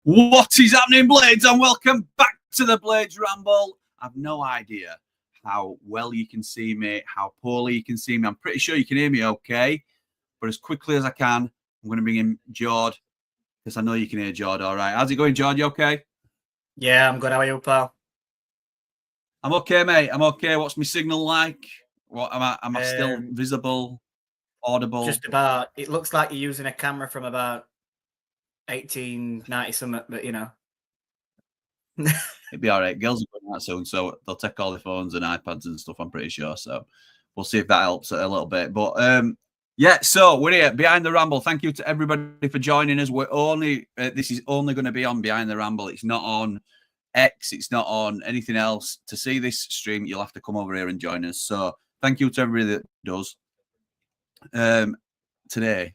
What is happening, Blades? And welcome back to the Blades Ramble. I've no idea how well you can see me, how poorly you can see me. I'm pretty sure you can hear me okay. But as quickly as I can, I'm going to bring in Jord, because I know you can hear Jord all right. How's it going, Jord? You okay? Yeah, I'm good. How are you, pal? I'm okay, mate. I'm okay. What's my signal like? What am I still visible, audible? Just about. It looks like you're using a camera from about 1890 something, but you know. It'd be all right. Girls are going out soon, so they'll take all the phones and iPads and stuff, I'm pretty sure. So we'll see if that helps a little bit. But yeah, so we're here, Behind the Ramble. Thank you to everybody for joining us. We're only, this is only going to be on Behind the Ramble. It's not on X. It's not on anything else. To see this stream, you'll have to come over here and join us. So thank you to everybody that does. Today,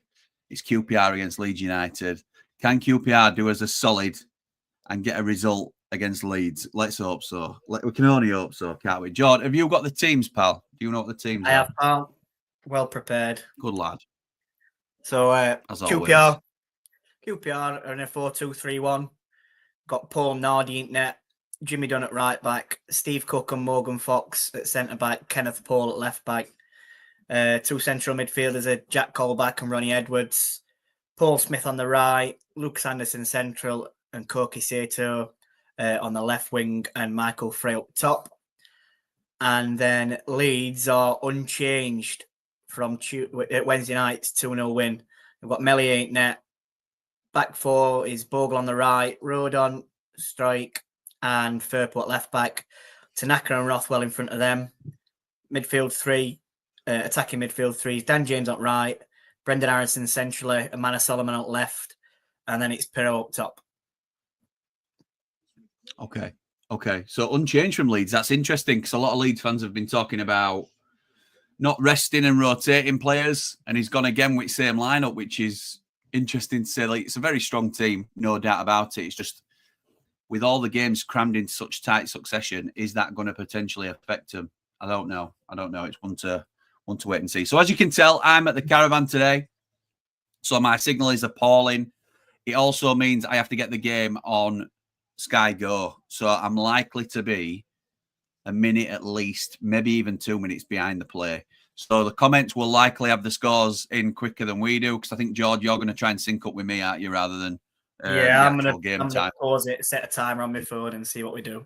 it's QPR against Leeds United. Can QPR do us a solid and get a result against Leeds? Let's hope so. We can only hope so, can't we? Jord, have you got the teams, pal? Do you know what the teams are? I have, pal. Well prepared. Good lad. So as QPR are in a 4-2-3-1. Got Paul Nardi in net, Jimmy Dunn at right back, Steve Cook and Morgan Fox at centre back, Kenneth Paul at left back. Two central midfielders are Jack Colback and Ronnie Edwards. Paul Smith on the right, Lucas Anderson central, and Koki Sato on the left wing, and Michael Frey up top. And then Leeds are unchanged from Wednesday night's 2-0 win. We've got Mellier in net. Back four is Bogle on the right, Rodon, Strike, and Firpo at left back. Tanaka and Rothwell in front of them. Midfield three, attacking midfield three, Dan James on right, Brendan Harrison centrally, Amanda Solomon on left, and then it's Pirro up top. Okay. So unchanged from Leeds. That's interesting, because a lot of Leeds fans have been talking about not resting and rotating players, and he's gone again with the same lineup, which is interesting to say. Like, it's a very strong team, no doubt about it. It's just with all the games crammed in such tight succession, is that going to potentially affect him? I don't know. It's one to wait and see. So as you can tell, I'm at the caravan today, so my signal is appalling. It also means I have to get the game on Sky Go, so I'm likely to be a minute at least, maybe even 2 minutes behind the play. So the comments will likely have the scores in quicker than we do, because I think, George, you're going to try and sync up with me, aren't you, rather than yeah, I'm going to pause it, set a timer on my phone, and see what we do.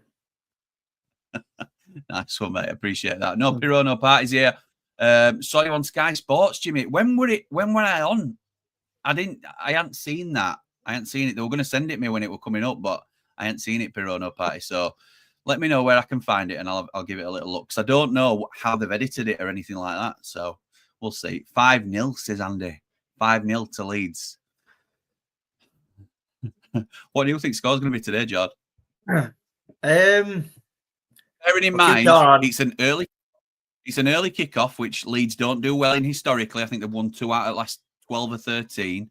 Nice one, mate. Appreciate that. No Pirro, no parties here. Saw you on Sky Sports, Jimmy. When were I on? I hadn't seen that. I hadn't seen it. They were going to send it me when it were coming up, but I hadn't seen it, Pirro, no party. So let me know where I can find it, and I'll give it a little look, because I don't know how they've edited it or anything like that. So we'll see. 5-0, says Andy. 5-0 to Leeds. What do you think score's going to be today, Jord? Bearing in mind, it's an early kickoff, which Leeds don't do well in historically. I think they've won 2 out of the last 12 or 13.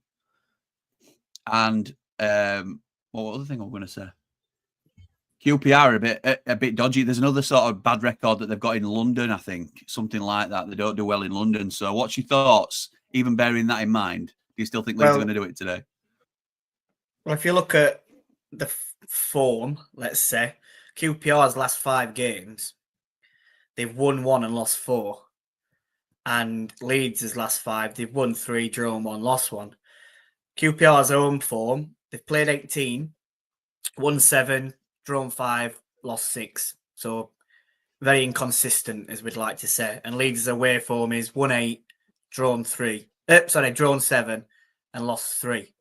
And what other thing I'm going to say? QPR are a bit dodgy. There's another sort of bad record that they've got in London, I think. Something like that. They don't do well in London. So what's your thoughts, even bearing that in mind? Do you still think Leeds are going to do it today? Well, if you look at the form, let's say, QPR's last 5 games, they've won 1 and lost 4. And Leeds' last 5, they've won 3, drawn 1, lost 1. QPR's home form, they've played 18, won 7, drawn 5, lost 6. So very inconsistent, as we'd like to say. And Leeds' away form is won 8, drawn 7 and lost 3.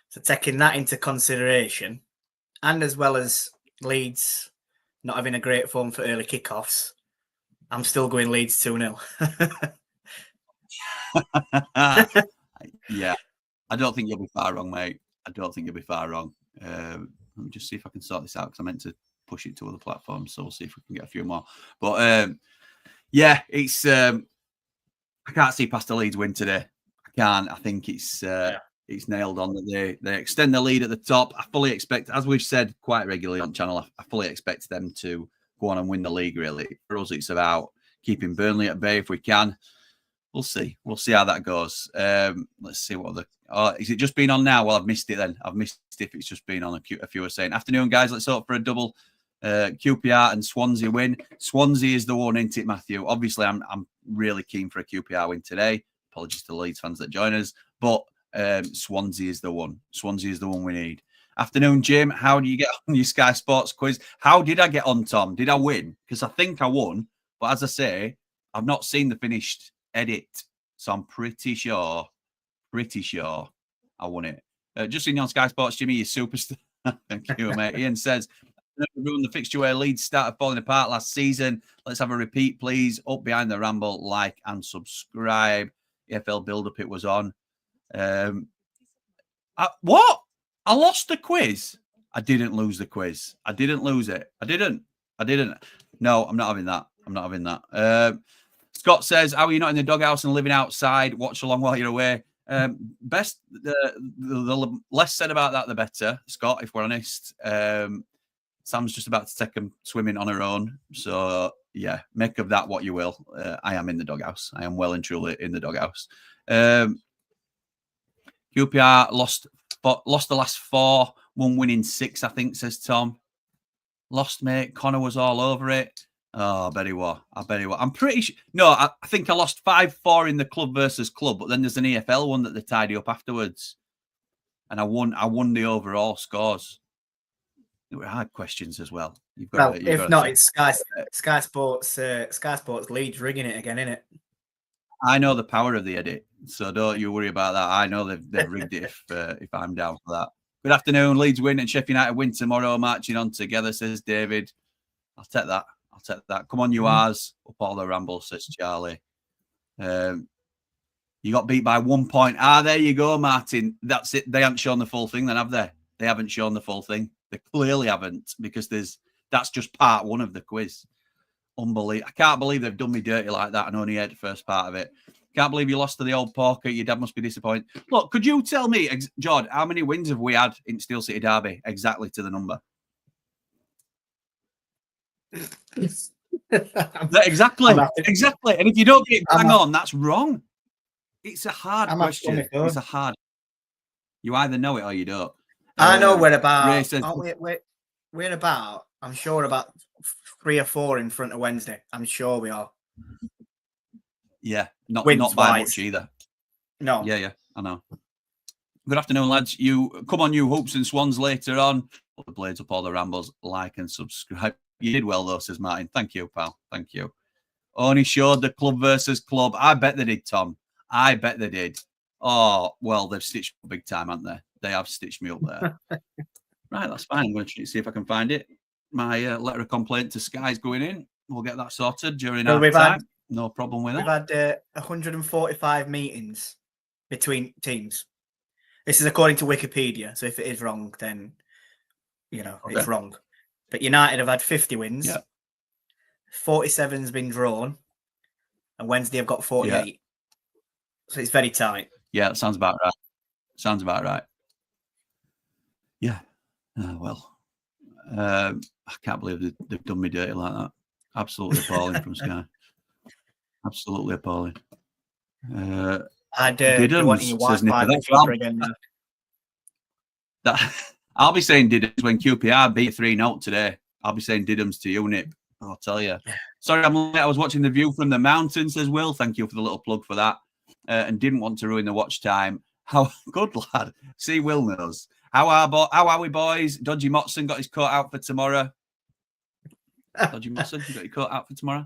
So taking that into consideration, and as well as Leeds not having a great form for early kickoffs, I'm still going Leeds 2-0. Yeah, I don't think you'll be far wrong, mate. I don't think you'll be far wrong. Let me just see if I can sort this out, because I meant to push it to other platforms, so we'll see if we can get a few more. But yeah, it's I can't see past the Leeds win today. I can't. I think it's nailed on that they extend the lead at the top. I fully expect, as we've said quite regularly on channel, I fully expect them to go on and win the league, really. For us, it's about keeping Burnley at bay if we can. We'll see. We'll see how that goes. Let's see what Is it just been on now? Well, I've missed it then. I've missed if it's just been on. A few are saying, afternoon, guys. Let's hope for a double QPR and Swansea win. Swansea is the one, isn't it, Matthew? Obviously, I'm really keen for a QPR win today. Apologies to the Leeds fans that join us. But Swansea is the one. Swansea is the one we need. Afternoon, Jim. How do you get on your Sky Sports quiz? How did I get on, Tom? Did I win? Because I think I won. But as I say, I've not seen the finished edit. So I'm pretty sure I won it. Just seen you on Sky Sports, Jimmy, you superstar. Thank you, mate. Ian says, ruined the fixture where Leeds started falling apart last season. Let's have a repeat, please. Up behind the Ramble, like and subscribe. EFL build-up it was on. What? I lost the quiz. I didn't lose the quiz. I didn't lose it. I didn't. No, I'm not having that. Scott says, how are you not in the doghouse and living outside? Watch along while you're away. Best, the less said about that, the better, Scott, if we're honest. Sam's just about to take him swimming on her own. So, yeah, make of that what you will. I am in the doghouse. I am well and truly in the doghouse. QPR lost the last 4, one winning 6, I think, says Tom. Lost, mate. Connor was all over it. Oh, I bet he was. I'm pretty sure. No, I think I lost 5-4 in the club versus club, but then there's an EFL one that they tidy up afterwards. And I won the overall scores. There were hard questions as well. It's Sky Sports Leeds rigging it again, innit? I know the power of the edit, so don't you worry about that. I know they've rigged it if I'm down for that. Good afternoon. Leeds win and Sheffield United win tomorrow. Marching on together, says David. I'll take that. Come on, you R's. Up all the Ramble, says Charlie. You got beat by 1 point. There you go, Martin. That's it. They haven't shown the full thing then, have they? They haven't shown the full thing. They clearly haven't, because that's just part 1 of the quiz. Unbelievable. I can't believe they've done me dirty like that and only heard the first part of it. Can't believe you lost to the old poker. Your dad must be disappointed. Look, could you tell me, Jord, how many wins have we had in Steel City Derby? Exactly to the number. Exactly. And if you don't get it bang on, that's wrong. It's a hard question. It's a hard. You either know it or you don't. I know we're about. We're about. I'm sure about 3 or 4 in front of Wednesday. I'm sure we are. Yeah, not by much either. No. Yeah, I know. Good afternoon, lads. Come on, you hoops and swans later on. Put the blades up all the Rambles. Like and subscribe. You did well though, says Martin. Thank you, pal. Thank you. Only showed the club versus club. I bet they did, Tom. I bet they did. Oh, well, they've stitched me up big time, haven't they? They have stitched me up there. Right, that's fine. I'm going to see if I can find it. My letter of complaint to Sky's going in. We'll get that sorted during our time. No problem with that. We've had 145 meetings between teams. This is according to Wikipedia. So if it is wrong, then, it's wrong. But United have had 50 wins. Yeah. 47's been drawn. And Wednesday have got 48. Yeah. So it's very tight. Yeah, that sounds about right. Yeah. I can't believe they've done me dirty like that. Absolutely appalling from Sky. Absolutely appalling. I'll be saying Diddums when QPR beat 3-0 today. I'll be saying Diddums to you, Nip. I'll tell you. Sorry, I'm late. I was watching The View from the Mountains, says Will. Thank you for the little plug for that. And didn't want to ruin the watch time. How good lad. See, Will knows. How are we, boys? Dodgy Motson got his coat out for tomorrow. Dodgy Motson, you got your coat out for tomorrow?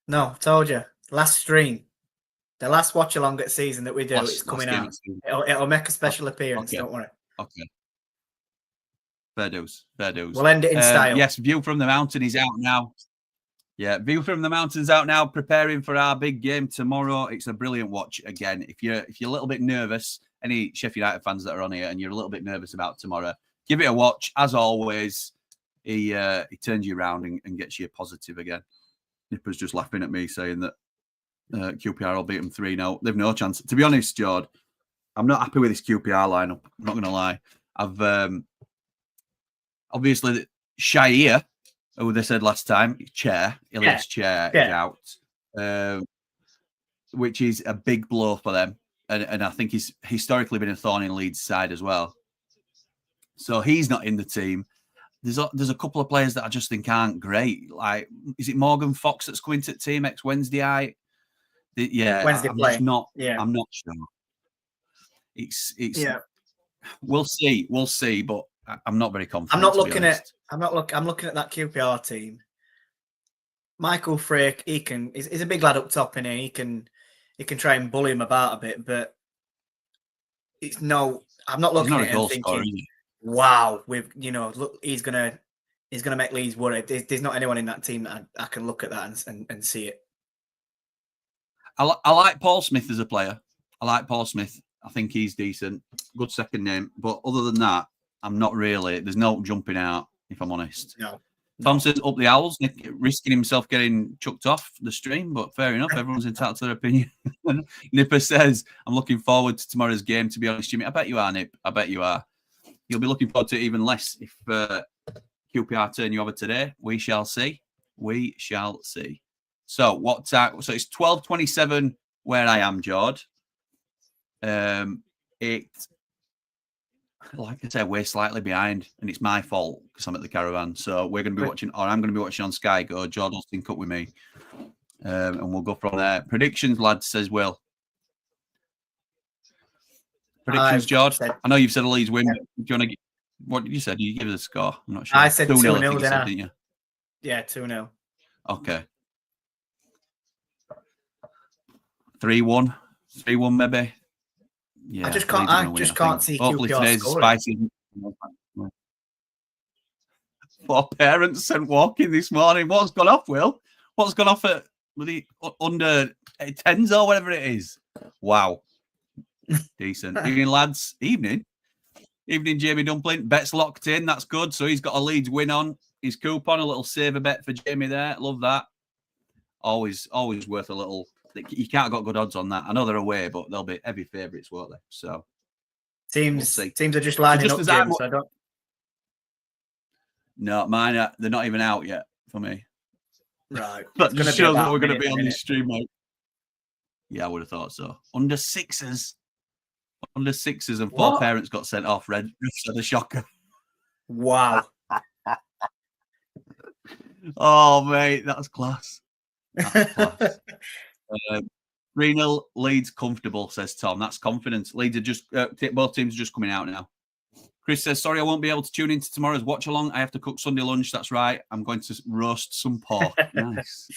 No, I told you. Last stream. The last watch along at season that we do, it's coming out. It'll make a special appearance, don't worry. Okay. Fair dues. We'll end it in style. Yes, View from the Mountain is out now. Yeah, View from the Mountain's out now, preparing for our big game tomorrow. It's a brilliant watch again. If you're a little bit nervous, any Sheffield United fans that are on here, and you're a little bit nervous about tomorrow, give it a watch. As always, he turns you around and gets you positive again. Nipper's just laughing at me saying that QPR will beat them 3-0. They've no chance. To be honest, Jord, I'm not happy with this QPR lineup. I'm not going to lie. I've obviously Shahir, who they said last time, Ilias Chair is out, which is a big blow for them. and I think he's historically been a thorn in Leeds' side as well. So he's not in the team. There's a couple of players that I just think aren't great. Like, is it Morgan Fox that's coming to the team next Wednesday? Wednesday I'm play. just not. Yeah. I'm not sure. It's yeah. We'll see, but I'm not very confident. I'm looking at that QPR team. Michael Frake, he's a big lad up top, and he can try and bully him about a bit, but I'm not looking at it and thinking, wow, look, he's gonna make Leeds worried. There's not anyone in that team that I can look at that and see it. I like Paul Smith as a player. I like Paul Smith. I think he's decent. Good second name. But other than that, I'm not really. There's no jumping out, if I'm honest. No. Thompson's up the owls, risking himself getting chucked off the stream, but fair enough. Everyone's entitled to their opinion. Nipper says, I'm looking forward to tomorrow's game, to be honest, Jimmy. I bet you are, Nip. I bet you are. You'll be looking forward to it even less if QPR turn you over today. We shall see. We shall see. So what time? So it's 12:27 where I am, George. Like I said, we're slightly behind, and it's my fault because I'm at the caravan. So we're going to be watching, or I'm going to be watching on Sky Go. Jordan will sync up with me, and we'll go from there. Predictions, lads, says Will. Predictions, George. I know you've said a Leeds win. Yeah. Do you want to? What did you say? Did you give us a score? I'm not sure. I said 2-0, didn't you? Yeah, 2-0. Okay. 3-1. 3-1 maybe. Yeah, I just can't see hopefully QPR today's scoring. Spicy. 4 parents sent walking this morning. What's gone off, Will? What's gone off at the under 10s or whatever it is? Wow. Decent. Evening, lads. Evening, Jamie Dumpling. Bet's locked in. That's good. So he's got a Leeds win on his coupon. A little saver bet for Jamie there. Love that. Always worth a little. You can't have got good odds on that. I know they're away, but they'll be heavy favourites, won't they? So teams are just lining up, Jim, so I don't. No, mine they're not even out yet for me. Right. That just shows that we're going to be on this stream, mate. Yeah, I would have thought so. Under sixes, and 4 parents got sent off. Red said a shocker. Wow. Oh, mate, that's class. That's class. 3-0 Leeds comfortable, says Tom. That's confidence. Leeds are just both teams are just coming out now. Chris says, sorry, I won't be able to tune into tomorrow's watch along. I have to cook Sunday lunch. That's right. I'm going to roast some pork. Nice.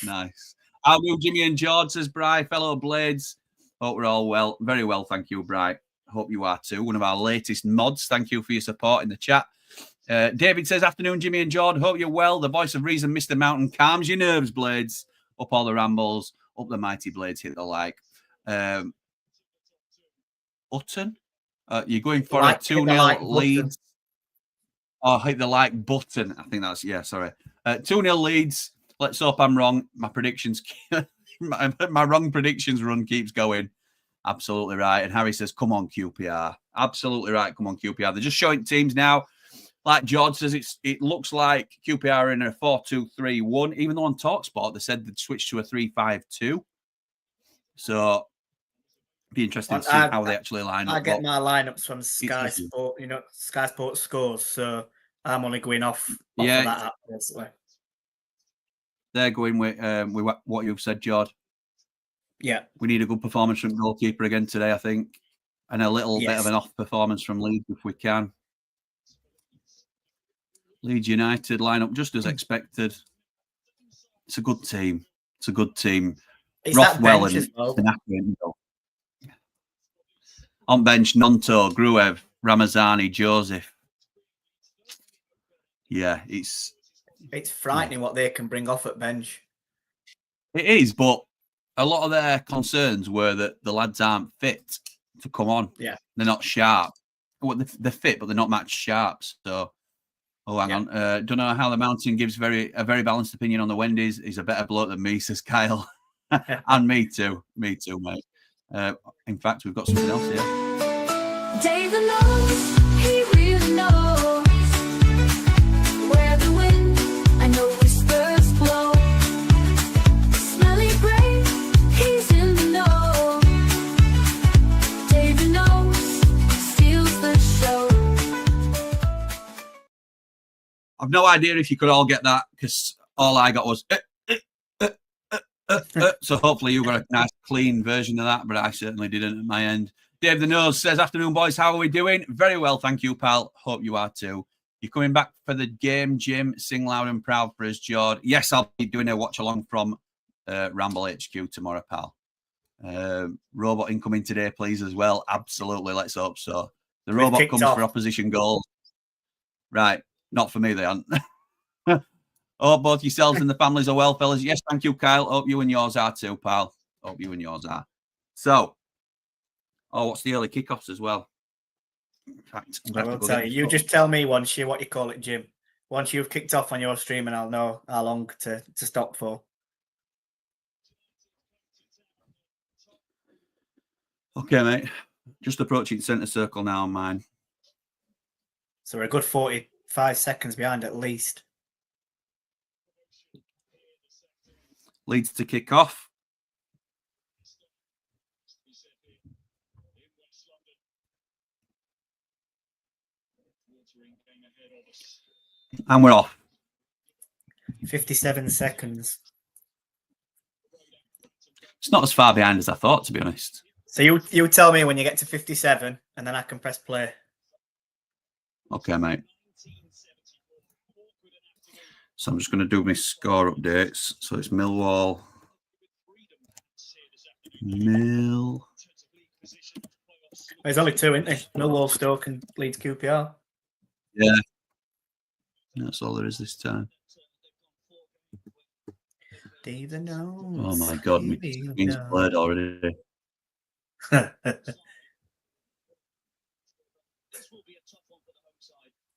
I will, Jimmy and George, says Bri, fellow Blades. Hope we're all well. Very well, thank you, Bri. Hope you are too. One of our latest mods. Thank you for your support in the chat. David says, afternoon, Jimmy and George. Hope you're well. The voice of reason, Mr. Mountain, calms your nerves, Blades. Up all the rambles. Up the mighty Blades, hit the like. Utton, you're going for a 2-0 Leeds. Oh, hit the like button. I think that's, sorry. 2-0 Leeds. Let's hope I'm wrong. My predictions, my wrong predictions run keeps going. Absolutely right. And Harry says, come on, QPR. Absolutely right. Come on, QPR. They're just showing teams now. Like George says, it looks like QPR are in a 4-2-3-1, even though on TalkSport they said they'd switch to a 3-5-2. So be interesting to see how they actually line up. I get my lineups from Sky Sport, Sky Sport Scores, so I'm only going off of that app, basically. They're going with what you've said, George. Yeah. We need a good performance from goalkeeper again today, I think, and a little bit of an off performance from Leeds if we can. Leeds United line up just as expected. It's a good team. Rothwell and Tanaka. On bench, Nonto, Gruev, Ramazani, Joseph. Yeah, it's frightening what they can bring off at bench. It is, but a lot of their concerns were that the lads aren't fit to come on. Yeah. They're not sharp. Well, they're fit, but they're not match sharp. So, hang on. Don't know how the Mountain gives a very balanced opinion on the Wendy's. He's a better bloke than me, says Kyle. And me too, mate. In fact, we've got something else here. David knows, he really knows where the wind, I know whispers blow. Smelly brain, he's in the know. I've no idea if you could all get that because all I got was. So hopefully you got a nice clean version of that, but I certainly didn't at my end. Dave the Nose says, afternoon, boys. How are we doing? Very well, thank you, pal. Hope you are too. You're coming back for the game, Jim. Sing loud and proud for us, George. Yes, I'll be doing a watch along from Ramble HQ tomorrow, pal. Robot incoming today, please, as well. Absolutely, let's hope so. The robot comes for opposition goals. Right, not for me, they aren't. Hope both yourselves and the families are well, fellas. Yes, thank you, Kyle. Hope you and yours are too, pal. Hope you and yours are. So, what's the early kickoffs as well? In fact, I will tell you. You just tell me once what you call it, Jim. Once you've kicked off on your stream, and I'll know how long to stop for. Okay, mate. Just approaching centre circle now on mine. So we're a good 45 seconds behind at least. Leeds to kick off. And we're off. 57 seconds. It's not as far behind as I thought, to be honest. So you tell me when you get to 57, and then I can press play. Okay, mate. So I'm just going to do my score updates. So it's Millwall. There's only two, isn't there? Millwall, Stoke, and Leeds QPR. Yeah. That's all there is this time. Dave the Nose. Oh my God, my screen's blurred already.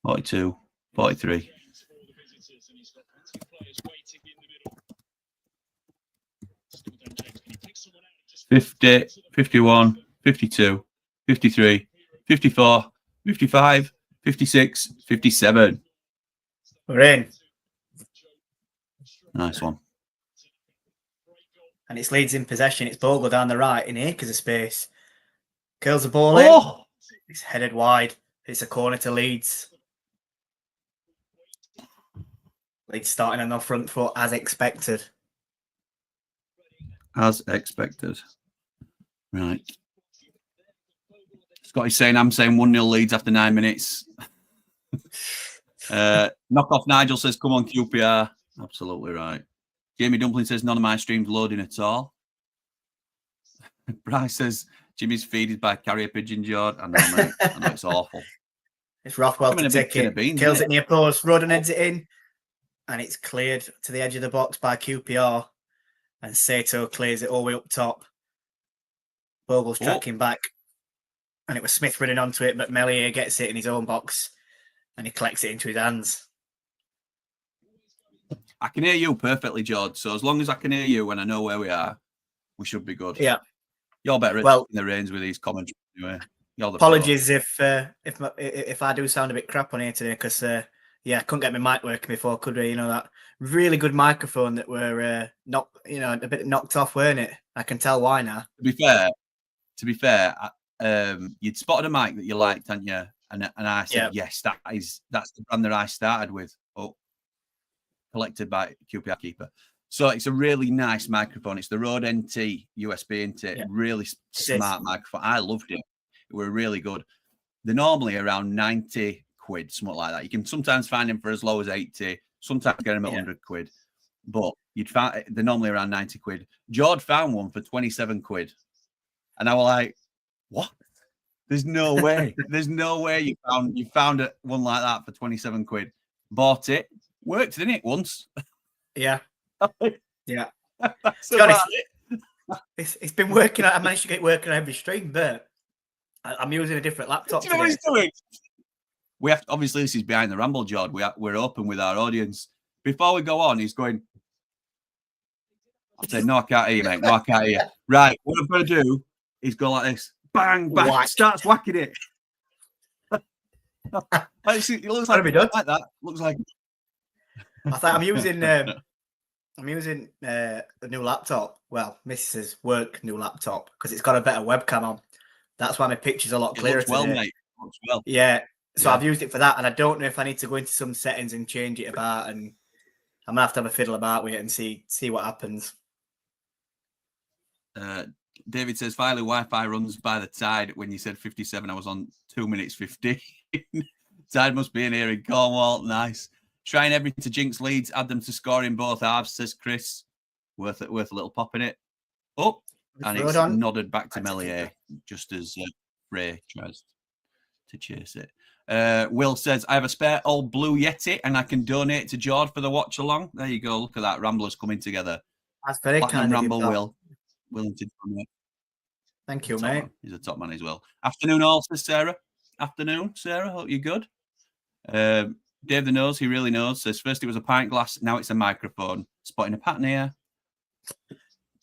42, 43. 50, 51, 52, 53, 54, 55, 56, 57. We're in. Nice one. And it's Leeds in possession. It's Bogle down the right in acres of space. Curls the ball in. It's headed wide. It's a corner to Leeds. Leeds starting on the front foot as expected. As expected. Right. Scotty's saying, I'm saying 1-0 Leeds after 9 minutes. Knock off Nigel says, come on, QPR. Absolutely right. Jamie Dumpling says, none of my streams loading at all. Bryce says, Jimmy's feeded by carrier pigeon, George. I know, mate. I know it's awful. It's Rothwell to take it. Kills it near post. Roden heads it in. And it's cleared to the edge of the box by QPR. And Sato clears it all the way up top. Bogle's tracking back. And it was Smith running onto it, but Melier gets it in his own box. And he collects it into his hands. I can hear you perfectly, George. So as long as I can hear you and I know where we are, we should be good. Yeah. You're better at the reins with these commentaries anyway. Apologies if I do sound a bit crap on here today, because I couldn't get my mic working before, could we? You know, that really good microphone that were a bit knocked off, weren't it? I can tell why now. To be fair, you'd spotted a mic that you liked, hadn't you? And I said, yes, that's the brand that I started with. Oh, collected by QPR keeper. So it's a really nice microphone. It's the Rode NT USB intake. Yeah. Really smart microphone. I loved it. It were really good. They're normally around 90 quid, something like that. You can sometimes find them for as low as 80, sometimes get them at 100 quid. But you'd find they're normally around 90 quid. George found one for 27 quid. And I was like, what? There's no way. There's no way you found one like that for 27 quid. Bought it. Worked, didn't it, once? Yeah. Yeah. So it's been working. I managed to get working on every stream, but I'm using a different laptop. Do you know what he's doing? We have to, obviously, this is behind the Ramble, George. We're open with our audience. Before we go on, he's going, I said, no, I can't hear you, mate. No, I can't hear you. Right, what I'm going to do is go like this. Bang, bang. Whack. Starts whacking it. It looks like that. Looks like. I thought I'm using the new laptop. Well, Mrs. work new laptop because it's got a better webcam on. That's why my picture's a lot clearer. Looks well, mate. Looks well. Yeah. So I've used it for that, and I don't know if I need to go into some settings and change it about, and I'm gonna have to have a fiddle about with it and see what happens. David says, finally, Wi-Fi runs by the tide. When you said 57, I was on 2 minutes 50. Tide must be in here in Cornwall. Nice. Trying everything to jinx Leeds, add them to score in both halves, says Chris. Worth a little pop in it. Oh, and it's nodded back to Melier, just as Ray tries to chase it. Will says, I have a spare old blue Yeti and I can donate to George for the watch along. There you go. Look at that. Ramblers coming together. That's very kind of you, Ramble, Will. Willington. Thank you, mate. He's a top man as well. Afternoon all, says Sarah. Afternoon, Sarah. Hope you're good. Dave the Nose, he really knows, says, first it was a pint glass, now it's a microphone. Spotting a pattern here.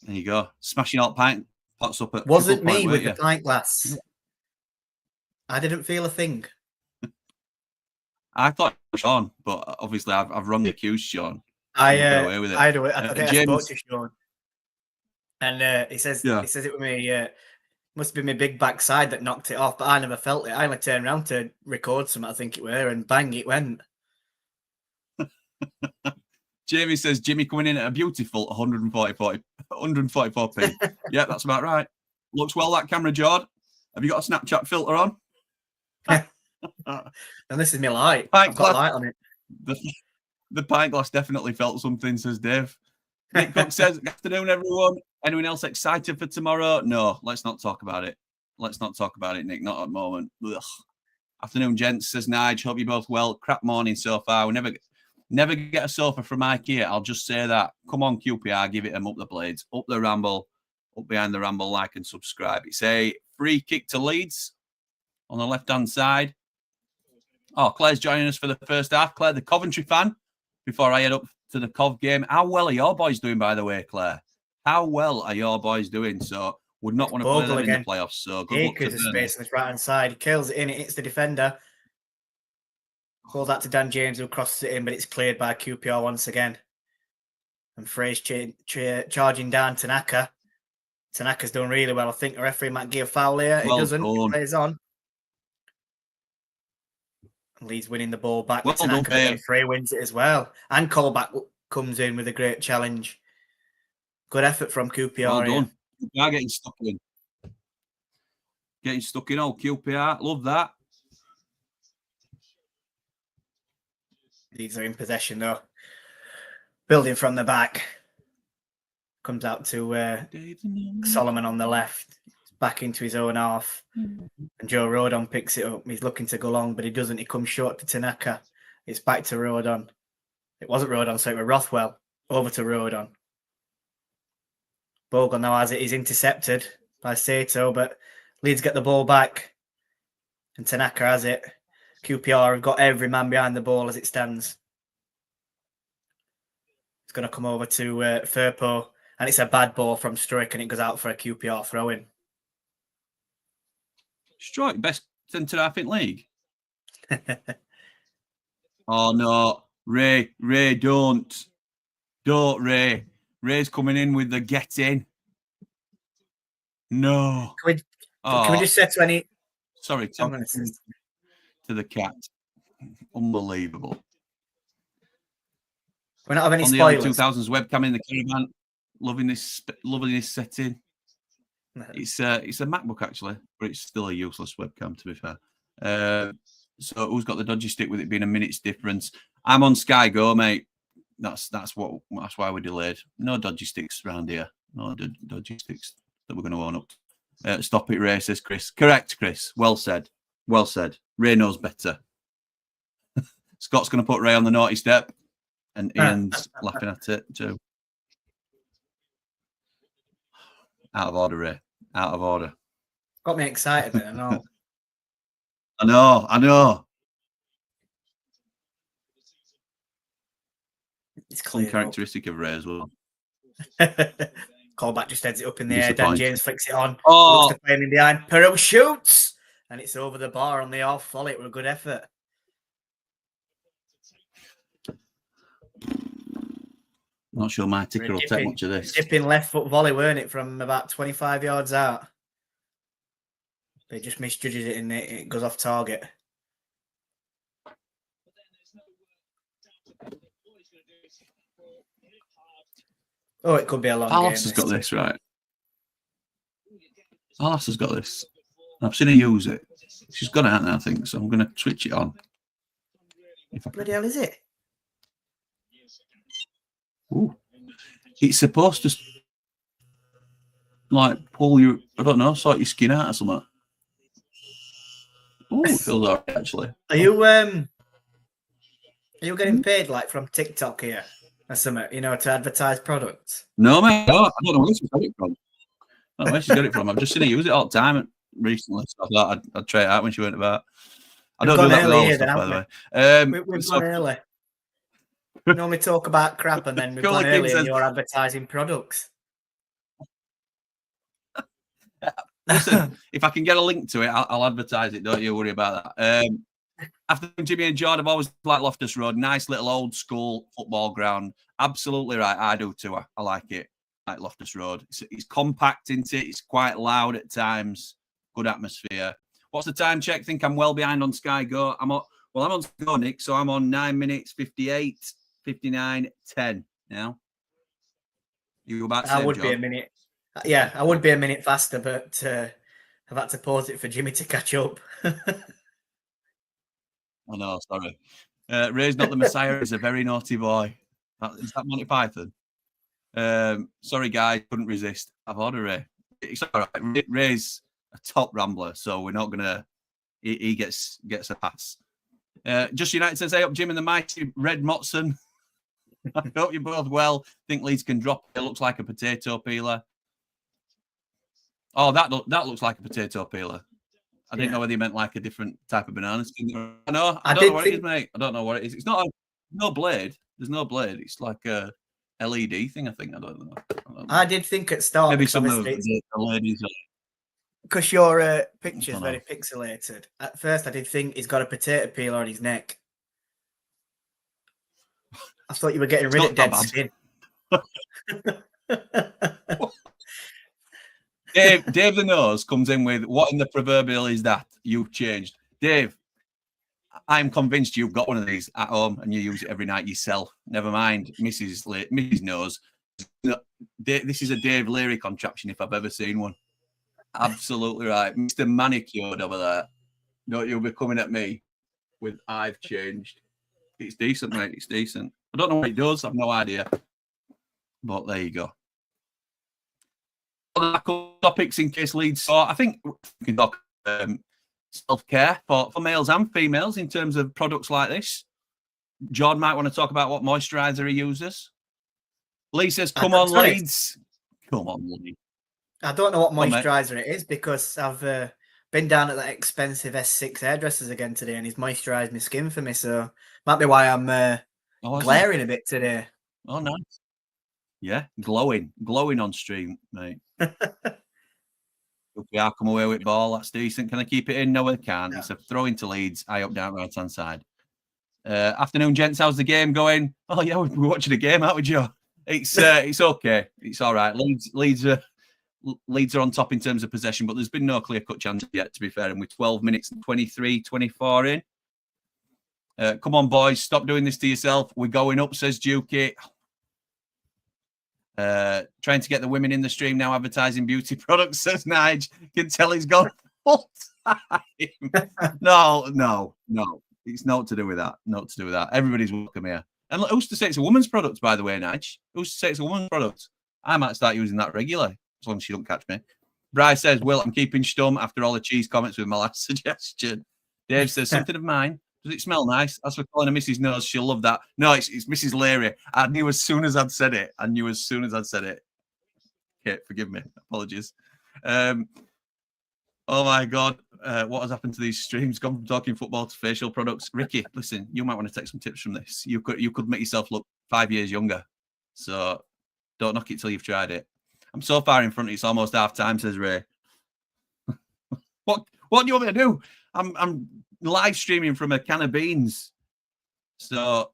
There you go. Smashing all pint pots up at... Wasn't me with the pint glass. I didn't feel a thing. I thought it was Sean, but obviously I've wrongly accused Sean. I spoke to Sean. And he says it with me. Must be my big backside that knocked it off, but I never felt it. I only turned around to record something, I think it were, and bang, it went. Jamie says Jimmy coming in at a beautiful 144p. Yeah, that's about right. Looks well, that camera, Jord. Have you got a Snapchat filter on? And this is my light. I've got a light on it. The pint glass definitely felt something, says Dave. Nick Cook says, good afternoon, everyone. Anyone else excited for tomorrow? No, let's not talk about it. Let's not talk about it, Nick. Not at the moment. Ugh. Afternoon, gents, says Nige. Hope you're both well. Crap morning so far. We never get a sofa from IKEA. I'll just say that. Come on, QPR. Give it them up the blades. Up the Ramble. Up behind the Ramble. Like and subscribe. It's a free kick to Leeds on the left-hand side. Oh, Claire's joining us for the first half. Claire, the Coventry fan. Before I head up to the Cov game. How well are your boys doing, by the way, Claire? How well are your boys doing? So, would not want to play them in the playoffs. So, good luck to them. Space on his right-hand side. He kills it in. It hits the defender. Hold that to Dan James, who crosses it in, but it's cleared by QPR once again. And Frey's charging down Tanaka. Tanaka's done really well. I think the referee might give a foul here. He doesn't. He plays on. Leeds winning the ball back. Tanaka and Frey wins it as well. And Colback comes in with a great challenge. Good effort from QPR. Well done. QPR getting stuck in. Getting stuck in, old QPR. Love that. Leeds are in possession, though. Building from the back. Comes out to Solomon on the left. Back into his own half. And Joe Rodon picks it up. He's looking to go long, but he doesn't. He comes short to Tanaka. It's back to Rodon. It wasn't Rodon, so it was Rothwell. Over to Rodon. Bogle now has it. He's intercepted by Sato, but Leeds get the ball back. And Tanaka has it. QPR have got every man behind the ball as it stands. It's going to come over to Firpo. And it's a bad ball from Struik, and it goes out for a QPR throw-in. Struik, best centre-half in league. Oh, no. Ray, don't. Don't, Ray. Ray's coming in with the get in. No. Can we just say to any... Sorry, to the cat. Unbelievable. We're not having any spoilers. On the 2000s webcam in the caravan. Loving this setting. It's a MacBook, actually, but it's still a useless webcam, to be fair. So who's got the dodgy stick with it being a minute's difference? I'm on Sky Go, mate. That's why we're delayed. No dodgy sticks around here. No dodgy sticks that we're going to own up. Stop it, Ray, says Chris. Correct, Chris. Well said. Well said. Ray knows better. Scott's going to put Ray on the naughty step, and Ian's laughing at it too. Out of order, Ray. Out of order. Got me excited, I know. I know. It's clear. Uncharacteristic of Ray as well. Callback just heads it up in the air. Dan James flicks it on. Oh, looks to play him in behind. Perot shoots, and it's over the bar on the off volley. It was a good effort. Not sure my ticker will take much of this. Dipping left foot volley, weren't it, from about 25 yards out? They just misjudges it and it goes off target. Oh, it could be a long game. Alice has got this, right? Alice has got this. I've seen her use it. She's got it, hasn't I think. So I'm going to switch it on. Bloody hell is it? Ooh. It's supposed to like pull you, I don't know, sort your skin out or something. Oh, it feels alright actually. Are you getting paid like from TikTok here or something, you know, to advertise products? No, mate, no, I don't know where she's got it from. I don't know where she's got it from. I've just seen her use it all the time recently, so I thought I'd try it out when she went about. I don't do that with all the stuff, by the way. We've gone early. We normally talk about crap and then we've gone early and you're advertising products. Listen, if I can get a link to it, I'll advertise it. Don't you worry about that. After Jimmy and Jordan, I've always liked Loftus Road. Nice little old school football ground. Absolutely right. I do too. I like it. Like Loftus Road. It's compact, isn't it? It's quite loud at times. Good atmosphere. What's the time check? Think I'm well behind on Sky Go. I'm on Sky Go, Nick, so I'm on 9 minutes 58, 59, 10 now. You about I would be a minute. Yeah, I would be a minute faster, but I've had to pause it for Jimmy to catch up. I know, sorry. Ray's not the Messiah. He's a very naughty boy. Is that Monty Python? Sorry, guys, couldn't resist. I've ordered Ray. It's all right. Ray's a top rambler, so we're not gonna. He gets a pass. Just United says, "Hey up, Jim and the mighty Red Motson." I hope you're both well. Think Leeds can drop. It looks like a potato peeler. Oh, that looks like a potato peeler. I didn't know whether you meant like a different type of banana skin. I don't know what it is, mate. I don't know what it is. It's not no blade. There's no blade. It's like a LED thing, I think. I don't know. I did think at start. Maybe some of the ladies. Because your picture's very pixelated. At first, I did think he's got a potato peeler on his neck. I thought you were getting rid of dead skin. Dave the Nose comes in with, what in the proverbial is that? You've changed. Dave, I'm convinced you've got one of these at home and you use it every night yourself. Never mind, Mrs. Nose. This is a Dave Leary contraption if I've ever seen one. Absolutely right. Mr. Manicured over there. No, you'll be coming at me with, I've changed. It's decent, mate. It's decent. I don't know what it does. I've no idea. But there you go. Topics in case Leeds saw. I think we can talk self-care for males and females in terms of products like this. John might want to talk about what moisturiser he uses. Lee says, come on, Leeds. Come on, Leeds. I don't know what moisturiser it is because I've been down at that expensive S6 hairdressers again today and he's moisturised my skin for me. So might be why I'm glaring a bit today. Oh, nice. Yeah, glowing on stream, mate. I'll come away with ball. That's decent. Can I keep it in? No, I can't. Yeah. It's a throw into Leeds. Eye up, down, right hand side. Afternoon, gents. How's the game going? Oh yeah, we're watching a game, aren't we, Joe? It's okay. It's all right. Leeds are on top in terms of possession, but there's been no clear-cut chance yet, to be fair. And with 12 minutes and 24 in. Come on, boys. Stop doing this to yourself. We're going up, says Dukey. Trying to get the women in the stream now advertising beauty products, says Nige. Can tell he's gone full time. No. It's not to do with that. Not to do with that. Everybody's welcome here. And who's to say it's a woman's product, by the way, Nige? Who's to say it's a woman's product? I might start using that regularly, as long as she don't catch me. Bryce says, Will, I'm keeping stum after all the cheese comments with my last suggestion. Dave says, something of mine. Does it smell nice? As for calling her Mrs. Nose, she'll love that. No, it's Mrs. Leary. I knew as soon as I'd said it. Okay, forgive me. Apologies. Oh, my God. What has happened to these streams? Gone from talking football to facial products. Ricky, listen, you might want to take some tips from this. You could make yourself look 5 years younger. So don't knock it till you've tried it. I'm so far in front, it's almost half time, says Ray. What do you want me to do? I'm live streaming from a can of beans. So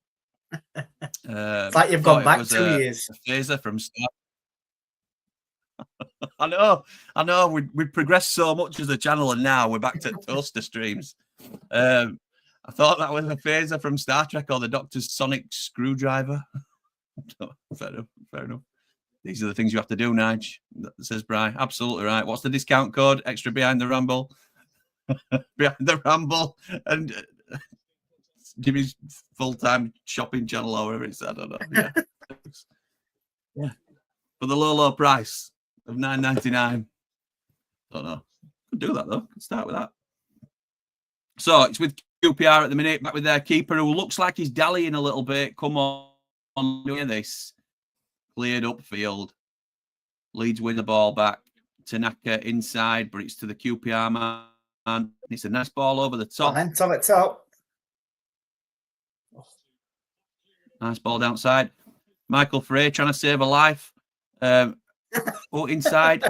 it's like you've gone back 2 years. A phaser from start. I know. We progressed so much as a channel, and now we're back to toaster streams. I thought that was a phaser from Star Trek or the Doctor's sonic screwdriver. Fair enough. These are the things you have to do, Nige, says Bri. Absolutely right. What's the discount code? Extra behind the Ramble. Behind the Ramble. And Jimmy's full-time shopping channel or whatever it's, I don't know. Yeah. Yeah. For the low price of $9.99. Don't know. Could do that, though. Could start with that. So it's with QPR at the minute, back with their keeper, who looks like he's dallying a little bit. Come on, look at this. Cleared upfield. Leeds win the ball back. Tanaka inside, but it's to the QPR man. It's a nice ball over the top. And top at top. Nice ball downside. Michael Frey trying to save a life. Oh, inside.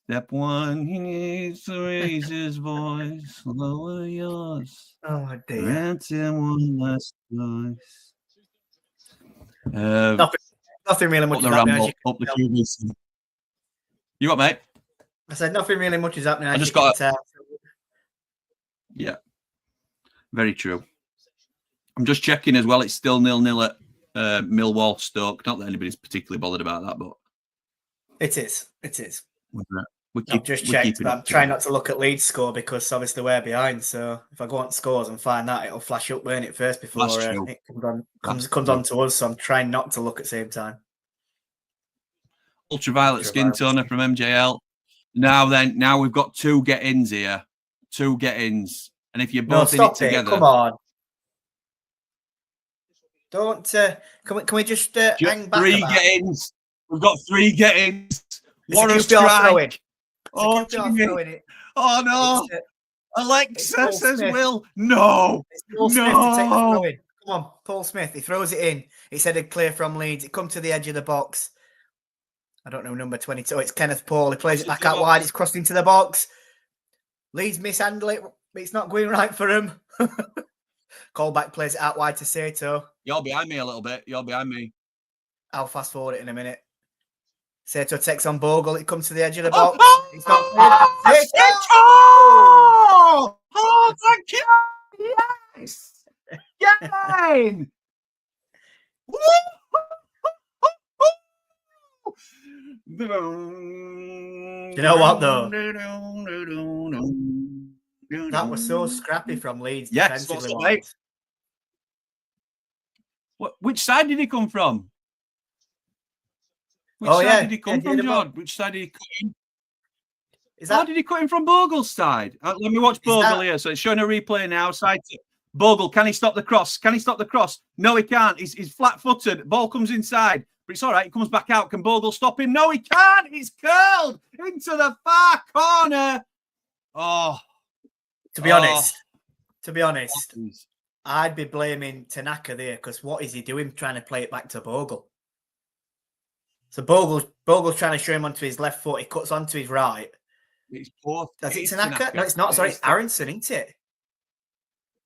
Step one, he needs to raise his voice, lower yours. Oh dear. Grant him one last choice. Nothing really much Up is the happening. Ramble, up the QVC. You what, mate? I said nothing really much is happening. I as just you can got tell. Yeah, very true. I'm just checking as well. It's still 0-0 at Millwall Stoke. Not that anybody's particularly bothered about that, but It is. It is. I've just checked, but I'm trying not to look at Leeds score because obviously we're behind. So if I go on scores and find that, it'll flash up, won't it, first before it comes on to us. So I'm trying not to look at the same time. Ultraviolet skin toner from MJL. Now we've got 2 get-ins here. 2 get-ins. And if you're both in it together... Come on. Don't... Can we just hang back 3 get-ins. We've got 3 get-ins. What a strike. Oh, oh, no. Alexa says Will. No. It's Paul Smith to take the throw in. Come on, Paul Smith. He throws it in. He said it'd clear from Leeds. It come to the edge of the box. I don't know, number 22. It's Kenneth Paul. He plays it back out wide. It's crossed into the box. Leeds mishandle it. It's not going right for him. Callback plays it out wide to Sato. You're behind me a little bit. You're behind me. I'll fast forward it in a minute. Sato takes on Bogle. It comes to the edge of the box. It's not Oh, thank you. Yes. Yay. You know what, though? That was so scrappy from Leeds. Yes, which side did he come from? Which side did he come from, George? Which side did he cut in? Did he cut in from Bogle's side? Let me watch Bogle here. So it's showing a replay now. Side to Bogle. Can he stop the cross? Can he stop the cross? No, he can't. He's flat-footed. Ball comes inside. But it's all right. He comes back out. Can Bogle stop him? No, he can't. He's curled into the far corner. Oh. To be honest, I'd be blaming Tanaka there because what is he doing trying to play it back to Bogle? So Bogle's trying to show him onto his left foot. He cuts onto his right. It's both. That's it, Tanaka? No, it's not. Sorry, it's Aronson, isn't it?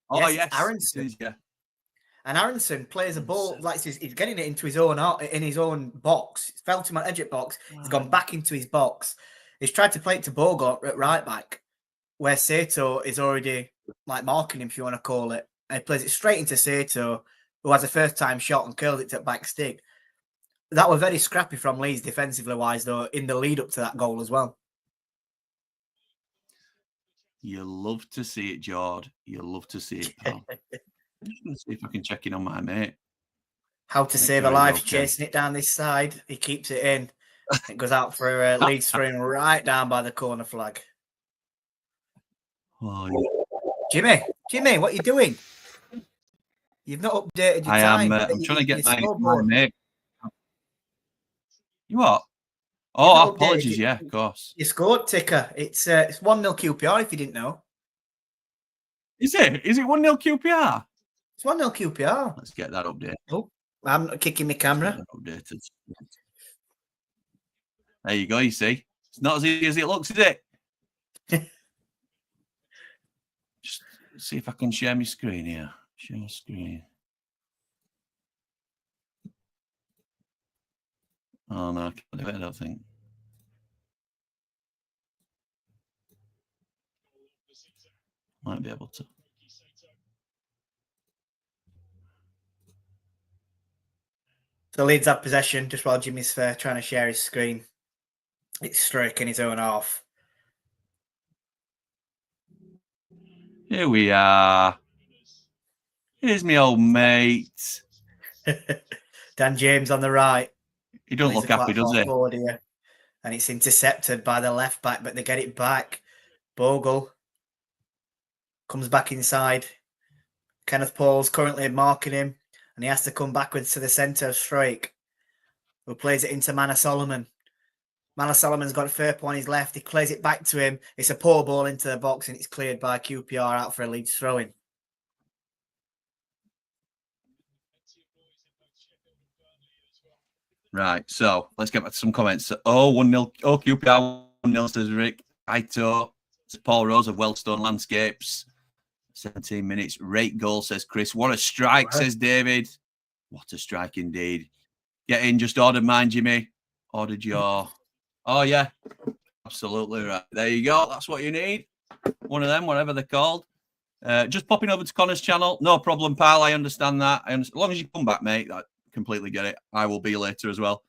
Oh, yes. Aronson. Yeah. And Aronson plays a ball like he's getting it into his own box. It's fell to my edge box. Wow. He's gone back into his box. He's tried to play it to Bogle at right back, where Sato is already like marking him, if you want to call it. And he plays it straight into Sato, who has a first time shot and curls it to back stick. That was very scrappy from Leeds defensively wise, though, in the lead up to that goal as well. You love to see it, Jord. You love to see it, pal. Let's see if I can check in on my mate. How to save a life, chasing it down this side. He keeps it in. It goes out for a Leeds throw right down by the corner flag. Oh, yeah. Jimmy, what are you doing? You've not updated your time. I'm trying to get my mate. You what? Oh, apologies. Yeah, of course. Your score ticker. It's 1-0 QPR, if you didn't know. Is it? Is it 1-0 QPR? It's 1-0 QPR. Let's get that updated. Oh, I'm not kicking my camera. Updated. There you go, you see. It's not as easy as it looks, is it? Just see if I can share my screen here. Share screen. Oh, no, I can't do it, I don't think. Might be able to. So Leeds have possession just while Jimmy's trying to share his screen. It's striking his own half. Here we are. Here's my old mate. Dan James on the right. He don't Leeds look are happy, quite far does he? forward here. And it's intercepted by the left back, but they get it back. Bogle comes back inside. Kenneth Paul's currently marking him, and he has to come backwards to the centre of strike. Who plays it into Manor Solomon. Manor Solomon's got a fair point on his left. He plays it back to him. It's a poor ball into the box, and it's cleared by QPR out for a Leeds throw-in. Right, so let's get back to some comments. Oh, 1-0. Oh, QPR 1-0, says Rick. Aito. Says Paul Rose of Wellstone Landscapes. 17 minutes. Rate goal, says Chris. What a strike, says David. What a strike indeed. Get in, just ordered mine, Jimmy. Ordered your... Oh, yeah. Absolutely right. There you go. That's what you need. One of them, whatever they're called. Just popping over to Connor's channel. No problem, pal. I understand that. As long as you come back, mate, I completely get it. I will be later as well.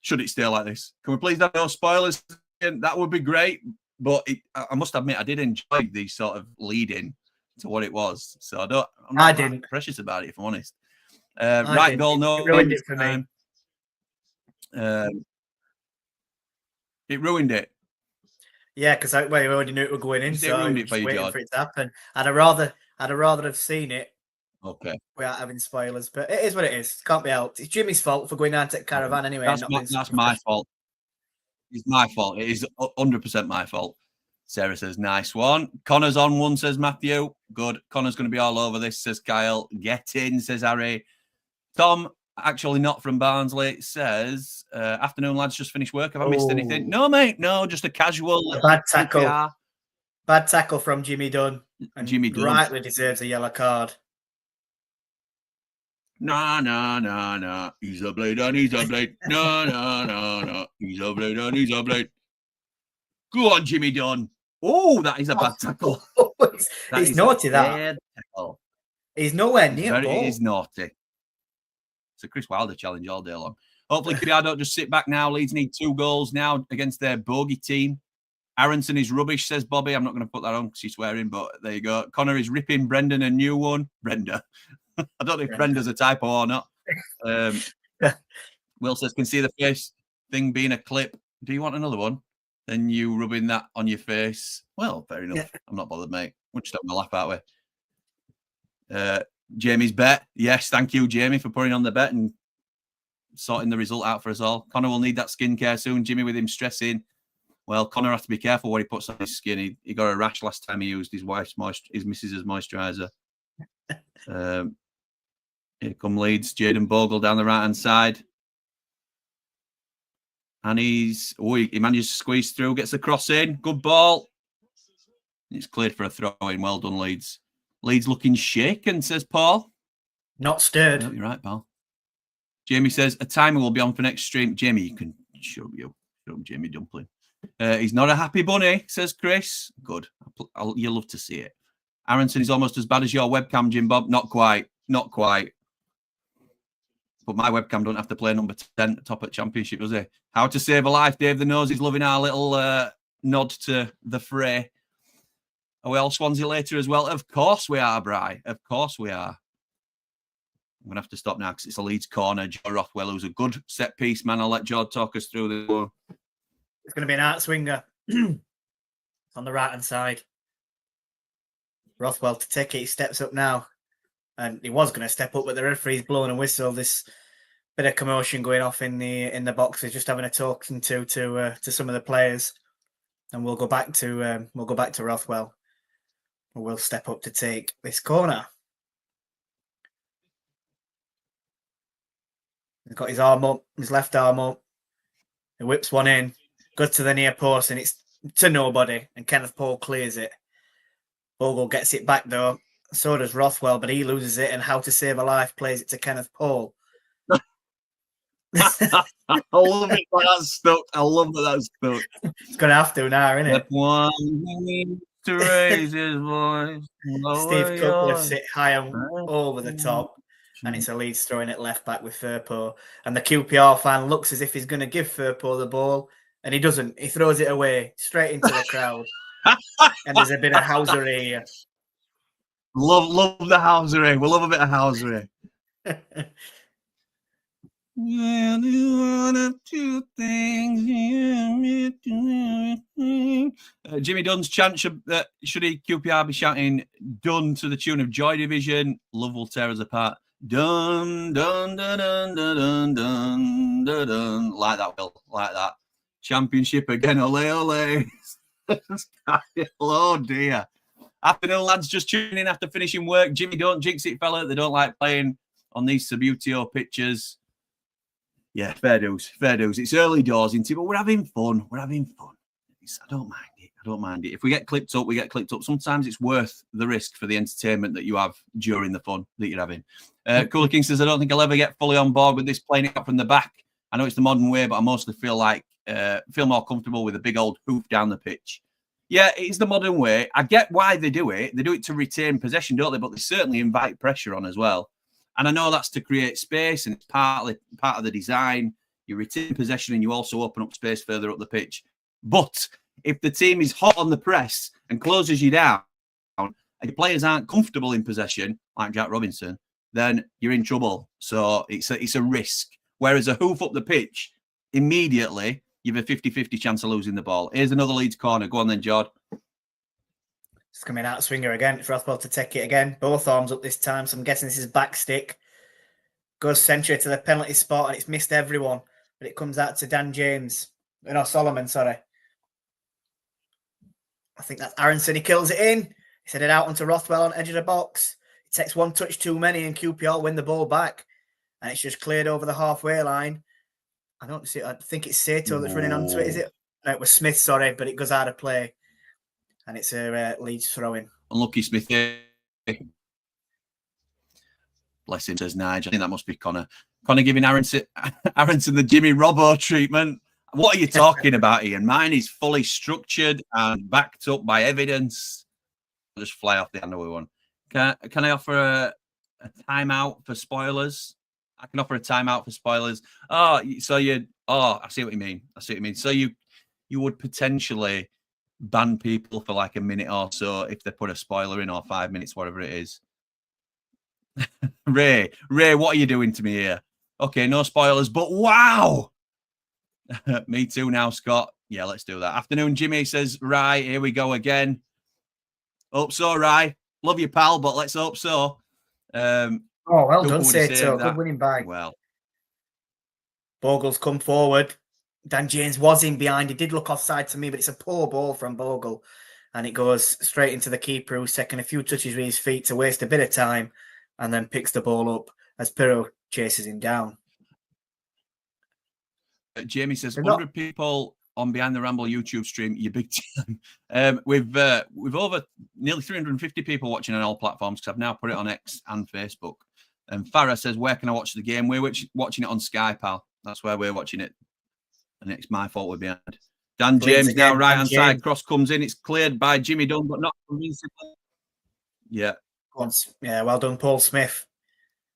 Should it stay like this? Can we please have no spoilers? That would be great. But I must admit, I did enjoy the sort of lead-in to what it was. So I'm not that precious about it, if I'm honest. Right goal, no. It ruined it for me. It ruined it. Yeah, because we already knew it was going in, It so ruined I it was for you, waiting George. for it to happen. I'd have rather have seen it Okay. without having spoilers, but it is what it is. Can't be helped. It's Jimmy's fault for going down to caravan anyway. That's my fault. It's my fault. It is 100% my fault. Sarah says, nice one. Connor's on one, says Matthew. Good. Connor's going to be all over this, says Kyle. Get in, says Harry. Tom, actually not from Barnsley, says, afternoon, lads, just finished work. Have I missed anything? No, mate. No, just a casual. Bad tackle. QPR. Bad tackle from Jimmy Dunn. And Jimmy Dunn rightly deserves a yellow card. No. He's a blade and he's a blade. No. He's a blade and he's a blade. Go on, Jimmy Dunn. Oh, that is a bad tackle. He's naughty, that. Tackle. He's nowhere near ball. It is naughty. It's a Chris Wilder challenge all day long. Hopefully, QPR don't just sit back now. Leeds need 2 goals now against their bogey team. Aronson is rubbish, says Bobby. I'm not going to put that on because he's swearing, but there you go. Connor is ripping Brendan a new one. Brenda. I don't know if Brenda's a typo or not. Will says, can see the face thing being a clip. Do you want another one? Then you rubbing that on your face. Well, fair enough. Yeah. I'm not bothered, mate. We'll just having a laugh, aren't we? Jamie's bet. Yes, thank you, Jamie, for putting on the bet and sorting the result out for us all. Connor will need that skincare soon. Jimmy with him stressing. Well, Connor has to be careful what he puts on his skin. He got a rash last time he used his missus's moisturiser. Here come Leeds. Jaden Bogle down the right-hand side. And he manages to squeeze through, gets the cross in. Good ball. It's cleared for a throw-in. Well done, Leeds. Leeds looking shaken, says Paul. Not stirred. No, you're right, pal. Jamie says, a timer will be on for next stream. Jamie, you can show up, Jamie Dumpling. He's not a happy bunny, says Chris. Good. You'll love to see it. Aronson is almost as bad as your webcam, Jim Bob. Not quite. But my webcam don't have to play number 10 top at Championship, does he? How to Save a Life. Dave the Nose is loving our little nod to the fray. Are we all Swansea later as well? Of course we are, Bri. Of course we are. I'm going to have to stop now because it's a Leeds corner. Joe Rothwell, who's a good set piece, man. I'll let Joe talk us through the one. It's going to be an out swinger on the right-hand side. Rothwell to take it. He steps up now. And he was going to step up, but the referee's blowing a whistle. This bit of commotion going off in the box. He's just having a talking to some of the players, and we'll go back to Rothwell. We'll step up to take this corner. He's got his arm up, his left arm up. He whips one in, goes to the near post, and it's to nobody. And Kenneth Paul clears it. Bogle gets it back though. So does Rothwell, but he loses it. And How to Save a Life plays it to Kenneth Paul. I love it. That's stuck. I love that that's stuck. It's going to have to now, isn't it? One needs to raise his voice. Steve Cook lifts it high and over the top. and it's a Leeds throwing it left back with Firpo. And the QPR fan looks as if he's going to give Firpo the ball, and he doesn't. He throws it away straight into the crowd. And there's a bit of housery here. Love the housery. We love a bit of housery. One of two things. Jimmy Dunn's chant should he QPR be shouting "Done" to the tune of Joy Division. Love will tear us apart. Dun dun dun dun dun dun dun dun. Like that, Will. Like that. Championship again. Ole ole. Oh dear. Afternoon, lads. Just tuning in after finishing work. Jimmy, don't jinx it, fella. They don't like playing on these Subutio pitches. Yeah, fair dues, fair dues. It's early doors, isn't it? But we're having fun. We're having fun. I don't mind it. I don't mind it. If we get clipped up, we get clipped up. Sometimes it's worth the risk for the entertainment that you have during the fun that you're having. Cooler King says, I don't think I'll ever get fully on board with this playing it up from the back. I know it's the modern way, but I mostly feel more comfortable with a big old hoof down the pitch. Yeah, it is the modern way. I get why they do it. They do it to retain possession, don't they? But they certainly invite pressure on as well. And I know that's to create space, and it's part of the design. You retain possession and you also open up space further up the pitch. But if the team is hot on the press and closes you down, and your players aren't comfortable in possession, like Jack Robinson, then you're in trouble. So it's a risk. Whereas a hoof up the pitch, immediately, you have a 50-50 chance of losing the ball. Here's another Leeds corner. Go on then, Jord. It's coming out swinger again. It's Rothwell to take it again. Both arms up this time, so I'm guessing this is back stick. Goes century to the penalty spot, and it's missed everyone. But it comes out to Dan James. No, Solomon, sorry. I think that's Aronson. He kills it in. He's headed out onto Rothwell on edge of the box. It takes one touch too many, and QPR win the ball back. And it's just cleared over the halfway line. I don't see it. I think it's Sato that's running onto it, is it? No, it was Smith, sorry, but it goes out of play. And it's a Leeds throw-in. Unlucky Smith. Bless him, says Nigel. I think that must be Connor. Connor giving Aronson the Jimmy Robbo treatment. What are you talking about, Ian? Mine is fully structured and backed up by evidence. I'll just fly off the handle with one. Can I offer a timeout for spoilers? I can offer a timeout for spoilers. I see what you mean. So you would potentially ban people for like a minute or so if they put a spoiler in, or 5 minutes, whatever it is. Ray, what are you doing to me here? Okay, no spoilers, but wow. Me too now, Scott. Yeah, let's do that. Afternoon, Jimmy says, right, here we go again. Hope so, Rye. Love you, pal, but let's hope so. Well done, Sato. Good winning bag. Well, Bogle's come forward. Dan James was in behind. He did look offside to me, but it's a poor ball from Bogle. And it goes straight into the keeper, who's taking a few touches with his feet to waste a bit of time, and then picks the ball up as Pirro chases him down. Jamie says, 100 people on Behind the Ramble YouTube stream, you big time. We've over nearly 350 people watching on all platforms, because I've now put it on X and Facebook. And Farah says, where can I watch the game? We're watching it on Sky, pal. That's where we're watching it. And it's my fault we're behind. Dan James now right-hand side. Cross comes in. It's cleared by Jimmy Dunn, but not convincingly. Yeah. Yeah, well done, Paul Smith.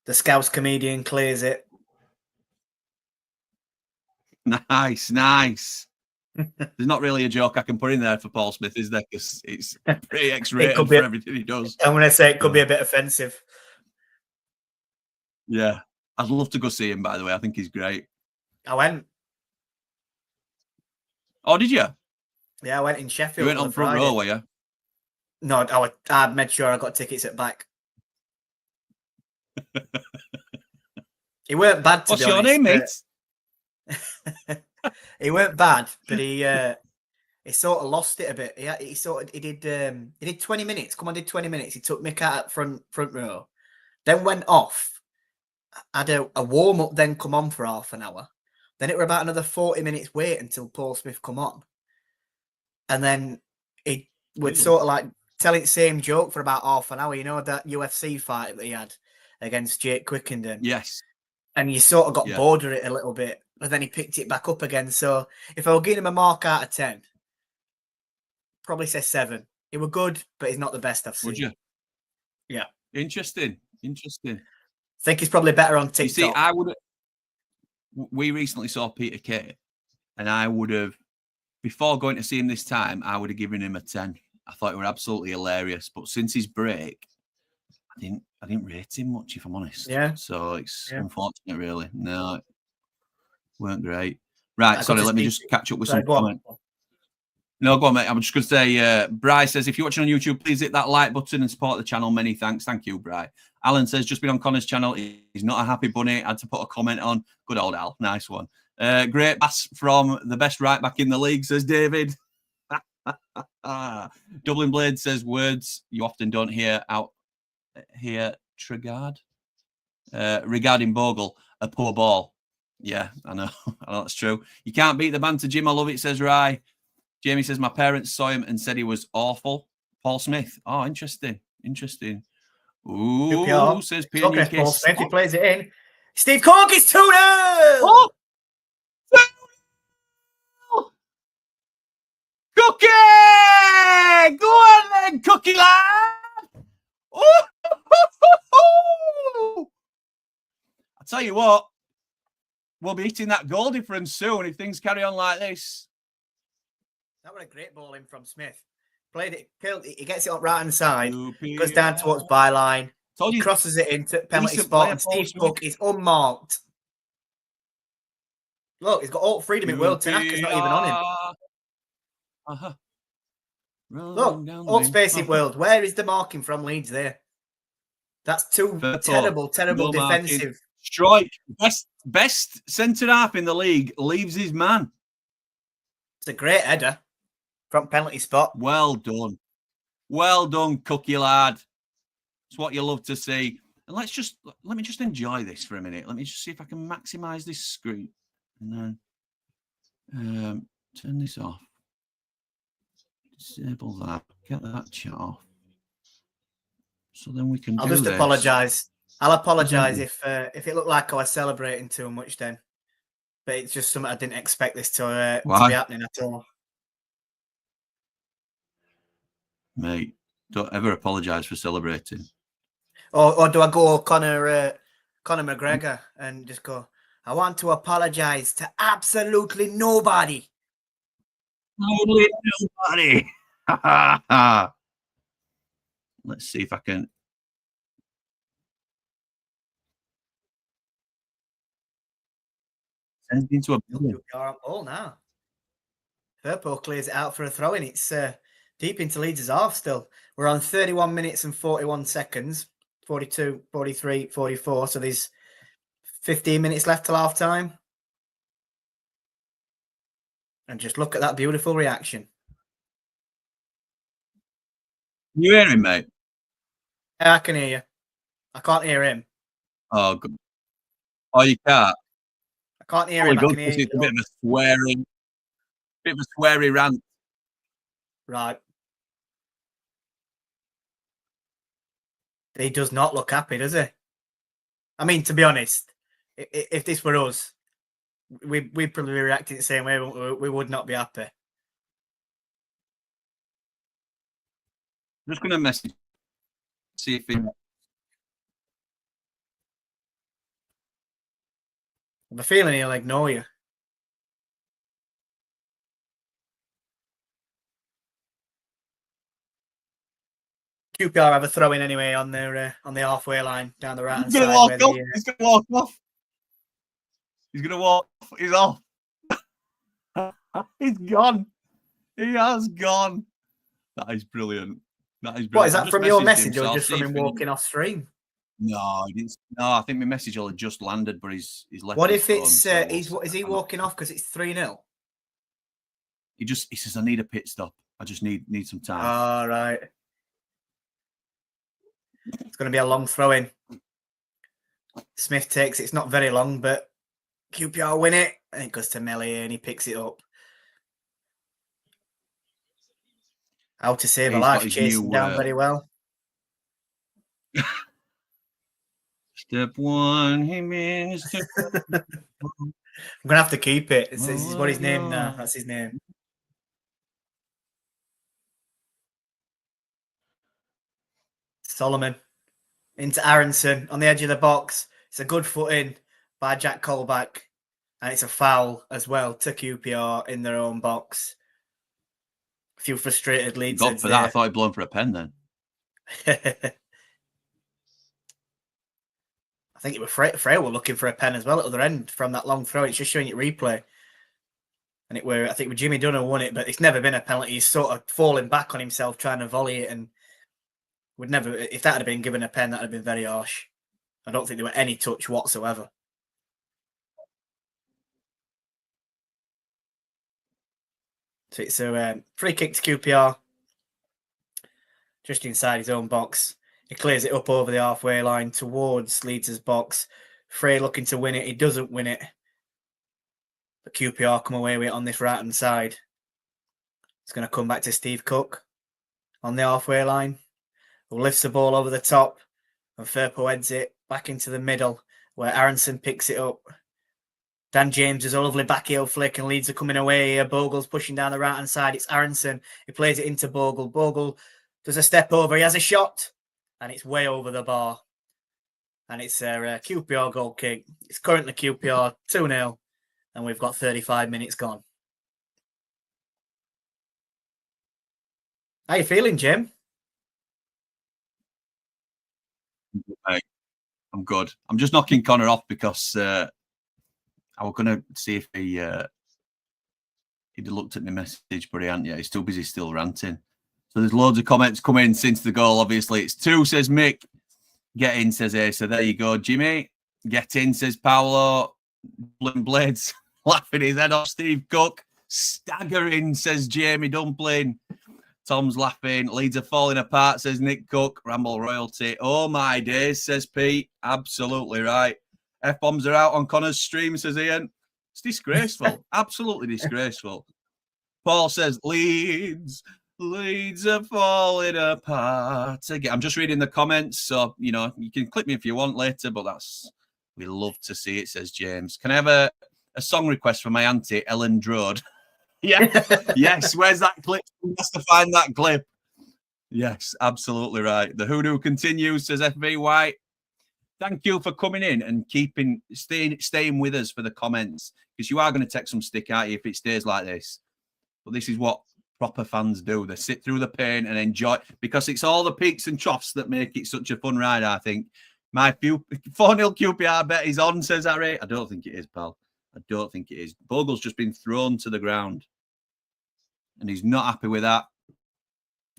The Scouts comedian clears it. Nice. There's not really a joke I can put in there for Paul Smith, is there? Because it's pretty X-rated for everything he does. I'm going to say it could be a bit offensive. Yeah. I'd love to go see him, by the way. I think he's great. I went. Oh, did you? Yeah, I went in Sheffield. You went on front row, were you? No, I made sure I got tickets at back. He weren't bad, to What's be honest. What's your name, mate? He weren't bad, but he sort of lost it a bit. He did 20 minutes. Come on, did 20 minutes. He took Mick out at front row, then went off. Had a warm up, then come on for half an hour. Then it were about another 40 minutes wait until Paul Smith come on, and then he would sort of like telling the same joke for about half an hour. You know that UFC fight that he had against Jake Quickenden? Yes. And you sort of got bored of it a little bit, but then he picked it back up again. So if I were giving him a mark out of 10, probably say 7. It were good, but he's not the best I've seen. Would you? Yeah. Interesting. think he's probably better on TikTok. You see, we recently saw Peter Kay, and I would have, before going to see him this time, I would have given him a 10. I thought it were absolutely hilarious. But since his break, I didn't rate him much, if I'm honest. Yeah. So it's unfortunate, really. No, it weren't great. Right, sorry, let me just catch up with some comments. No, go on, mate. I'm just going to say, Bryce says, if you're watching on YouTube, please hit that like button and support the channel. Many thanks. Thank you, Bryce. Alan says, just been on Connor's channel. He's not a happy bunny. Had to put a comment on. Good old Al. Nice one. Great pass from the best right back in the league, says David. Dublin Blade says, words you often don't hear out here, Trigard. Regarding Bogle, a poor ball. Yeah, I know. I know that's true. You can't beat the banter, Jim. I love it, says Rye. Jamie says, my parents saw him and said he was awful. Paul Smith. Oh, interesting. Interesting. Ooh, says Pierre okay, Paul Smith, he plays it in. Steve Cook is 2-0! Oh! Cookie! Go on then, Cookie lad! Oh! I tell you what, we'll be hitting that goal difference soon if things carry on like this. That was a great ball in from Smith. Played it, killed it. He gets it up right hand side, goes down towards byline, crosses it into penalty spot, and Steve Cook is unmarked. Look, he's got all freedom in world. Tanaka's not even on him. Look, all space in world. Where is the marking from Leeds there? That's terrible defensive. Strike. Best centre half in the league leaves his man. It's a great header from penalty spot. Well done. Well done, Cookie lad. It's what you love to see. And let me just enjoy this for a minute. Let me just see if I can maximize this screen. And then turn this off. Disable that. Get that chat off. So then we can I'll just apologise. I'll apologise if it looked like I was celebrating too much then. But it's just something I didn't expect this to be happening at all. Mate, don't ever apologise for celebrating. Or do I go Conor McGregor and just go, I want to apologise to absolutely nobody. Nobody. Let's see if I can. Send it into a ball now. Firpo clears it out for a throw in. It's deep into Leeds' half still. We're on 31 minutes and 41 seconds. 42, 43, 44. So there's 15 minutes left till half time. And just look at that beautiful reaction. You hear him, mate? Yeah, I can hear you. I can't hear him. Oh, good. Oh, you can't? I can't hear him. I can hear you. It's a bit of a sweary rant. Right. He does not look happy, does he? I mean, to be honest, if this were us, we'd probably be reacting the same way. We would not be happy. I'm just going to message. See if he... I have a feeling he'll ignore you. QPR have a throw in anyway on their on the halfway line down the right hand side. He's going to walk off. He's going to walk off. He's off. He's gone. He has gone. That is brilliant. That is brilliant. What is that from your message or just from him walking off stream? No, he didn't. No, I think my message will have just landed, but he's left. What if it's is he walking off because it's 3-0? He says, I need a pit stop. I just need some time. All right. It's going to be a long throw in. Smith takes it. It's not very long, but QPR win it. And it goes to Melee and he picks it up. How to save a life, chasing down very well. Step one, he means. I'm going to have to keep it. This is what his name now. That's his name. Solomon into Aronson on the edge of the box. It's a good foot in by Jack Colback, and it's a foul as well to QPR in their own box. A few frustrated Leeds. God for that. I thought he'd blown for a pen then. I think it was Frey were looking for a pen as well at the other end from that long throw. It's just showing it replay. And I think Jimmy Dunne won it, but it's never been a penalty. He's sort of falling back on himself trying to volley it, and if that had been given a pen, that would have been very harsh. I don't think there were any touch whatsoever. So it's a free kick to QPR, just inside his own box. He clears it up over the halfway line towards Leeds' box. Frey looking to win it. He doesn't win it. But QPR come away with it on this right-hand side. It's going to come back to Steve Cook on the halfway line, who lifts the ball over the top, and Firpo heads it back into the middle, where Aronson picks it up. Dan James is a lovely back heel flick, and Leeds are coming away here. Bogle's pushing down the right-hand side. It's Aronson. He plays it into Bogle. Bogle does a step over. He has a shot, and it's way over the bar. And it's a QPR goal kick. It's currently QPR 2-0, and we've got 35 minutes gone. How you feeling, Jim? I'm good. I'm just knocking Connor off because I was going to see if he'd looked at my message, but he hadn't yet. He's too busy still ranting. So there's loads of comments come in since the goal. Obviously, it's 2, says Mick. Get in, says A. So there you go, Jimmy. Get in, says Paolo. Blades laughing his head off. Steve Cook. Staggering, says Jamie Dumpling. Tom's laughing. Leeds are falling apart, says Nick Cook. Ramble royalty. Oh my days, says Pete. Absolutely right. F-bombs are out on Connor's stream, says Ian. It's disgraceful. Absolutely disgraceful. Paul says, Leeds are falling apart again. I'm just reading the comments, so, you can click me if you want later, but we love to see it, says James. Can I have a song request for my auntie, Ellen Drode? Yeah. Yes, where's that clip? Who has to find that clip? Yes, absolutely right. The hoodoo continues, says FV White. Thank you for coming in and staying with us for the comments, because you are going to take some stick out if it stays like this. But this is what proper fans do. They sit through the pain and enjoy, because it's all the peaks and troughs that make it such a fun ride, I think. My 4-0 QPR bet is on, says Harry. I don't think it is, pal. I don't think it is. Bogle's just been thrown to the ground, and he's not happy with that.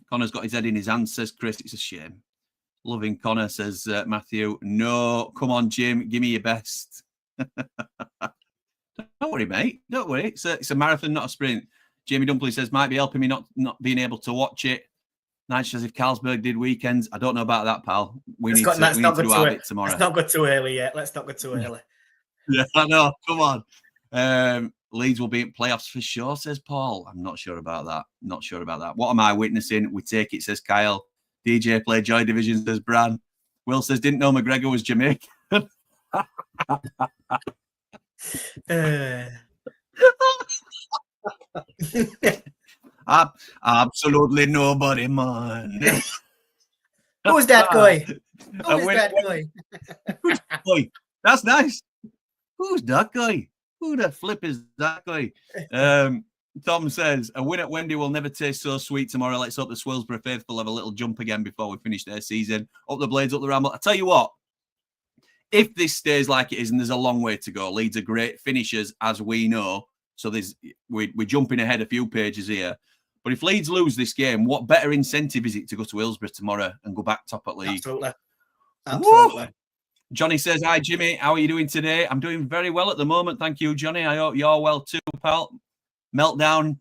Connor's got his head in his hands, says Chris. It's a shame. Loving Connor, says Matthew. No, come on, Jim. Give me your best. Don't worry, mate. Don't worry. It's a marathon, not a sprint. Jamie Dumpling says, might be helping me not being able to watch it. Nice says, if Carlsberg did weekends. I don't know about that, pal. We need to do our bit tomorrow. Let's not go too early yet. Let's not go too early. Yeah, I know. Come on. Leeds will be in playoffs for sure, says Paul. I'm not sure about that. Not sure about that. What am I witnessing? We take it, says Kyle. DJ play Joy Division, says Bran. Will says, didn't know McGregor was Jamaican. Absolutely nobody, man. Who's that guy? Who's that guy? Who's that guy? That's nice. Who's that guy? Who the flip is that guy? Tom says, a win at Wendy will never taste so sweet tomorrow. Let's hope the Swillsborough faithful have a little jump again before we finish their season. Up the Blades, up the Ramble. I tell you what, if this stays like it is, and there's a long way to go, Leeds are great finishers, as we know. So we're jumping ahead a few pages here. But if Leeds lose this game, what better incentive is it to go to Hillsborough tomorrow and go back top at league? Absolutely. Johnny says, hi, Jimmy. How are you doing today? I'm doing very well at the moment. Thank you, Johnny. I hope you're well too, pal. Meltdown,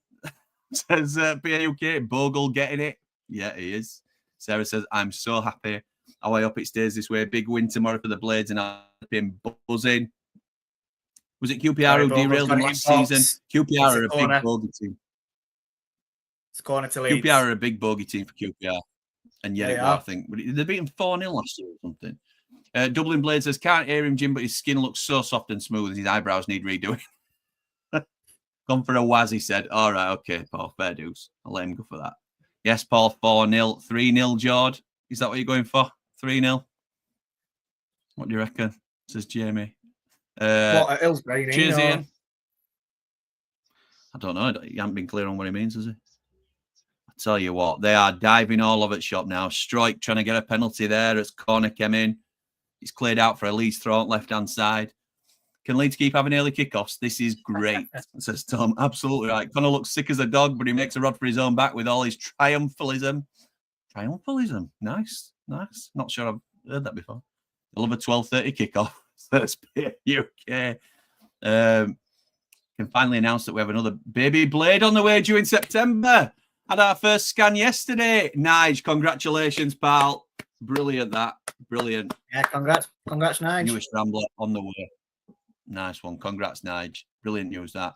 says PAUK. Bogle getting it. Yeah, he is. Sarah says, I'm so happy. Oh, I hope it stays this way. Big win tomorrow for the Blades, and I've been buzzing. Was it QPR who derailed them last season? QPR are a big bogey team. It's corner to Leeds. QPR are a big bogey team for QPR. And yeah, I think. They beat him 4-0 last year or something. Dublin Blade says, can't hear him, Jim, but his skin looks so soft and smooth and his eyebrows need redoing. Gone for a waz, he said. All right, okay, Paul, fair dues. I'll let him go for that. Yes, Paul, 4-0. 3-0, Jord. Is that what you're going for? 3-0? What do you reckon? says Jamie. What, at Hillsbury, you mean, Cheers, or- Ian. I don't know. He hasn't been clear on what he means, has he? I tell you what, they are diving all over the shop now. Stroik trying to get a penalty there as corner came in. He's cleared out for a Leeds throw on left-hand side. Can Leeds keep having early kickoffs? This is great, says Tom. Absolutely right. Connor looks sick as a dog, but he makes a rod for his own back with all his triumphalism. Triumphalism. Nice. Nice. Not sure I've heard that before. I love a 12:30 kickoff. That's UK. Can finally announce that we have another baby Blade on the way due in September. Had our first scan yesterday. Nige, congratulations, pal. Brilliant, that. Brilliant. Yeah, congrats, Nige. Newest Rambler on the way. Nice one. Congrats, Nige. Brilliant news, that.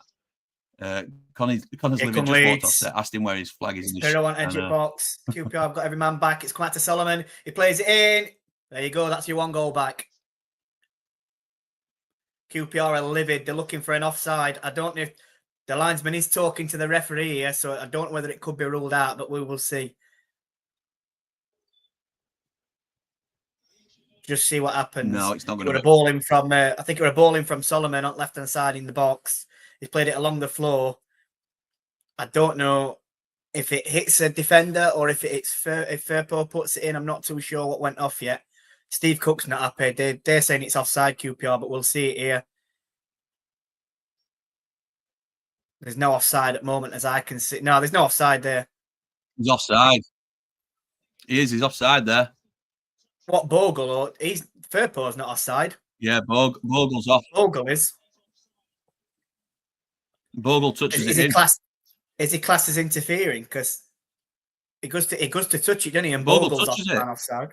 Connor's living just walked off set. Asked him where his flag is. Spiro on edge of box. QPR have got every man back. It's come out to Solomon. He plays it in. There you go. That's your 1 goal back. QPR are livid. They're looking for an offside. I don't know if the linesman is talking to the referee here, so I don't know whether it could be ruled out, but we will see. Just see what happens. No, it's not going to be. A ball in from, I think it was a ball in from Solomon on left-hand side in the box. He's played it along the floor. I don't know if it hits a defender or if it's if Firpo puts it in. I'm not too sure what went off yet. Steve Cook's not happy. They're saying it's offside, QPR, but we'll see it here. There's no offside at the moment, as I can see. No, there's no offside there. He's offside. He's offside there. What, Bogle? Or Firpo's not offside. Yeah, Bogle's off. Bogle is. Bogle touches it in. Is he classed as interfering? Because it goes to touch it, doesn't he? And Bogle Bogle's touches it. Offside.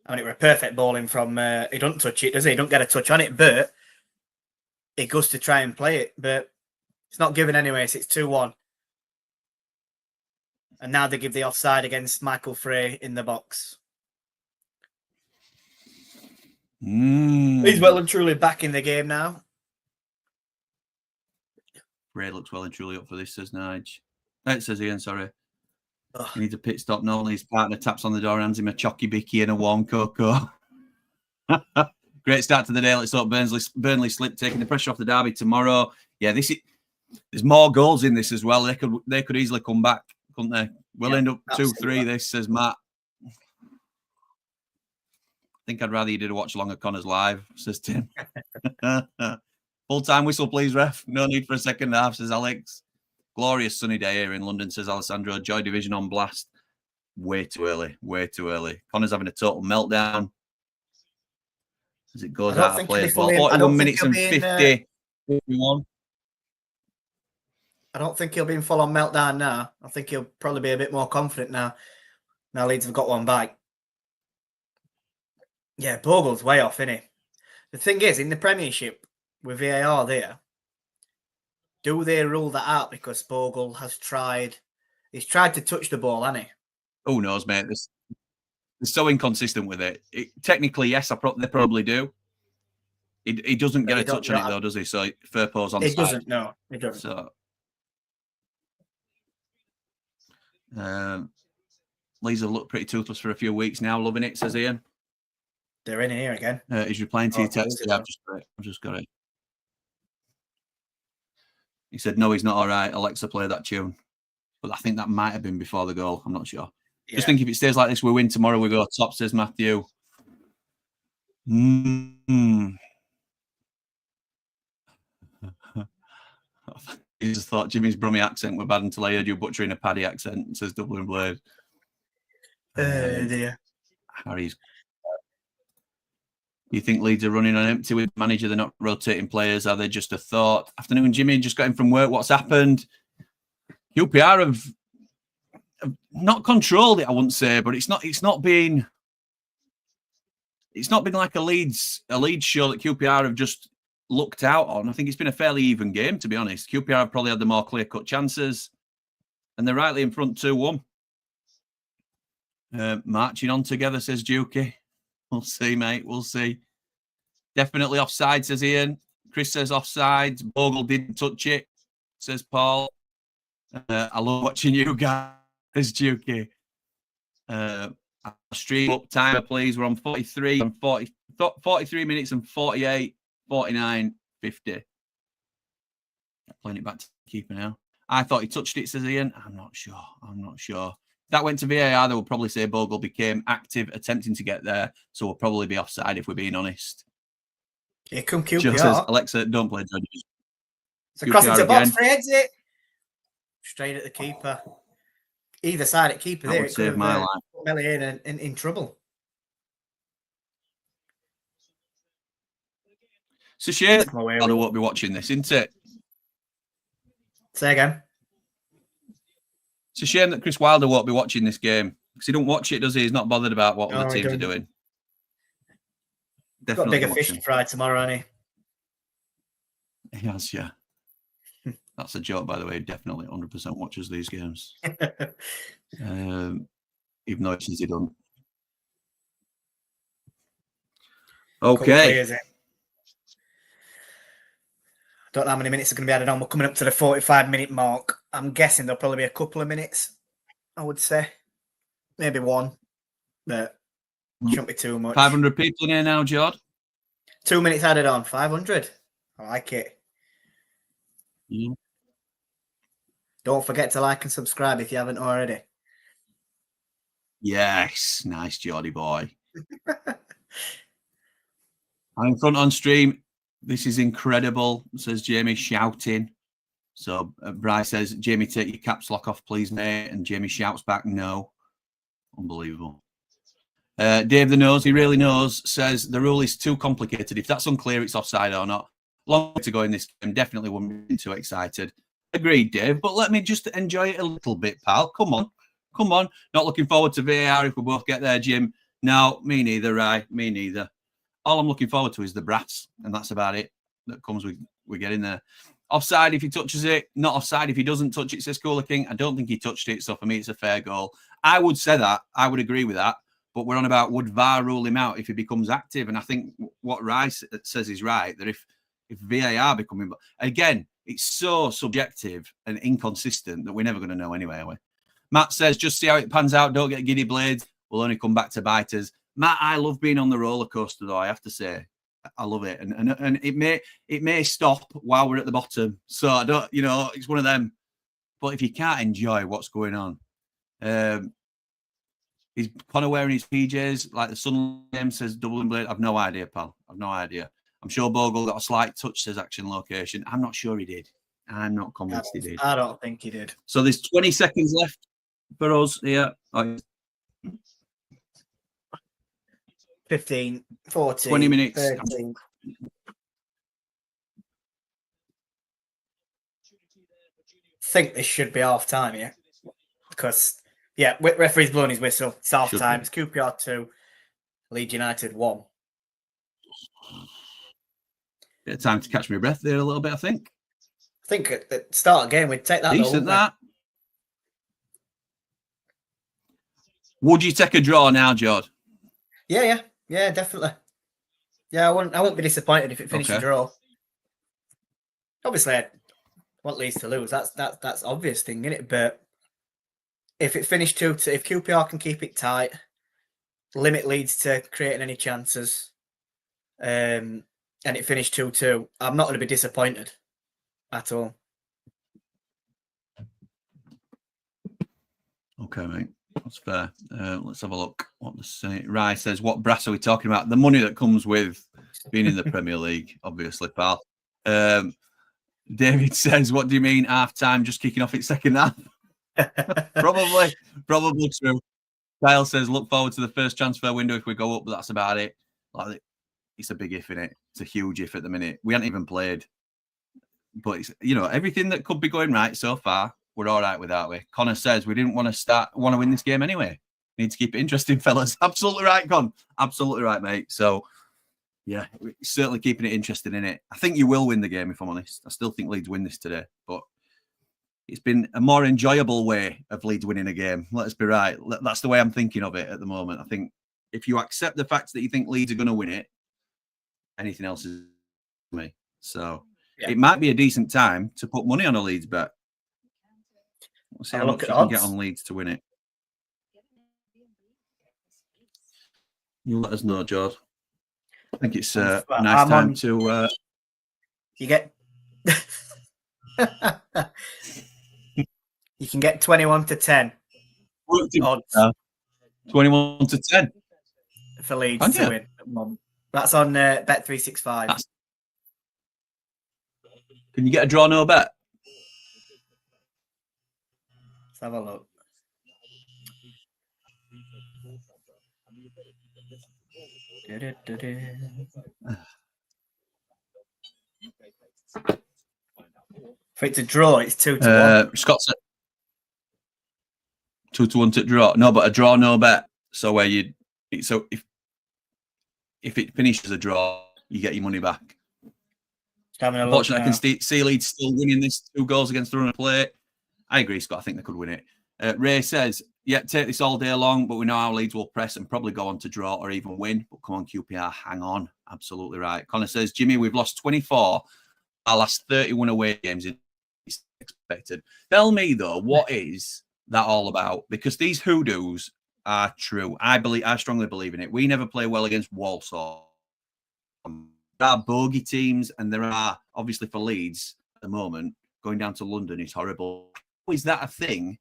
I mean, it was a perfect ball in from. He don't touch it, does he? He don't get a touch on it, but he goes to try and play it, but it's not given anyway. So it's 2-1, and now they give the offside against Michael Frey in the box. He's well and truly back in the game now. Frey looks well and truly up for this, says Nige. It says Ian, sorry. He needs a pit stop. Normally his partner taps on the door, hands him a chocky bicky and a warm cocoa. Great start to the day. Let's hope Burnley slip, taking the pressure off the derby tomorrow. Yeah, there's more goals in this as well. They could easily come back, couldn't they? We'll end up 2-3. This, says Matt. I think I'd rather you did a watch along at Connor's live, says Tim. Full-time whistle, please, ref. No need for a second half, says Alex. Glorious sunny day here in London, says Alessandro. Joy Division on blast. Way too early. Way too early. Connor's having a total meltdown as it goes out of play as well. 41 minutes and 50. 51. I don't think he'll be in full-on meltdown now. I think he'll probably be a bit more confident now. Now Leeds have got one back. Yeah, Bogle's way off, isn't he? The thing is, in the Premiership, with VAR there, do they rule that out because Bogle has tried? He's tried to touch the ball, hasn't he? Who knows, mate? They're so inconsistent with it. Technically, yes, they probably do. He doesn't get a touch on it, though, does he? So Firpo's on the side. He doesn't, no. He doesn't. So, Leeds have looked pretty toothless for a few weeks now. Loving it, says Ian. They're in here again. He's replying to your text. Yeah, I've just got it. He said, no, he's not all right. Alexa, play that tune. But I think that might have been before the goal. I'm not sure. Yeah. Just think if it stays like this, we win tomorrow, we go top, says Matthew. He just thought Jimmy's Brummie accent were bad until I heard you butchering a Paddy accent, says Dublin Blade. Dear. Harry's. Do you think Leeds are running on empty with the manager? They're not rotating players. Are they just a thought? Afternoon, Jimmy. Just got in from work. What's happened? QPR have not controlled it, I wouldn't say, but it's not been like a Leeds show that QPR have just looked out on. I think it's been a fairly even game, to be honest. QPR have probably had the more clear-cut chances, and they're rightly in front 2-1. Marching on together, says Dukey. We'll see, mate. We'll see. Definitely offside, says Ian. Chris says offside. Bogle didn't touch it, says Paul. I love watching you guys, says Dukey. Stream up timer, please. We're on 43 and 43 minutes and 48, 49, 50. Playing it back to the keeper now. I thought he touched it, says Ian. I'm not sure. If that went to VAR, they would probably say Bogle became active, attempting to get there. So we'll probably be offside if we're being honest. Here come QPR. Just says, Alexa, don't play judges. It's a cross into the box, free exit. Straight at the keeper. Either side at keeper That there. would save my life. Melly in trouble. It's a shame I won't be watching this, isn't it? Say again. It's a shame that Chris Wilder won't be watching this game because he don't watch it, does he? He's not bothered about what other teams are doing. Definitely got bigger fish to fry tomorrow, hasn't he? He has, yeah. That's a joke, by the way. Definitely 100% watches these games. Even though it's easy done. Okay. Don't know how many minutes are going to be added on. We're coming up to the 45-minute mark. I'm guessing there'll probably be a couple of minutes, I would say. Maybe one, but shouldn't be too much. 500 people in here now, Jord. 2 minutes added on. 500. I like it. Yeah. Don't forget to like and subscribe if you haven't already. Yes. Nice, Geordie boy. I'm in front on stream. This is incredible, says Jamie, shouting. So Bryce says, Jamie, take your caps lock off, please, mate. And Jamie shouts back, no. Unbelievable. Dave the Nose, he really knows, says the rule is too complicated. If that's unclear, it's offside or not. Long way to go in this game. Definitely wouldn't be too excited. Agreed, Dave. But let me just enjoy it a little bit, pal. Come on. Not looking forward to VAR if we both get there, Jim. No, me neither, right? Me neither. All I'm looking forward to is the brass, and that's about it. That comes with getting there. Offside if he touches it. Not offside if he doesn't touch it, says Cooler King. I don't think he touched it, so for me it's a fair goal. I would say that. I would agree with that. But we're on about would VAR rule him out if he becomes active? And I think what Rice says is right, that if VAR becoming... Again, it's so subjective and inconsistent that we're never going to know anyway, are we? Matt says, just see how it pans out. Don't get giddy blades. We'll only come back to bite us. Matt, I love being on the roller coaster, though, I have to say. I love it. And it may stop while we're at the bottom. So I don't, it's one of them. But if you can't enjoy what's going on, is Connor wearing his PJs like the Sunderland game says Dublin Blade? I've no idea, pal. I've no idea. I'm sure Bogle got a slight touch, says action location. I'm not sure he did. I'm not convinced he did. I don't think he did. So there's 20 seconds left for us here. 15, 14, 20 minutes. 13. I think this should be half time here. Because, referee's blowing his whistle. It's half time. It's QPR 2, Leeds United 1. Bit of time to catch my breath there a little bit, I think. I think at the start of the game, we'd take that. Decent, that. Would you take a draw now, Jord? Yeah, definitely. Yeah, I wouldn't be disappointed if it finished a draw. Obviously, I want Leeds to lose. That's obvious thing, isn't it? But if it finished 2-2, if QPR can keep it tight, limit Leeds to creating any chances, and it finished 2-2, I'm not going to be disappointed at all. Okay, mate. That's fair. Let's have a look. What the say? Rye says, what brass are we talking about? The money that comes with being in the Premier League, obviously, pal. David says, what do you mean half time just kicking off its second half? Probably true. Kyle says, look forward to the first transfer window if we go up, but that's about it. Like, it's a big if in it. It's a huge if at the minute. We haven't even played. But it's, everything that could be going right so far, we're all right with, aren't we? Connor says we didn't want to win this game anyway. Need to keep it interesting, fellas. Absolutely right, Con. Absolutely right, mate. So, yeah, we're certainly keeping it interesting in it. I think you will win the game, if I'm honest. I still think Leeds win this today, but it's been a more enjoyable way of Leeds winning a game. Let's be right. That's the way I'm thinking of it at the moment. I think if you accept the fact that you think Leeds are going to win it, anything else is me. So It might be a decent time to put money on a Leeds bet. We'll see how much you can get on Leeds to win it. You let us know, George. I think it's a Well, nice I'm time on- to. You get. You can get 21-10 odds 21 to 10. for Leeds Can to you? win. That's on Bet365. Can you get a draw, no bet? Let's have a look. For it to draw, it's 2-1. Scott said 2 to 1 to draw. No, but a draw, no bet. So where you, so if it finishes a draw, you get your money back. Having a look Unfortunately, I can see Leeds still winning this 2 goals against the run of play. I agree, Scott. I think they could win it. Ray says, yeah, take this all day long, but we know how Leeds will press and probably go on to draw or even win. But come on, QPR, hang on. Absolutely right. Connor says, Jimmy, we've lost 24. Our last 31 away games is expected. Tell me, though, what is that all about? Because these hoodoos are true. I strongly believe in it. We never play well against Walsall. There are bogey teams, and there are, obviously, for Leeds at the moment, going down to London is horrible. How is that a thing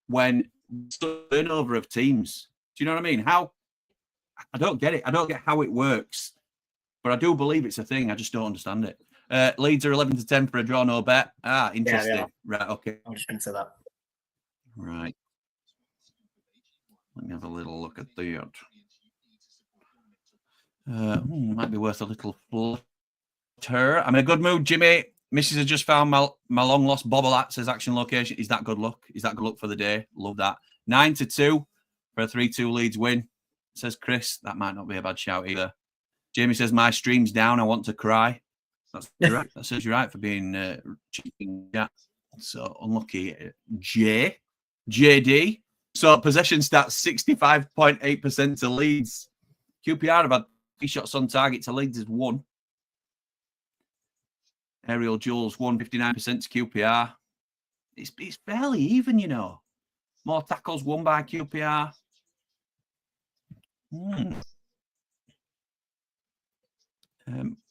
when turnover of teams? Do you know what I mean? How? I don't get it. I don't get how it works, but I do believe it's a thing. I just don't understand it. Leeds are 11 to 10 for a draw, no bet. Ah, interesting. Yeah. Right, okay. I'm just going to say that. Right. Let me have a little look at that. Might be worth a little flutter. I'm in a good mood, Jimmy. Missus has just found my long lost bobble hat, says action location. Is that good luck? Is that good luck for the day? Love that. 9 to 2 for a 3-2 Leeds win, says Chris. That might not be a bad shout either. Jamie says, my stream's down. I want to cry. That's right. That says you're right for being cheating. Yeah. So unlucky. JD. So possession stats 65.8% to Leeds. QPR have had 3 shots on target to Leeds is 1. Aerial duels 59% to QPR. It's fairly even, you know. More tackles won by QPR.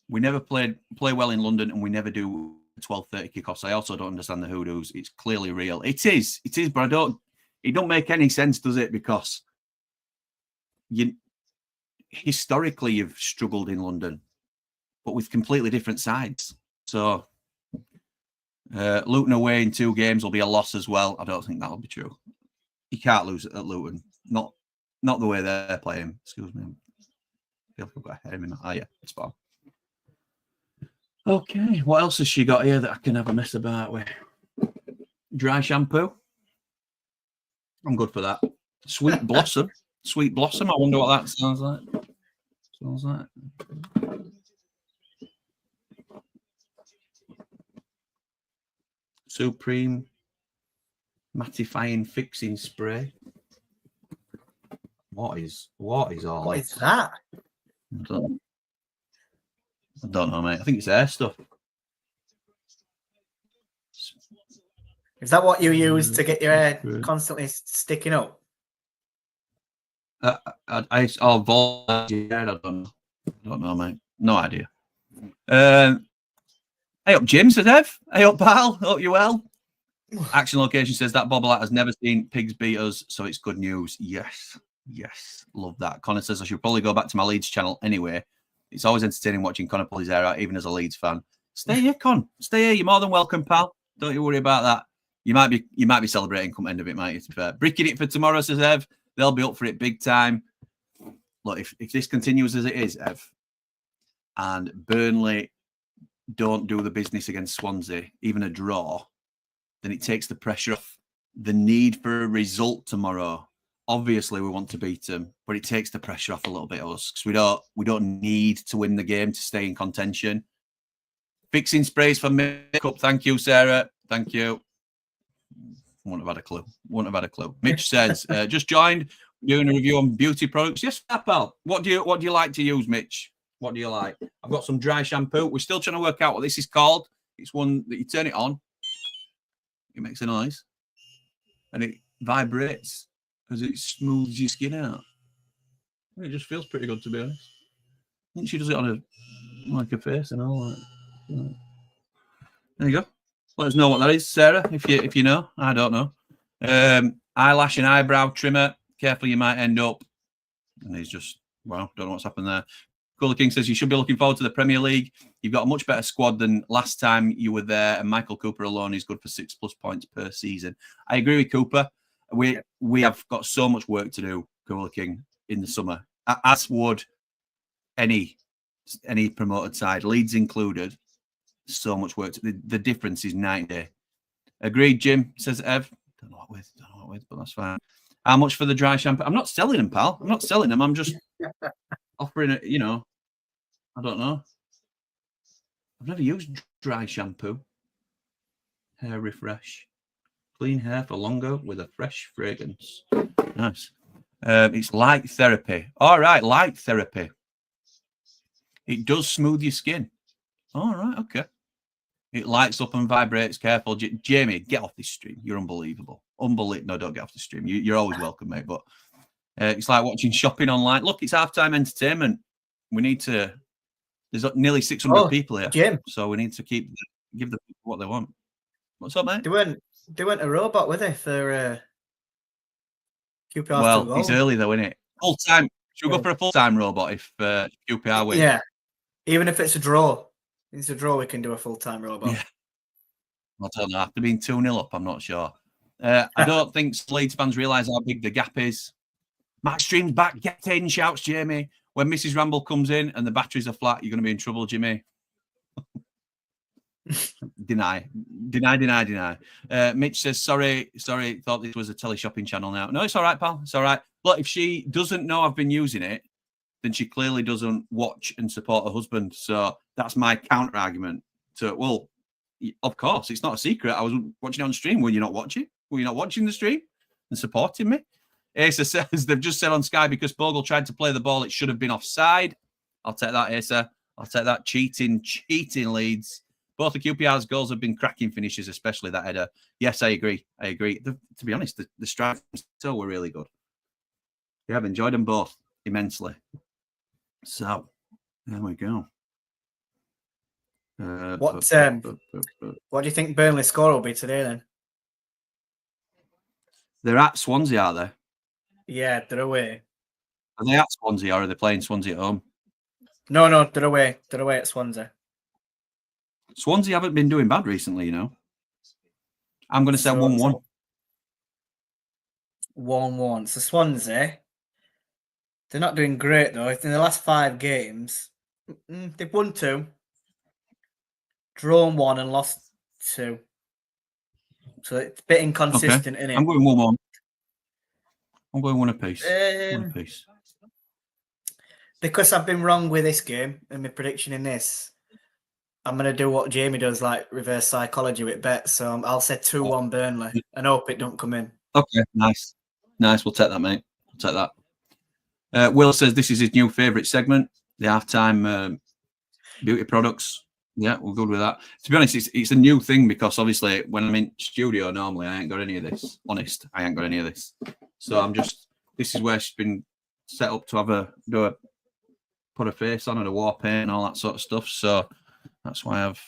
We never play well in London, and we never do 12:30 kickoffs. I also don't understand the hoodoos. It's clearly real. It is, but it don't make any sense, does it? Because historically you've struggled in London, but with completely different sides. So Luton away in 2 games will be a loss as well. I don't think that'll be true. You can't lose at Luton. Not the way they're playing. Excuse me. I feel like I've got a hair in my eye. Yeah, it's fine. Okay, what else has she got here that I can have a mess about with? Dry shampoo. I'm good for that. Sweet blossom. Sweet blossom. I wonder what that sounds like. Supreme mattifying fixing spray. What is all What is that? I don't know, mate. I think it's air stuff. Is that what you use to get your hair constantly sticking up? I don't know, mate. No idea. Hey up, Jim, says Ev. Hey up, pal. Hope you well. Action location says that Bobblehat has never seen pigs beat us, so it's good news. Yes. Love that. Connor says I should probably go back to my Leeds channel anyway. It's always entertaining watching Connor pull his hair out, even as a Leeds fan. Stay here, Con. Stay here. You're more than welcome, pal. Don't you worry about that. You might be celebrating come end of it, mate. Bricking it for tomorrow, says Ev. They'll be up for it big time. Look, if this continues as it is, Ev, and Burnley don't do the business against Swansea, even a draw, then it takes the pressure off the need for a result tomorrow. Obviously, we want to beat them, but it takes the pressure off a little bit of us because we don't need to win the game to stay in contention. Fixing sprays for makeup. Thank you, Sarah. Thank you. Wouldn't have had a clue. Mitch says, just joined, doing a review on beauty products. Yes, pal. What do you like to use, Mitch? What do you like? I've got some dry shampoo. We're still trying to work out what this is called. It's one that you turn it on. It makes a noise. And it vibrates as it smooths your skin out. It just feels pretty good, to be honest. I think she does it on her face and all. There you go. Let us know what that is, Sarah, if you know. I don't know. Eyelash and eyebrow trimmer. Careful, you might end up. And he's just, well, don't know what's happened there. Cooler King says you should be looking forward to the Premier League. You've got a much better squad than last time you were there, and Michael Cooper alone is good for 6+ points per season. I agree with Cooper. We have got so much work to do, Cooler King, in the summer, as would any promoted side, Leeds included. So much work. The difference is night and day. Agreed, Jim, says Ev. Don't know what with, but that's fine. How much for the dry shampoo? I'm not selling them, pal. I'm not selling them. I'm just offering it, I don't know. I've never used dry shampoo. Hair refresh. Clean hair for longer with a fresh fragrance. Nice. It's light therapy. All right, light therapy. It does smooth your skin. All right, okay. It lights up and vibrates. Careful. Jamie, get off this stream. You're unbelievable. No, don't get off the stream. You're always welcome, mate. But it's like watching shopping online. Look, it's halftime entertainment. We need to... There's nearly 600 people here. Jim. So we need to give the people what they want. What's up, mate? They weren't a robot, were they, for QPR? Well, it's early, though, isn't it? Full-time. Should we go for a full-time robot if QPR wins? Yeah. Even if it's a draw. If it's a draw, we can do a full-time robot. Yeah. I don't know. After being 2-0 up, I'm not sure. I don't think Leeds fans realise how big the gap is. Max Stream's back. Get in, shouts Jamie. When Mrs. Ramble comes in and the batteries are flat, you're going to be in trouble, Jimmy. Deny. Mitch says, sorry, thought this was a tele-shopping channel now. No, it's all right, pal. It's all right. Look, if she doesn't know I've been using it, then she clearly doesn't watch and support her husband. So that's my counter argument to, well, of course, it's not a secret. I was watching it on stream. Were you not watching? Were you not watching the stream and supporting me? Asa says they've just said on Sky because Bogle tried to play the ball, it should have been offside. I'll take that, Asa. I'll take that. Cheating Leeds. Both of QPR's goals have been cracking finishes, especially that header. Yes, I agree. To be honest, the strikes still were really good. Yeah, I've enjoyed them both immensely. So, there we go. What do you think Burnley's score will be today, then? They're at Swansea, are they? Yeah, they're away. Are they at Swansea or are they playing Swansea at home? No, they're away. They're away at Swansea. Swansea haven't been doing bad recently, I'm going to say 1-1. 1-1. So Swansea, they're not doing great, though. In the last 5 games, they've won 2, drawn 1 and lost 2. So it's a bit inconsistent, isn't it? I'm going 1-1. I'm going 1 apiece. 1 apiece. Because I've been wrong with this game and my prediction in this, I'm going to do what Jamie does, like reverse psychology with bets. So I'll say 2-1 Burnley and hope it don't come in. Okay, nice. We'll take that, mate. We'll take that. Will says this is his new favourite segment, the halftime beauty products. Yeah, we're good with that. To be honest, it's a new thing because obviously when I'm in studio normally I ain't got any of this. Honest, I ain't got any of this. So this is where she's been set up to put a face on and a war paint and all that sort of stuff. So that's why I've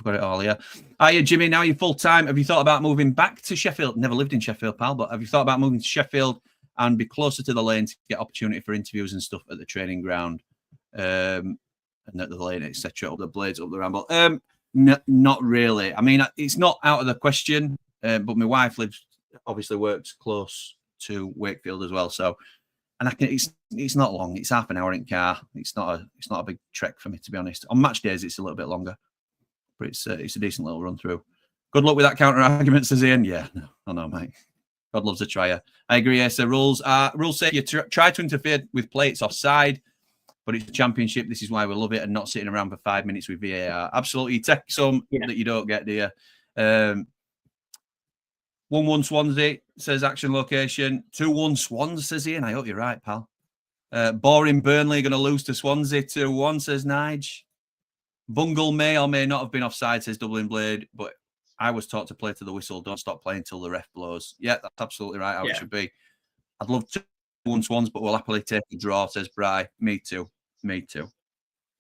got it all here. Hiya, Jimmy. Now you're full time. Have you thought about moving back to Sheffield? Never lived in Sheffield, pal, but have you thought about moving to Sheffield and be closer to the lane to get opportunity for interviews and stuff at the training ground? And at the lane, etc., up the Blades, up the Ramble. Not really. I mean, it's not out of the question. But my wife obviously works close to Wakefield as well. So, and it's not long. It's half an hour in car. It's not a big trek for me, to be honest. On match days, it's a little bit longer, but it's a decent little run through. Good luck with that counter argument, says Ian. Yeah, no, I know, mate. God loves a trier. I agree. Yes, the rules say you try to interfere with play, it's offside. But it's a championship. This is why we love it and not sitting around for 5 minutes with VAR. Absolutely. You take some that you don't get, do you? 1-1 Swansea, says action location. 2-1 Swans, says Ian. I hope you're right, pal. Boring Burnley going to lose to Swansea 2-1, says Nige. Bungle may or may not have been offside, says Dublin Blade. But I was taught to play to the whistle. Don't stop playing till the ref blows. Yeah, that's absolutely right how it should be. I'd love to Swans, but we'll happily take a draw, says Bry. Me too.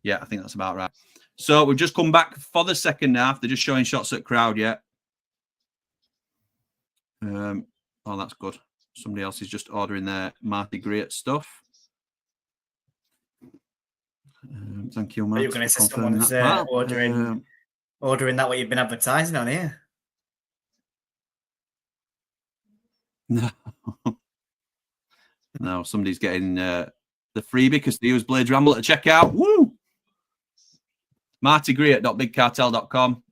Yeah, I think that's about right. So we've just come back for the second half. They're just showing shots at crowd yet. Oh, that's good. Somebody else is just ordering their Marty Great stuff. Thank you, Matt. Are you going to say someone's ordering that what you've been advertising on here? No. No, somebody's getting the freebie because they use Blades Ramble at checkout. Woo! martygreat.bigcartel.com.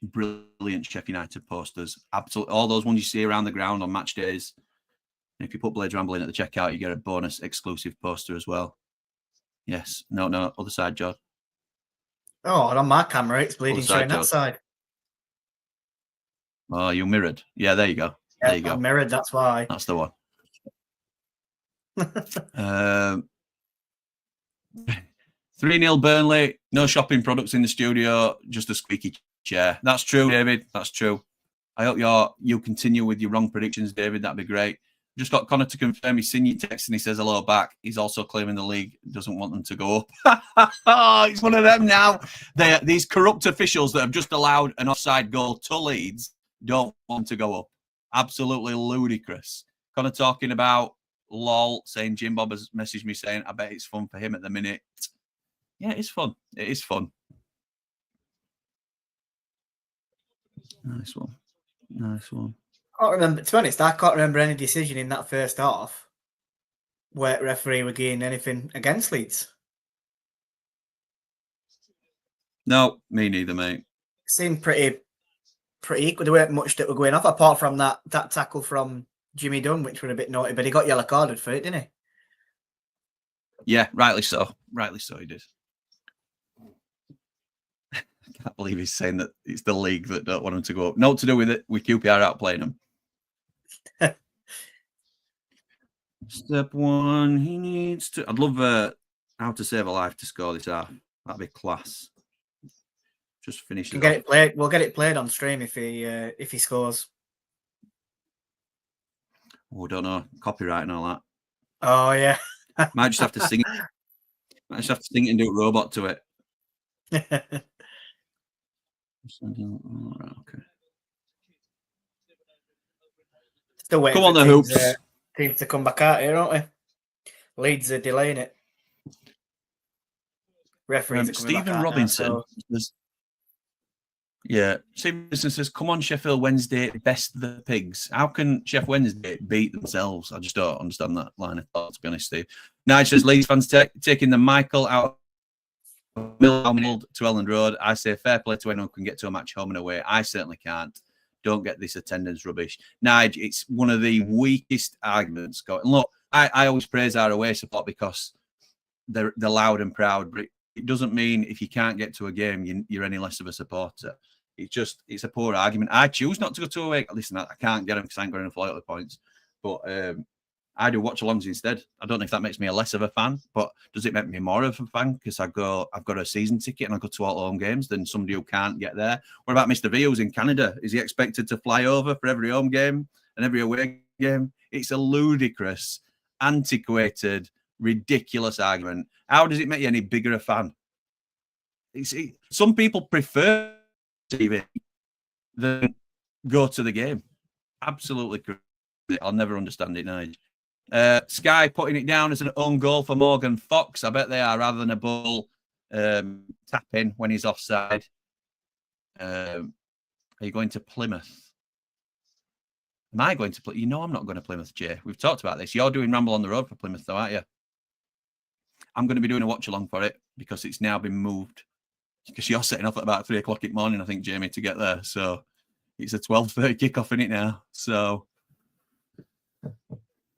Brilliant Sheffield United posters. Absolutely. All those ones you see around the ground on match days. And if you put Blades Ramble in at the checkout, you get a bonus exclusive poster as well. Yes. No. Other side, George. Oh, on my camera, it's bleeding showing that side. Oh, you mirrored. Yeah, there you go. Yeah, there you go. I'm mirrored, that's why. That's the one. 3-0 Burnley. No shopping products in the studio, just a squeaky chair. That's true, David. That's true. I hope you continue with your wrong predictions, David. That'd be great. Just got Connor to confirm he's seen your text and he says hello back. He's also claiming the league doesn't want them to go up. It's one of them now. These corrupt officials that have just allowed an offside goal to Leeds don't want to go up. Absolutely ludicrous. Connor talking about lol, saying Jim Bob has messaged me saying, I bet it's fun for him at the minute. Yeah, it's fun. It is fun. Nice one. Nice one. I can't remember, to be honest, I can't remember any decision in that first half where referee were getting anything against Leeds. No, me neither, mate. Seemed pretty equal. There weren't much that were going off apart from that tackle from Jimmy Dunn, which were a bit naughty, but he got yellow carded for it, didn't he? Yeah, rightly so. Rightly so, he did. I can't believe he's saying that it's the league that don't want him to go up. No to do with it. We QPR outplaying them. Step one, he needs to. I'd love How to Save a Life to score this half. That'd be class. Just finish it. Get it played. We'll get it played on stream if he scores. Oh, don't know. Copyright and all that. Oh yeah. Might just have to sing it. Might just have to sing it and do a robot to it. All right, okay. Still waiting. Come on, the hoops. Teams to come back out here, aren't we? Leeds are delaying it. Referees. Stephen Robinson. Yeah, Stevenson says, "Come on, Sheffield Wednesday, best the pigs." How can Sheff Wednesday beat themselves? I just don't understand that line of thought, to be honest, Steve. Nige says, "Leeds fans taking the Michael out of Millwall to Elland Road. I say fair play to anyone who can get to a match home and away. I certainly can't. Don't get this attendance rubbish." Nige, it's one of the weakest arguments going. Look, I always praise our away support because they're loud and proud, but it doesn't mean if you can't get to a game, you're any less of a supporter. It's a poor argument. I choose not to go to away. Listen, I can't get them because I ain't got enough loyalty points. But I do watch-alongs instead. I don't know if that makes me a less of a fan, but does it make me more of a fan? Because I've got a season ticket and I go to all home games than somebody who can't get there. What about Mr. V, who's in Canada? Is he expected to fly over for every home game and every away game? It's a ludicrous, antiquated, ridiculous argument. How does it make you any bigger a fan? Some people prefer TV than go to the game. Absolutely crazy. I'll never understand it, Nige. Sky putting it down as an own goal for Morgan Fox. I bet they are, rather than a ball tap in when he's offside. Are you going to Plymouth? Am I going to Plymouth? You know I'm not going to Plymouth, Jay. We've talked about this. You're doing Ramble on the Road for Plymouth, though, aren't you? I'm going to be doing a watch-along for it because it's now been moved. Because you're setting off at about 3 o'clock in the morning, I think, Jamie, to get there. So it's a 12:30 kickoff in it now. So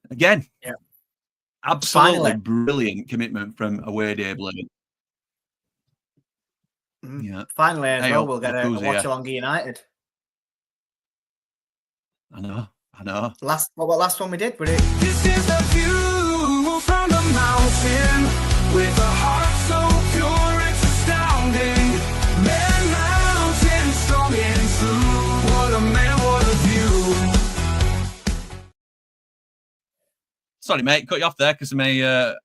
again, yeah, absolutely brilliant commitment from away day Blade. Yeah, finally as well, we'll get a watch-along United. I know. Last one we did? This is the view from the mountain with a heart so pure it's astounding. Man, mountain strong and true. What a man, what a view. Sorry, mate, cut you off there because of my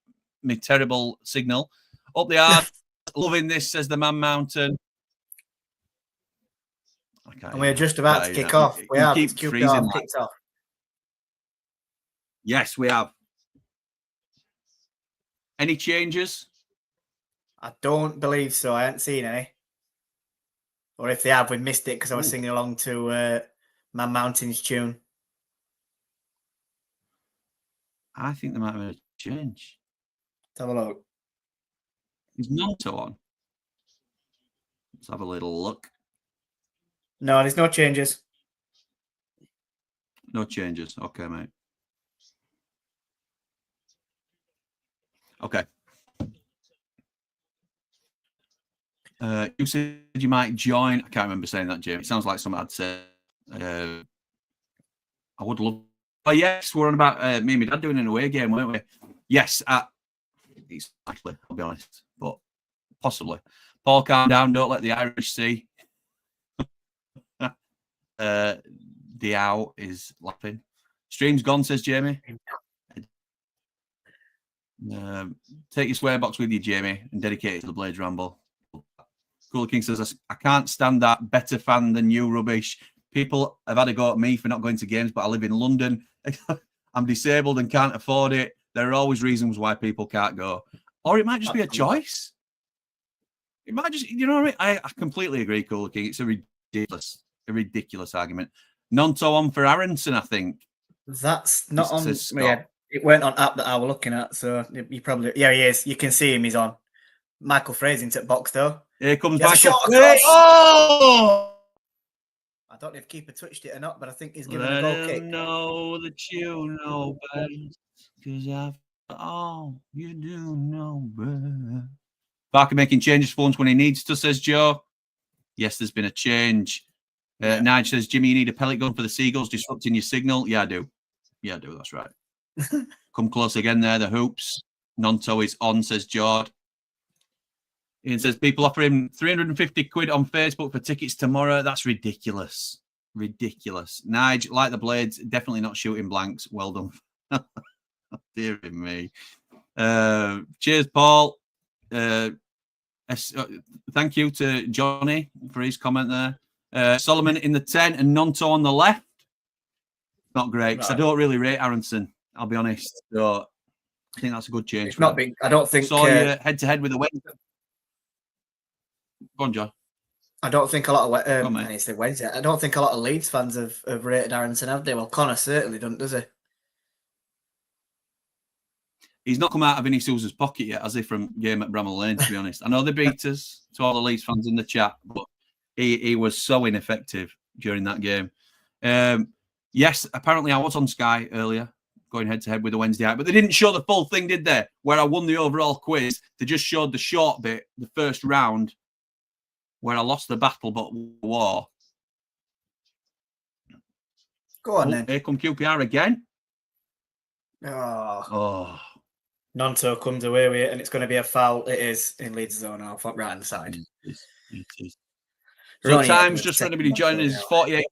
terrible signal. Up the arse, loving this, says the Man Mountain. And we're just about to kick off. We have. It's QPR kicked off. Yes, we have. Any changes? I don't believe so. I haven't seen any. Or if they have, we missed it because I was singing along to Man Mountain's tune. I think there might have been a change. Let's have a look. Is Nonto on? Let's have a little look. No, there's no changes. No changes. Okay, mate. Okay. You said you might join. I can't remember saying that, Jamie. It sounds like something I'd said. I would love. Oh yes, we're on about me and my dad doing an away game, weren't we? Yes, it's likely. I'll be honest, but possibly. Paul, calm down. Don't let the Irish see. Diao is laughing. Stream's gone, says Jamie. Take your swear box with you, Jamie, and dedicate it to the Blades Ramble. Cooler King says, I can't stand that. Better fan than you rubbish. People have had a go at me for not going to games, but I live in London. I'm disabled and can't afford it. There are always reasons why people can't go. Or it might just be a choice. It might just, you know what I mean? I completely agree, Cooler King. It's a ridiculous argument. Nonto on for Aronson, I think. That's not on. Yeah, it weren't on app that I was looking at, so you probably. Yeah, he is. You can see him. He's on. Michael Fraser into the box though. Here comes back. Oh! I don't know if keeper touched it or not, but I think he's given a goal kick. Know that you know best, because after all you do know best. Barker making changes phones when he needs to, says Joe. Yes, there's been a change. Nige says, Jimmy, you need a pellet gun for the Seagulls disrupting your signal. Yeah, I do. That's right. Come close again there, the hoops. Nonto is on, says Jord. Ian says, people offering 350 quid on Facebook for tickets tomorrow. That's ridiculous. Nige, like the Blades, definitely not shooting blanks. Well done. Dear me. Cheers, Paul. Thank you to Johnny for his comment there. Solomon in the 10 and Nonto on the left. Not great because I don't really rate Aronson. I'll be honest. So I think that's a good change. It's not big. I don't think. Saw you head to head with the Wednesday. Go on, John. I don't think a lot of Wednesday. I don't think a lot of Leeds fans have rated Aronson, have they? Well, Connor certainly doesn't, does he? He's not come out of Vinny Sousa's pocket yet, has he, from game at Bramall Lane, to be honest. I know they beat us, to all the Leeds fans in the chat, but he was so ineffective during that game. Yes, apparently I was on Sky earlier, going head-to-head with the Wednesday night, but they didn't show the full thing, did they? Where I won the overall quiz. They just showed the short bit, the first round, where I lost the battle but war. Go on, then. Here come QPR again. Oh. Nonto comes away with it, and it's going to be a foul. It is in Leeds' zone, right hand side. It is. So time's just going to be joining us 48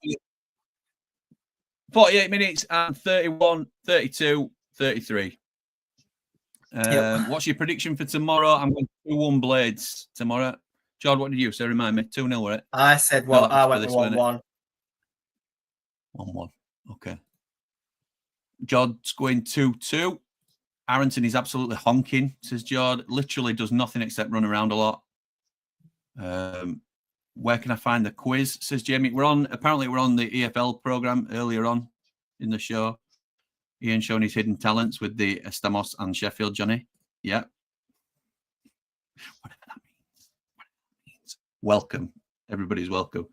minutes and 31, 32, 33. What's your prediction for tomorrow? I'm going 2-1 Blades tomorrow. George, what did you say? Remind me. 2-0, were it? I said what? I went 1-1. 1-1. Okay. George's going 2-2. Aronson is absolutely honking, says George. Literally does nothing except run around a lot. Where can I find the quiz? Says Jamie. Apparently we're on the EFL program earlier on in the show. Ian showing his hidden talents with the Estamos and Sheffield Johnny. Yeah. Whatever that means. Welcome. Everybody's welcome.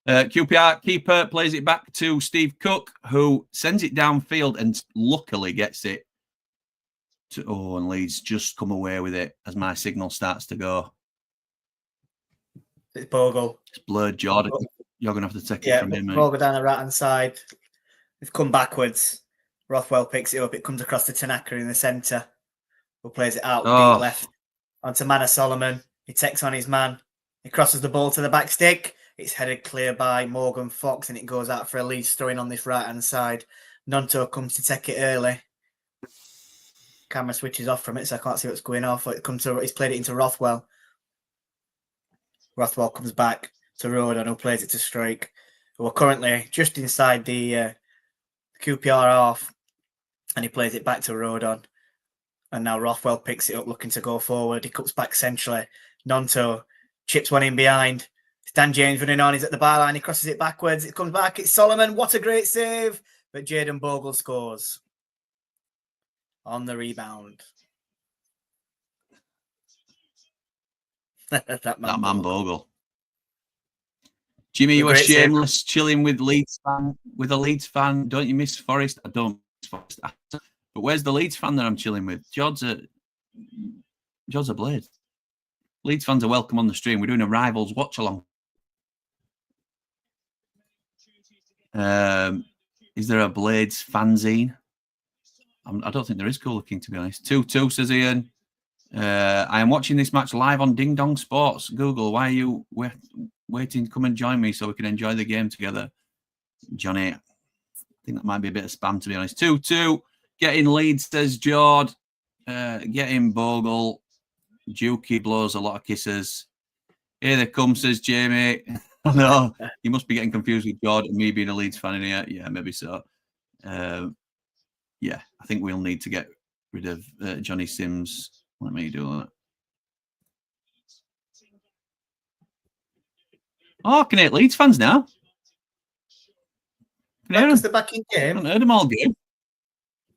QPR keeper plays it back to Steve Cook, who sends it downfield and luckily gets it to, and Leeds just come away with it as my signal starts to go. It's Bogle. It's blurred, Jordan. You're going to have to take it from him, mate. Bogle down the right-hand side. They've come backwards. Rothwell picks it up. It comes across to Tanaka in the centre, who plays it out deep left onto Mana Solomon. He takes on his man. He crosses the ball to the back stick. It's headed clear by Morgan Fox, and it goes out for a Leeds throwing on this right-hand side. Nonto comes to take it early. Camera switches off from it, so I can't see what's going off. He's played it into Rothwell. Rothwell comes back to Rodon, who plays it to Strike, who are currently just inside the QPR half, and he plays it back to Rodon. And now Rothwell picks it up, looking to go forward. He cuts back centrally. Nonto chips one in behind. It's Dan James running on. He's at the byline. He crosses it backwards. It comes back. It's Solomon. What a great save. But Jayden Bogle scores on the rebound. that man Bogle. Jimmy, you are shameless, chilling with Leeds fan, with a Leeds fan. Don't you miss Forest? I don't miss Forest. But where's the Leeds fan that I'm chilling with? Jod's a Blade. Leeds fans are welcome on the stream. We're doing a Rivals watch-along. Is there a Blades fanzine? I don't think there is, Cooler King, to be honest. 2-2, says Ian. I am watching this match live on Ding Dong Sports. Google, why are you waiting to come and join me so we can enjoy the game together? Johnny, I think that might be a bit of spam, to be honest. 2-2. Getting Leeds, says Jord. Getting Bogle. Juki blows a lot of kisses. Here they come, says Jamie. No, you must be getting confused with Jord and me being a Leeds fan in here. Yeah, maybe so. Yeah, I think we'll need to get rid of Johnny Sims. Let me do that. Oh, I can hit Leeds fans now. Because they're back in I game. haven't heard them all game.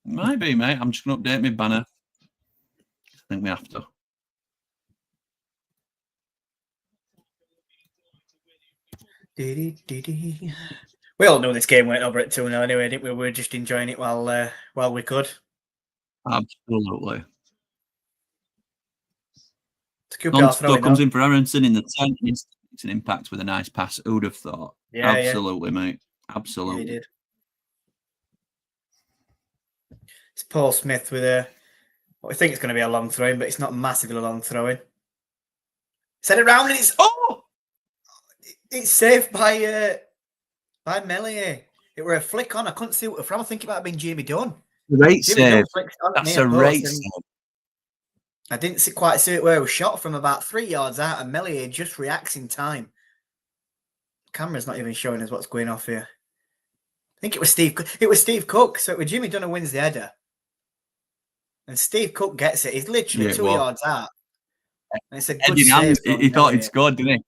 Might be, mate. I'm just going to update my banner. I think we have to. We all know this game went over at 2-0 anyway, didn't we? We were just enjoying it while we could. Absolutely. QPR comes in for Aronson in the 10th. It's an impact with a nice pass. Who'd have thought? Yeah, absolutely, mate. Absolutely. Yeah, he did. It's Paul Smith with what I think it's going to be a long throw in, but it's not massively long throw in. Set it round and it's saved by Melia. It were a flick on. I couldn't see what from. I think it might have been Jamie Dunn. Great save. That's a great save. I didn't quite see it where it was shot from about 3 yards out, and Melia just reacts in time. Camera's not even showing us what's going off here. I think it was Steve. It was Steve Cook. So it was Jimmy Dunn who wins the header, and Steve Cook gets it. He's literally 2 yards out. And it's a good save. He thought he'd scored, didn't he?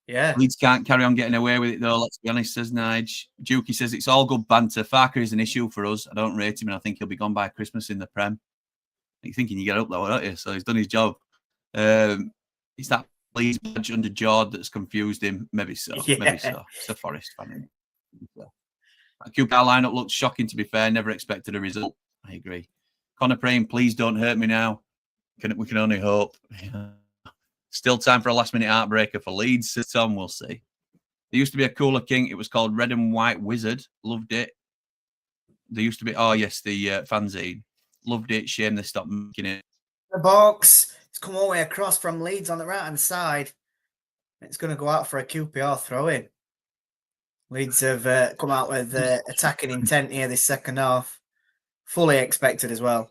Yeah. Leeds can't carry on getting away with it, though. Let's be honest, says Nige. Juki says it's all good banter. Farker is an issue for us. I don't rate him, and I think he'll be gone by Christmas in the Prem. You're thinking you get up though, aren't you? So he's done his job. It's that Leeds badge under Jord that's confused him. Maybe so. Yeah. Maybe so. It's a Forest fan. That QPR lineup looked shocking, to be fair. Never expected a result. I agree. Connor praying, please don't hurt me now. We can only hope. Yeah. Still time for a last-minute heartbreaker for Leeds, says Tom. We'll see. There used to be a Cooler King. It was called Red and White Wizard. Loved it. There used to be, oh, yes, the fanzine. Loved it. Shame they stopped making it. The box. It's come all the way across from Leeds on the right-hand side. It's going to go out for a QPR throw-in. Leeds have come out with attacking intent here this second half. Fully expected as well.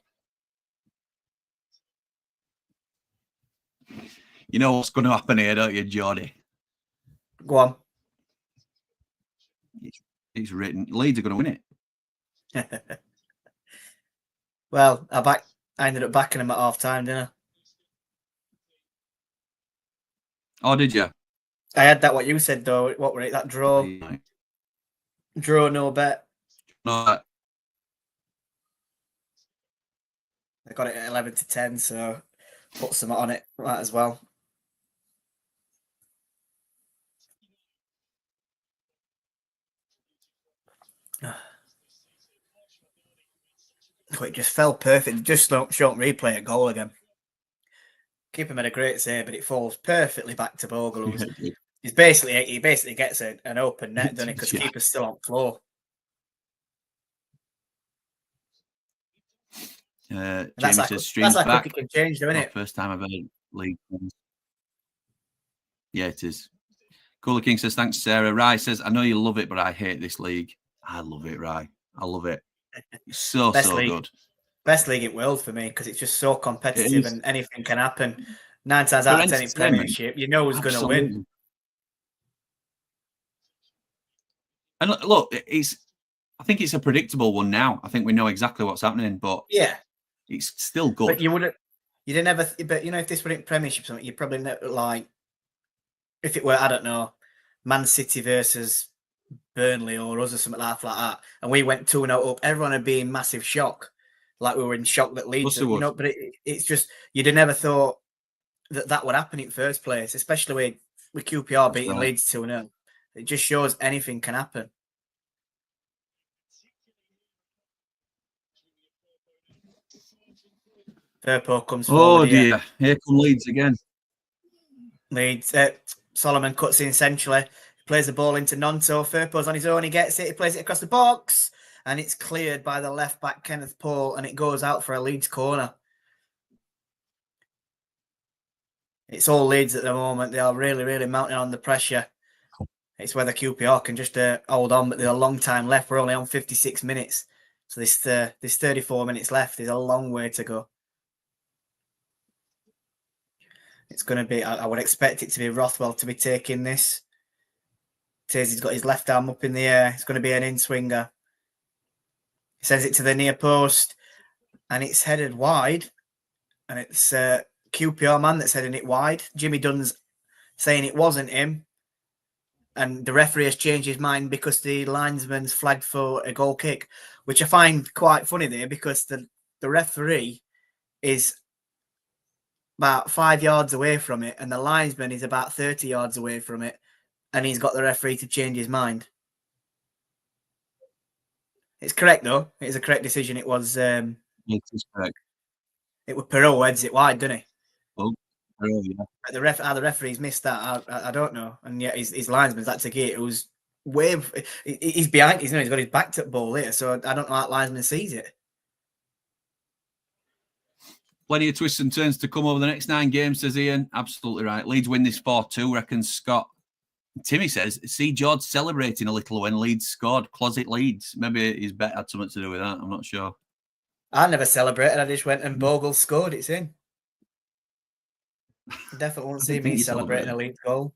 You know what's going to happen here, don't you, Geordie? Go on. It's written. Leeds are going to win it. Well, I ended up backing them at half-time, didn't I? Oh, did you? I had that, what you said, though. What were it? That draw? Draw, no bet. No. I got it at 11-10, so put some on it right as well. Oh, it just fell perfect. Just short replay a goal again. Keeper made a great save, but it falls perfectly back to Bogle. He basically gets an open net, doesn't he? Because keeper's still on floor. Jamie That's says streams like back. It can change, isn't it? First time I've heard League. Yeah, it is. Cooler King says, thanks, Sarah. Rye says, I know you love it, but I hate this league. I love it, Rye. I love it. It's so Best league. Good. Best league in the world for me because it's just so competitive is. and anything can happen. 9 times For out of 10 in entertainment, Premiership, you know who's going to win. absolutely. And look, I think it's a predictable one now. I think we know exactly what's happening, but Yeah, it's still good. but you didn't ever. But if this were in Premiership, or something, you'd probably like if it were, I don't know, Man City versus Burnley or us or something like that, and we went 2-0 up, everyone would be in massive shock. Like we were in shock that Leeds, but it's just you'd have never thought that would happen in first place, especially with QPR beating Leeds 2-0. It just shows anything can happen. Firpo comes forward. Oh dear, here come Leeds again. Leeds. Solomon cuts in centrally, plays the ball into Nonto. Firpo's on his own. He gets it. He plays it across the box, and it's cleared by the left back Kenneth Paul, and it goes out for a Leeds corner. It's all Leeds at the moment. They are really, really mounting on the pressure. It's whether QPR can just hold on, but there's a long time left. We're only on 56 minutes, so this 34 minutes left. There's a long way to go. It's going to be, I would expect it to be Rothwell to be taking this. He's got his left arm up in the air. It's going to be an in-swinger. He sends it to the near post, and it's headed wide. And it's QPR man that's heading it wide. Jimmy Dunn's saying it wasn't him. And the referee has changed his mind because the linesman's flagged for a goal kick, which I find quite funny there because the referee is about 5 yards away from it and the linesman is about 30 yards away from it, and he's got the referee to change his mind. It's correct though. It is a correct decision. It was It is correct. It was Perot who heads it wide, didn't he? Oh, yeah. How the referees missed that, I don't know. And yet his linesman's had to get it. It was way. He's behind. He's got his back to the ball here, so I don't know how that linesman sees it. Plenty of twists and turns to come over the next 9 games, says Ian. Absolutely right. Leeds win this 4-2, reckons Scott. Timmy says, see George celebrating a little when Leeds scored. Closet Leeds. Maybe his bet had something to do with that. I'm not sure. I never celebrated. I just went and Bogle scored. It's in. Definitely won't see me celebrating a Leeds goal.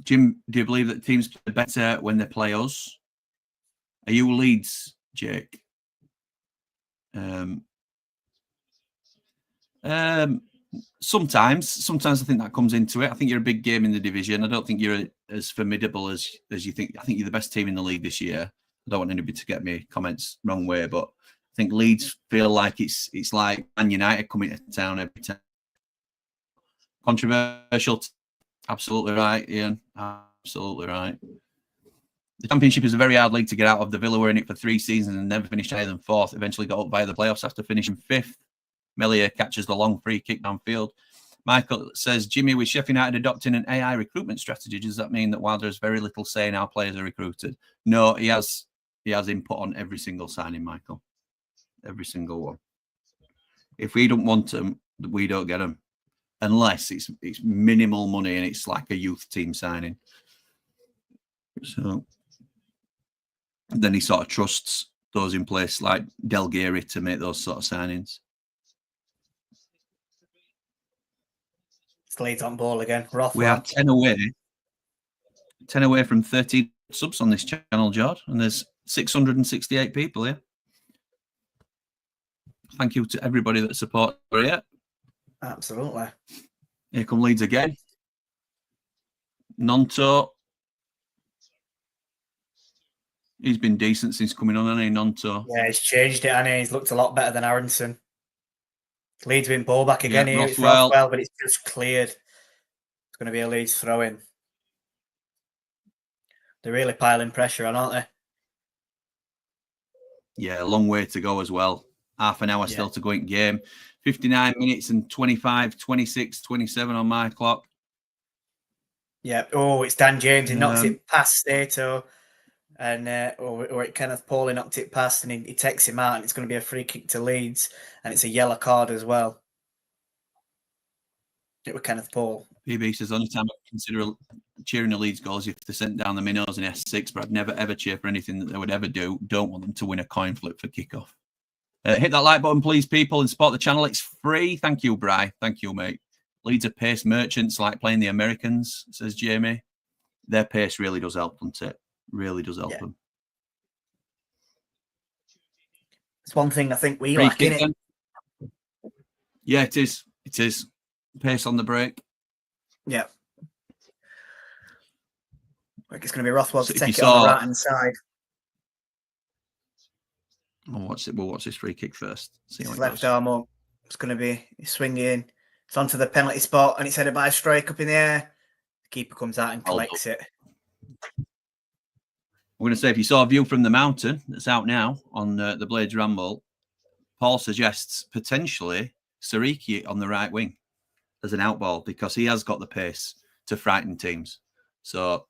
Jim, do you believe that teams play better when they play us? Are you Leeds, Jake? Sometimes I think that comes into it. I think you're a big game in the division. I don't think you're as formidable as you think. I think you're the best team in the league this year. I don't want anybody to get me comments wrong way, but I think Leeds feel like it's like Man United coming to town every time. Controversial. Absolutely right, Ian. Absolutely right. The Championship is a very hard league to get out of. The Villa were in it for 3 seasons and never finished higher than 4th. Eventually got up via the playoffs after finishing 5th. Melia catches the long free kick downfield. Michael says, Jimmy, with Sheffield United adopting an AI recruitment strategy, does that mean that while there's very little say in how players are recruited? No, he has input on every single signing, Michael. Every single one. If we don't want them, we don't get them. Unless it's minimal money and it's like a youth team signing. So then he sort of trusts those in place like Del Gary to make those sort of signings. It's Leeds on ball again. Rothwell. We are 10 away from 13 subs on this channel, George, and there's 668 people here. Thank you to everybody that supports it. Absolutely. Here come Leeds again. Nonto. He's been decent since coming on, hasn't he, Nonto? Yeah, he's changed it, and he's looked a lot better than Aronson. Leeds win ball back again here. It's Rothwell, but it's just cleared. It's going to be a Leeds throw-in. They're really piling pressure on, aren't they? Yeah, a long way to go as well. Half an hour still to go in game. 59 minutes and 25, 26, 27 on my clock. Yeah. Oh, it's Dan James. He knocks it past Stato. And or Kenneth Paul knocked it past and he takes him out, and it's going to be a free kick to Leeds, and it's a yellow card as well. It was Kenneth Paul. PB says, only time I consider cheering the Leeds goals if they sent down the minnows in S6, but I'd never ever cheer for anything that they would ever do. Don't want them to win a coin flip for kickoff. Hit that like button, please, people, and support the channel. It's free. Thank you, Bri. Thank you, mate. Leeds are pace merchants, like playing the Americans, says Jamie. Their pace really does help, doesn't it? Really does help them. It's one thing I think we Free lack, kick, innit? Yeah, it is. It is. Pace on the break. Yeah. Like it's going to be Rothwell So to if you take it on the saw- right-hand side. We'll watch this free kick first. See how His it left goes. arm up. It's going to be swinging. It's onto the penalty spot, and it's headed by a strike up in the air. The keeper comes out and Well collects it. We're going to say, if you saw a view from the mountain that's out now on the Blades Ramble, Paul suggests potentially Sariki on the right wing as an outball because he has got the pace to frighten teams. So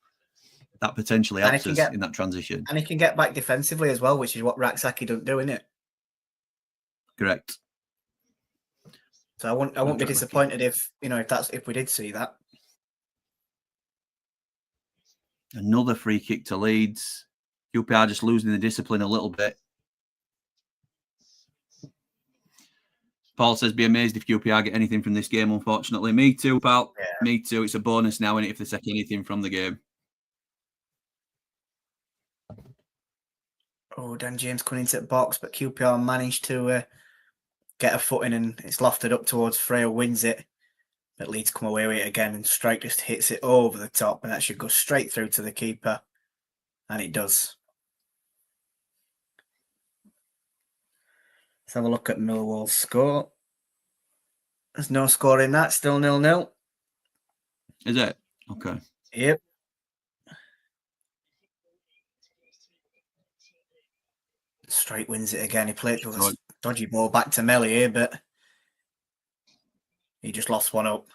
that potentially And he helps can us get- in that transition. And he can get back defensively as well, which is what Raksaki doesn't do, innit? Correct. So I won't be Raksaki. disappointed if we did see that. Another free kick to Leeds. QPR just losing the discipline a little bit. Paul says, be amazed if QPR get anything from this game, unfortunately. Me too, pal. Yeah. Me too. It's a bonus now, innit, if they take anything from the game. Oh, Dan James coming into the box, but QPR managed to get a foot in, and it's lofted up towards Freya, wins it. But Leeds come away with it again, and Strike just hits it over the top, and that should go straight through to the keeper. And it does. Let's have a look at Millwall's score. There's no score in that, still 0-0. Is it? Okay. Yep. Strike wins it again. He played with a dodgy ball back to Melly here, but he just lost one up.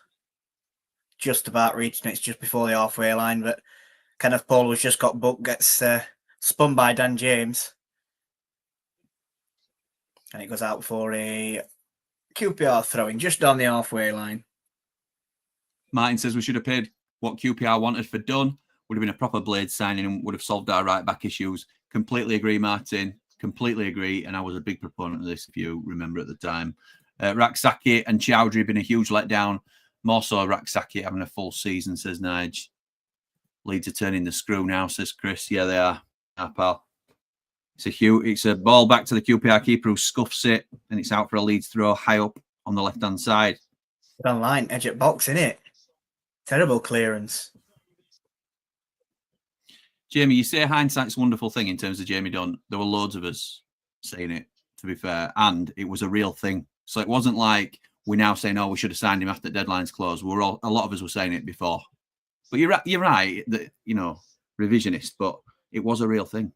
Just about reaching it. It's just before the halfway line, but Kenneth Paul has just got booked, gets spun by Dan James. And it goes out for a QPR throwing just on the halfway line. Martin says we should have paid what QPR wanted for Dunn. Would have been a proper Blade signing and would have solved our right back issues. Completely agree, Martin. Completely agree. And I was a big proponent of this, if you remember at the time. Raksaki and Chowdhury have been a huge letdown. More so Raksaki having a full season, says Nige. Leeds are turning the screw now, says Chris. Yeah, they are. Pal. It's a ball back to the QPR keeper who scuffs it, and it's out for a Leeds throw high up on the left-hand side. Online, edge at box, innit? Terrible clearance. Jamie, you say hindsight's a wonderful thing in terms of Jamie Dunn. There were loads of us saying it, to be fair, and it was a real thing. So it wasn't like we're now saying, oh, we should have signed him after deadline's closed. A lot of us were saying it before. But you're right, that, revisionist, but it was a real thing.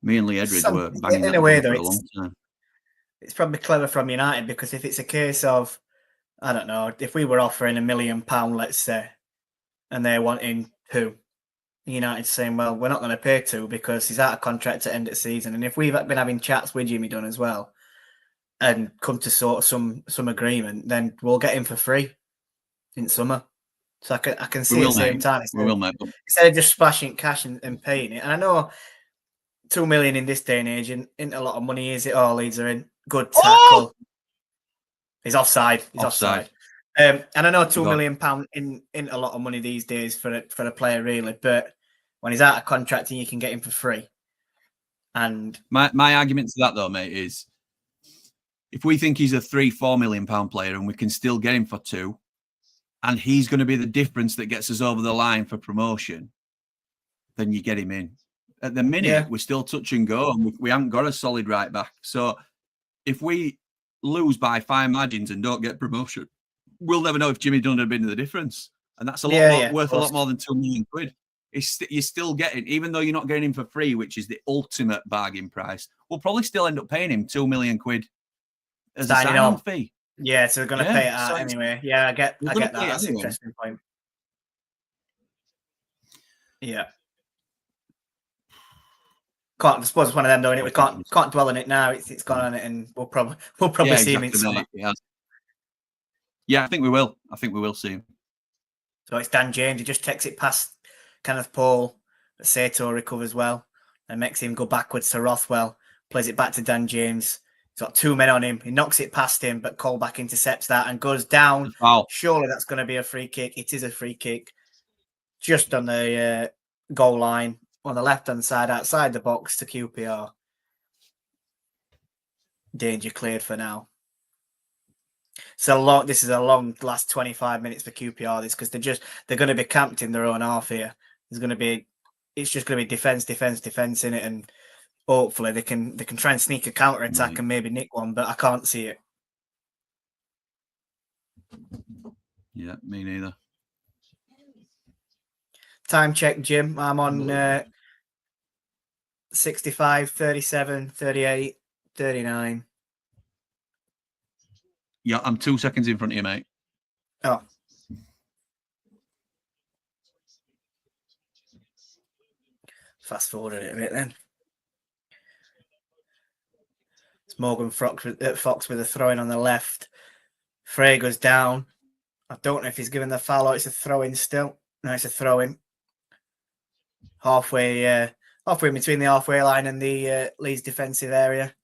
Me and Lee Edridge were banging in that a way, for though, a long time. It's probably clever from United, because if it's a case of, I don't know, if we were offering £1 million, let's say, and they're wanting 2, United's saying, well, we're not going to pay 2 because he's out of contract at end of season. And if we've been having chats with Jimmy Dunn as well and come to sort of some agreement, then we'll get him for free in summer. So I can see at the same time. Instead of just splashing cash and paying it. And I know 2 million in this day and age isn't a lot of money, is it? All Leeds are in. Good tackle. Oh! He's offside. He's offside. And I know £2 million isn't a lot of money these days for a player, really. But when he's out of contract and you can get him for free. And my argument to that, though, mate, is if we think he's a £3-4 million player and we can still get him for 2, and he's going to be the difference that gets us over the line for promotion, then you get him in. At the minute, we're still touch and go, and we haven't got a solid right back. So if we lose by 5 margins and don't get promotion, we'll never know if Jimmy Dunn had been the difference. And that's worth a lot more than £2 million. You're still getting, even though you're not getting him for free, which is the ultimate bargain price, we'll probably still end up paying him £2 million as a sign-on fee. Yeah, so we're going to pay it out anyway. Yeah, I get that. That's an interesting point. Yeah. I suppose it's one of them, though, innit? We can't dwell on it now. It's gone on it, and we'll probably see him in summer. Yeah, I think we will. I think we will see him. So it's Dan James. He just takes it past Kenneth Paul. Sato recovers well and makes him go backwards to Rothwell. Plays it back to Dan James. He's got 2 men on him. He knocks it past him, but Colback intercepts that and goes down. Foul. Surely that's going to be a free kick. It is a free kick. Just on the goal line on the left-hand side outside the box to QPR. Danger cleared for now. So this is a long last 25 minutes for QPR. This because they're going to be camped in their own half here. It's just going to be defense in it, and hopefully they can try and sneak a counter attack and maybe nick one, but I can't see it. Yeah, me neither. Time check, Jim. I'm on 65, 37, 38, 39. Yeah, I'm 2 seconds in front of you, mate. Oh. Fast forward it a bit then. It's Morgan Fox with a throw in on the left. Frey goes down. I don't know if he's given the foul or it's a throw in still. No, it's a throw in. Halfway between the halfway line and the Leeds defensive area.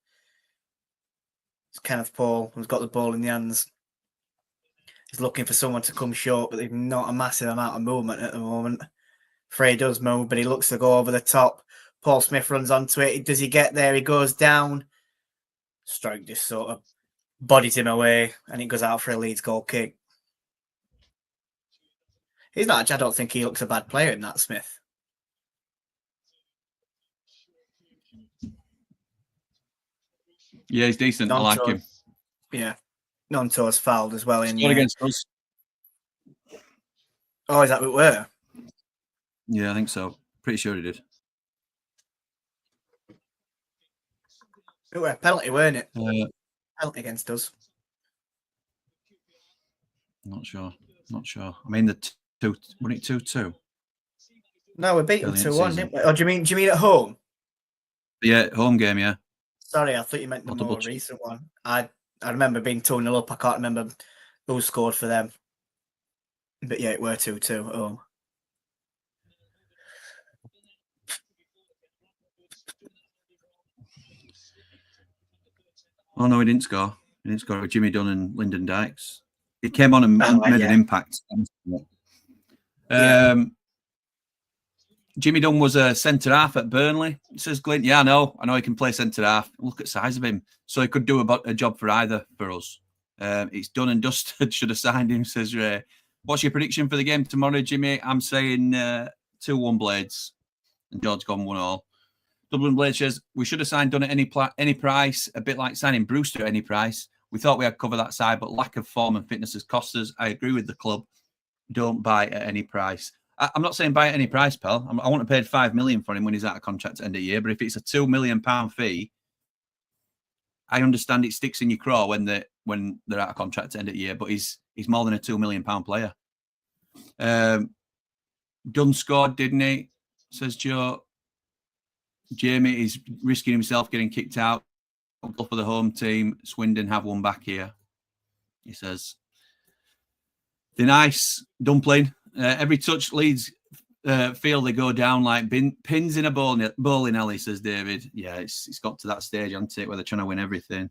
It's Kenneth Paul who's got the ball in the hands. He's looking for someone to come short, but they've not a massive amount of movement at the moment. Frey does move, but he looks to go over the top. Paul Smith runs onto it. Does he get there? He goes down. Strike just sort of bodies him away, and it goes out for a Leeds goal kick. He's not. I don't think he looks a bad player in that, Smith. Yeah, he's decent. I like him. Yeah. Nonto's fouled as well. Scored against us. Oh, is that what we were? Yeah, I think so. Pretty sure he did. It were a penalty, weren't it? Penalty against us. Not sure. I mean, wasn't it 2-2? No, we beat them 2-1, didn't we? Or do you mean at home? Yeah, home game, yeah. Sorry, I thought you meant the more recent one. I remember being 2-0 up. I can't remember who scored for them. But yeah, it were 2-2 at home. Oh, no, he didn't score. He didn't score with Jimmy Dunn and Lyndon Dykes. He came on and made an impact. Jimmy Dunn was a centre-half at Burnley, says Glint. Yeah, I know he can play centre-half. Look at the size of him. So he could do a job for either for us. It's done and dusted. Should have signed him, says Ray. What's your prediction for the game tomorrow, Jimmy? I'm saying 2-1 Blades. And George gone 1-1. Dublin Blade says, we should have signed Dunn at any price, a bit like signing Brewster at any price. We thought we had covered that side, but lack of form and fitness has cost us. I agree with the club. Don't buy at any price. I'm not saying buy at any price, pal. I want to pay $5 million for him when he's out of contract at the end of the year. But if it's a £2 million fee, I understand it sticks in your craw when they're out of contract at the end of the year. But he's more than a £2 million player. Dunn scored, didn't he? Says Joe. Jamie is risking himself getting kicked out. Go for the home team. Swindon have one back here. He says. They're nice. Dumpling. Every touch Leeds feel they go down like pins in a bowling alley, says David. Yeah, it's got to that stage, hasn't it, where they're trying to win everything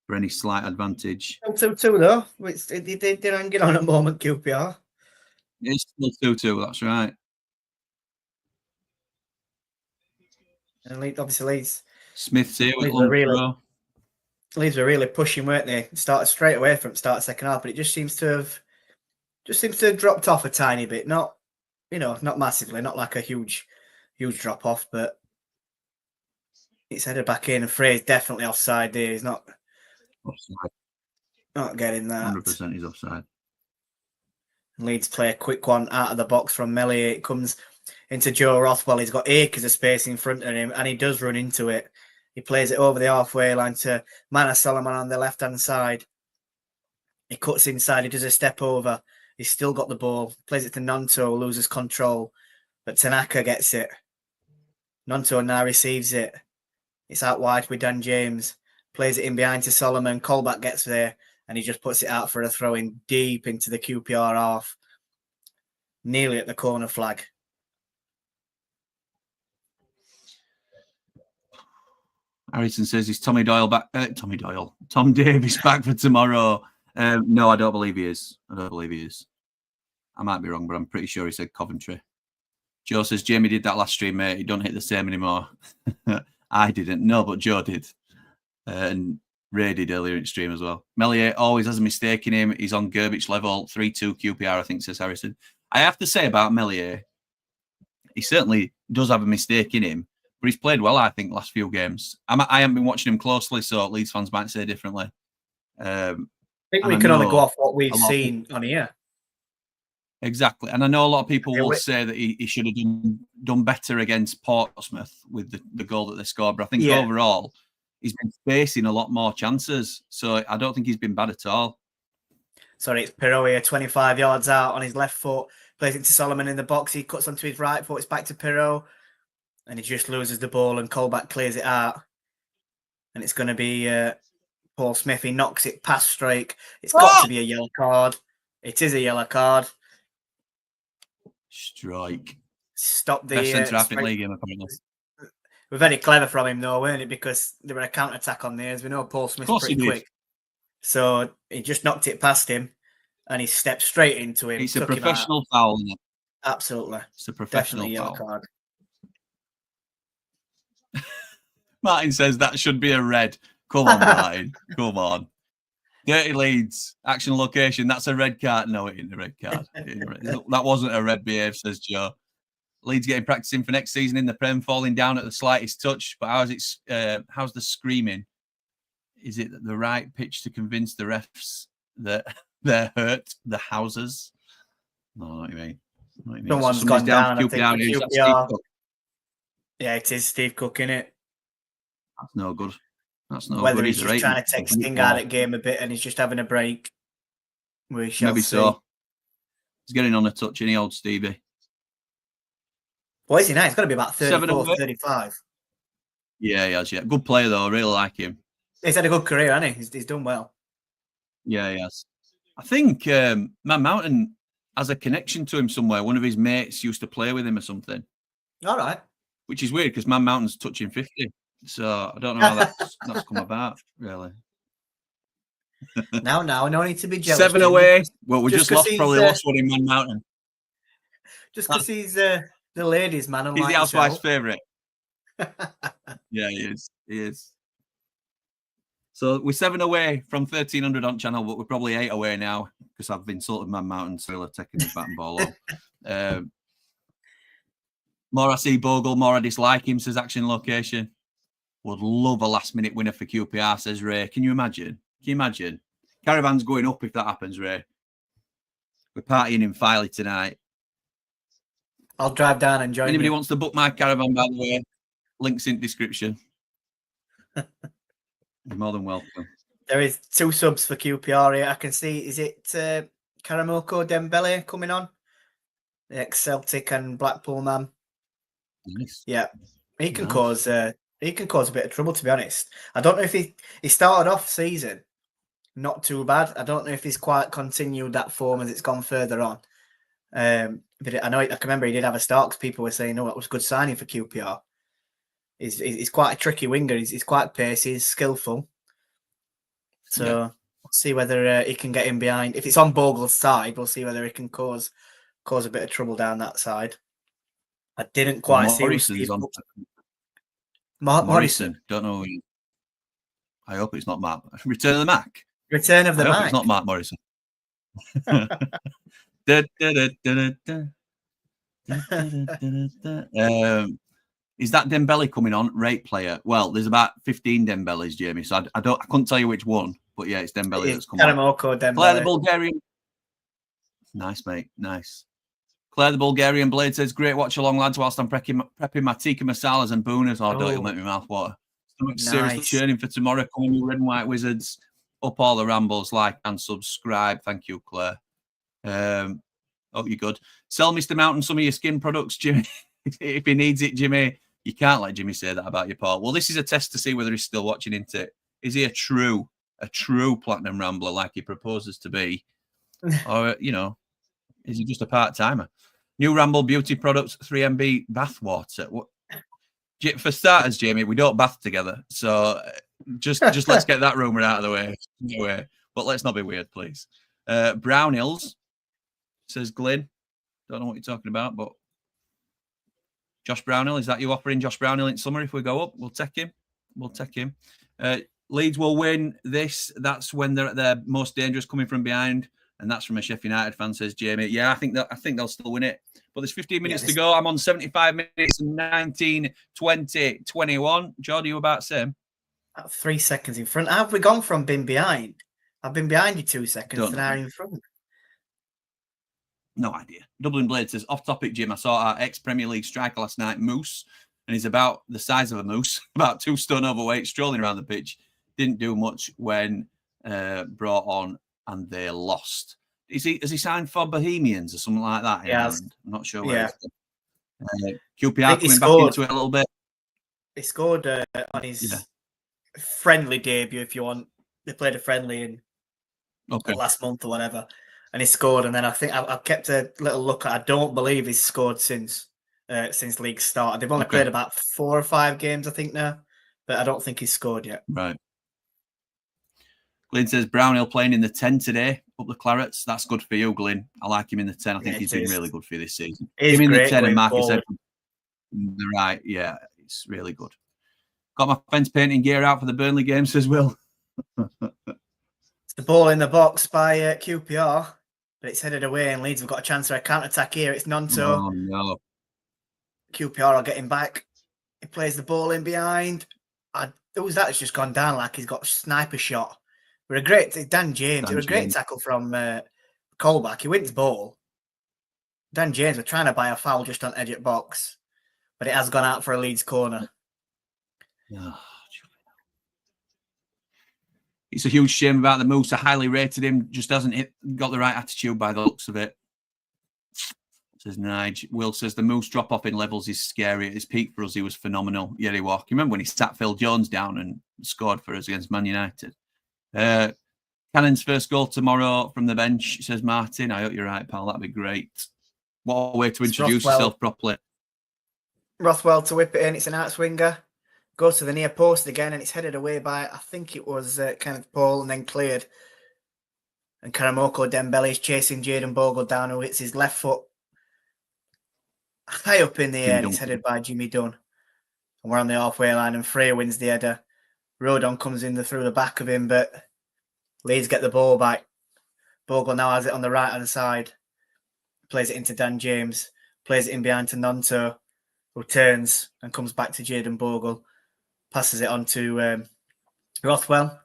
for any slight advantage. 2-2 though. They're hanging on at the moment, QPR. It's still 2-2, that's right. And obviously Leeds. Smith's here with Leeds were really pushing, weren't they? Started straight away from start second half, but it just seems to have dropped off a tiny bit. Not massively, not like a huge drop off, but it's headed back in. And Frey's definitely offside there. He's not offside. Not getting that. 100% he's offside. Leeds play a quick one out of the box from Mellier. It comes into Joe Rothwell. He's got acres of space in front of him, and he does run into it. He plays it over the halfway line to Mana Solomon on the left-hand side. He cuts inside. He does a step over. He's still got the ball. Plays it to Nonto, loses control. But Tanaka gets it. Nonto now receives it. It's out wide with Dan James. Plays it in behind to Solomon. Colback gets there. and he just puts it out for a throw in deep into the QPR half, nearly at the corner flag. Harrison says, is Tommy Doyle back? Tom Davies back for tomorrow? No, I don't believe he is. I might be wrong, but I'm pretty sure he said Coventry. Joe says, Jamie did that last stream, mate. He don't hit the same anymore. I didn't. No, but Joe did. And Ray did earlier in stream as well. Melier always has a mistake in him. He's on Gerbich level. 3-2 QPR, I think, says Harrison. I have to say about Melier, he certainly does have a mistake in him. But he's played well, I think, last few games. I haven't been watching him closely, so Leeds fans might say differently. I think we can only go off what we've seen on here. Exactly. And I know a lot of people will say that he should have done better against Portsmouth with the goal that they scored. But I think overall, he's been facing a lot more chances. So I don't think he's been bad at all. Sorry, it's Pirot here, 25 yards out on his left foot. Plays it to Solomon in the box. He cuts onto his right foot. It's back to Pirot. And he just loses the ball and Colback clears it out. And it's going to be Paul Smith. He knocks it past Strake. It's got to be a yellow card. It is a yellow card. Strike. Stop the... Best centre-half in league game, apparently. We're very clever from him, though, weren't it? Because there were a counter-attack on there. As we know, Paul Smith's pretty quick. So he just knocked it past him and he stepped straight into him. It's a professional foul, isn't it? Absolutely. It's a professional Definitely foul. Yellow card. Martin says that should be a red. Come on, Martin. Come on. Dirty Leeds. Action location. That's a red card. No, it ain't a red card. That wasn't a red behave, says Joe. Leeds getting practicing for next season in the Prem, falling down at the slightest touch. But how's the screaming? Is it the right pitch to convince the refs that they're hurt? The houses? No, what do you mean? Someone's gone down. I think QPR. Yeah, it is Steve Cook, innit? That's no good. That's no Whether good. he's just trying to take Sting out of the game a bit and he's just having a break. We shall Maybe see. so. He's getting on a touch, any old Stevie. What is he now? He's got to be about 34, 35. Yeah, he has, yeah. Good player, though. I really like him. He's had a good career, hasn't he? He's done well. Yeah, he has. I think Man Mountain has a connection to him somewhere. One of his mates used to play with him or something. All right. Which is weird because Man Mountain's touching 50. So I don't know how that's come about, really. No need to be jealous. 7 away. Well, we just lost one in Man Mountain. Just because he's the ladies' man. He's the housewife's favourite. Yeah, he is. He is. So we're 7 away from 1,300 on channel, but we're probably 8 away now because I've insulted Man Mountain, so they're taking the bat and ball on. More I see Bogle, more I dislike him, says Action Location. Would love a last-minute winner for QPR, says Ray. Can you imagine? Can you imagine? Caravan's going up if that happens, Ray. We're partying in Filey tonight. I'll drive down and join Anybody you. wants to book my caravan, by the way, links in description. You're more than welcome. There is 2 subs for QPR here. I can see, is it Karamoko Dembele coming on? The ex-Celtic and Blackpool man. Nice. Yeah. He can cause a bit of trouble, to be honest. I don't know if he started off season not too bad. I don't know if he's quite continued that form as it's gone further on. But I can remember he did have a start because people were saying, "Oh, that was a good signing for QPR." He's quite a tricky winger. He's quite pacey. He's skillful. So we'll see whether he can get in behind. If it's on Bogle's side, we'll see whether he can cause a bit of trouble down that side. I didn't quite see. Morrison. Don't know. I hope it's not Matt. Return of the Mac. Return of the Mac. It's not Matt Morrison. Is that Dembele coming on? Rate player. Well, there's about 15 Dembeles, Jamie. So I couldn't tell you which one, but yeah, it's Dembele that's coming on. Dembele. Claire the Bulgarian. Nice, mate. Nice. Claire the Bulgarian Blade says, great watch along, lads, whilst I'm prepping my tikka masalas and boonas. Oh, don't, you'll make me mouth water. Seriously churning for tomorrow. Coming with Red and White Wizards. Up all the rambles, like and subscribe. Thank you, Claire. Hope you're good. Sell Mr. Mountain some of your skin products, Jimmy. If he needs it, Jimmy. You can't let Jimmy say that about your Paul. Well, this is a test to see whether he's still watching into it. Is he a true a true platinum rambler like he proposes to be, or is he just a part timer? New Ramble beauty products, 3MB bath water. What? For starters, Jamie, we don't bath together, so just let's get that rumor out of the way. Anyway, but let's not be weird, please. Brown Hills says Glyn. Don't know what you're talking about, but Josh Brownhill, is that you offering Josh Brownhill in summer? If we go up, we'll take him. We'll take him. Leeds will win this. That's when they're at their most dangerous, coming from behind, and that's from a Sheffield United fan, says Jamie. Yeah, I think they'll still win it. But there's 15 minutes to go. I'm on 75 minutes, 19, 20, 21. Jordan, you about same? 3 seconds in front. Have we gone from being behind? I've been behind you 2 seconds, and now in front. No idea. Dublin Blade says, off topic, Jim. I saw our ex-Premier League striker last night, Moose, and he's about the size of a moose, about 2 stone overweight, strolling around the pitch. Didn't do much when brought on, and they lost. Has he signed for Bohemians or something like that? Yeah, I'm not sure where. QPR coming back into it a little bit. He scored on his friendly debut, if you want. They played a friendly in last month or whatever, and he scored. And then I think I've kept a little look. I don't believe he's scored since league started. They've only played about 4 or 5 games, I think, now, but I don't think he's scored yet. Right. Glyn says Brownhill playing in the 10 today, up the Clarets. That's good for you, Glyn. I like him in the 10. I think he's been really good for you this season. He's him in great, the 10 and Marcus forward. Right, yeah, it's really good. Got my fence painting gear out for the Burnley game, says Will. It's the ball in the box by QPR, but it's headed away, and Leeds have got a chance for a counter-attack here. It's Nonto. Oh, no. QPR will get him back. He plays the ball in behind. Who's that? It's just gone down like he's got a sniper shot. We're a great Dan James. It was a great tackle from Colback. He wins ball. Dan James were trying to buy a foul just on edge at box, but it has gone out for a Leeds corner. Oh, it's a huge shame about the Moose. I highly rated him. Just hasn't got the right attitude by the looks of it. Says Nige. Will says the Moose drop off in levels is scary. At his peak for us, he was phenomenal. Yeah, he was. You remember when he sat Phil Jones down and scored for us against Man United? Cannon's first goal tomorrow from the bench, says Martin. I hope you're right, pal. That'd be great. What a way to introduce yourself properly. Rothwell to whip it in. It's an out swinger. Goes to the near post again, and it's headed away by, I think it was Kenneth Paul, and then cleared. And Karamoko Dembele is chasing Jayden Bogle down, who hits his left foot high up in the air. It's headed by Jimmy Dunn. And we're on the halfway line, and Frey wins the header. Rodon comes in through the back of him, but Leeds get the ball back. Bogle now has it on the right-hand side. Plays it into Dan James. Plays it in behind to Nonto, who turns and comes back to Jayden Bogle. Passes it on to Rothwell.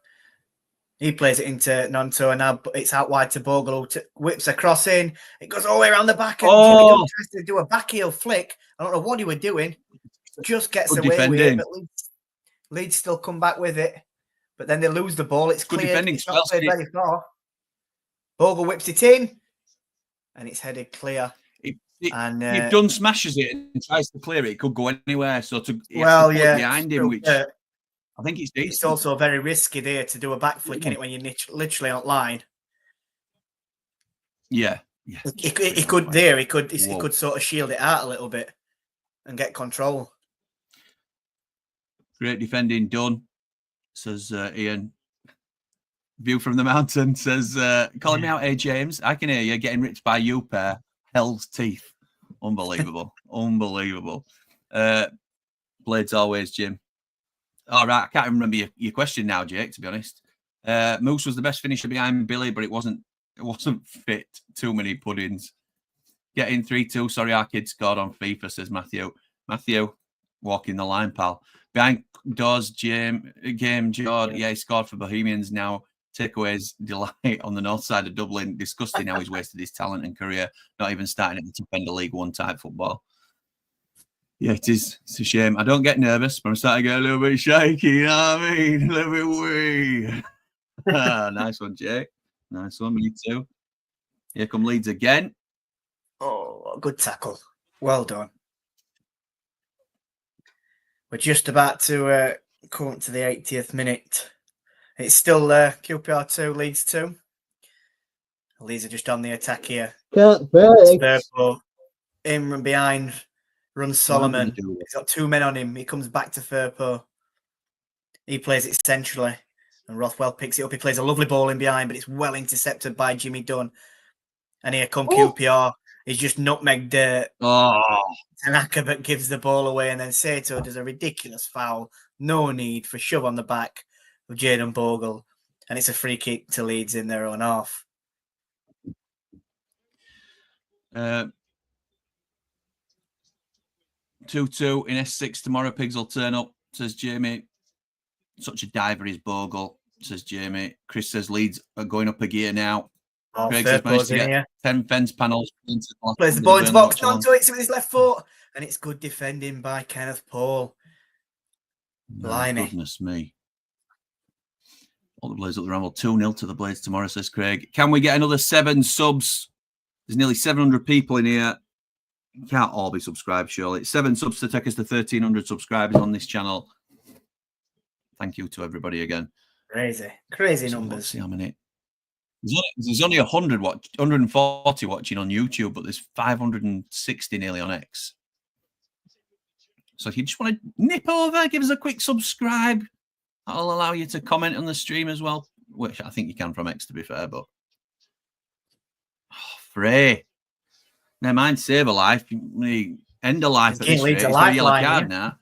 He plays it into Nonto, and now it's out wide to Bogle, who whips a cross in. It goes all the way around the back, and Jimmy Dunn tries to do a back heel flick. I don't know what he was doing. Just gets away with it, but Leeds still come back with it. But then they lose the ball. It's good cleared. defending. It's not played very far. Bogle whips it in, and it's headed clear. If Dunn smashes it and tries to clear it, it could go anywhere. So to behind him, which I think it's also very risky there to do a back flick in it when you're literally on line. Yeah. He could sort of shield it out a little bit and get control. Great defending done, says Ian. View from the mountain says, calling me out, hey James. I can hear you getting ripped by you pair. Hell's teeth. Unbelievable. Unbelievable. Blades always, Jim. All right, I can't remember your question now, Jake, to be honest. Moose was the best finisher behind Billy, but it wasn't fit. Too many puddings. Getting 3-2. Sorry, our kid scored on FIFA, says Matthew. Matthew, walking the line, pal. Behind doors, game, Jord. Yeah, he scored for Bohemians now. Takeaways delight on the north side of Dublin. Disgusting how he's wasted his talent and career, not even starting at the top end of League One type football. Yeah, it is. It's a shame. I don't get nervous, but I'm starting to get a little bit shaky. You know what I mean? A little bit weak. Nice one, Jake. Nice one. Me too. Here come Leeds again. Oh, good tackle. Well done. We're just about to come to the 80th minute. It's still QPR 2, Leeds 2. Leeds are just on the attack here. Can't break. Firpo in from behind, runs What am I gonna Solomon. do? He's got 2 men on him. He comes back to Firpo. He plays it centrally, and Rothwell picks it up. He plays a lovely ball in behind, but it's well intercepted by Jimmy Dunn. And here come QPR. He's just nutmegged Tanaka, but gives the ball away, and then Sato does a ridiculous foul. No need for shove on the back of Jayden Bogle, and it's a free kick to Leeds in their own half. 2-2 in S6 tomorrow. Pigs will turn up, says Jamie. Such a diver is Bogle, says Jamie. Chris says Leeds are going up a gear now. Oh, Craig says managed to in get here. 10 fence panels. Plays the ball into the box, not to it with his left foot, and it's good defending by Kenneth Paul. Blimey. Goodness me. All the Blades up the Ramble. 2-0 to the Blades tomorrow, says Craig. Can we get another 7 subs? There's nearly 700 people in here. Can't all be subscribed, surely. 7 subs to take us to 1,300 subscribers on this channel. Thank you to everybody again. Crazy So numbers. let's see how many. There's only 140 watching on YouTube, but there's 560 nearly on X. So if you just want to nip over, give us a quick subscribe. That'll allow you to comment on the stream as well, which I think you can from X, to be fair. But Frey, never mind, save a life. End a life at this rate. It's a yellow card now.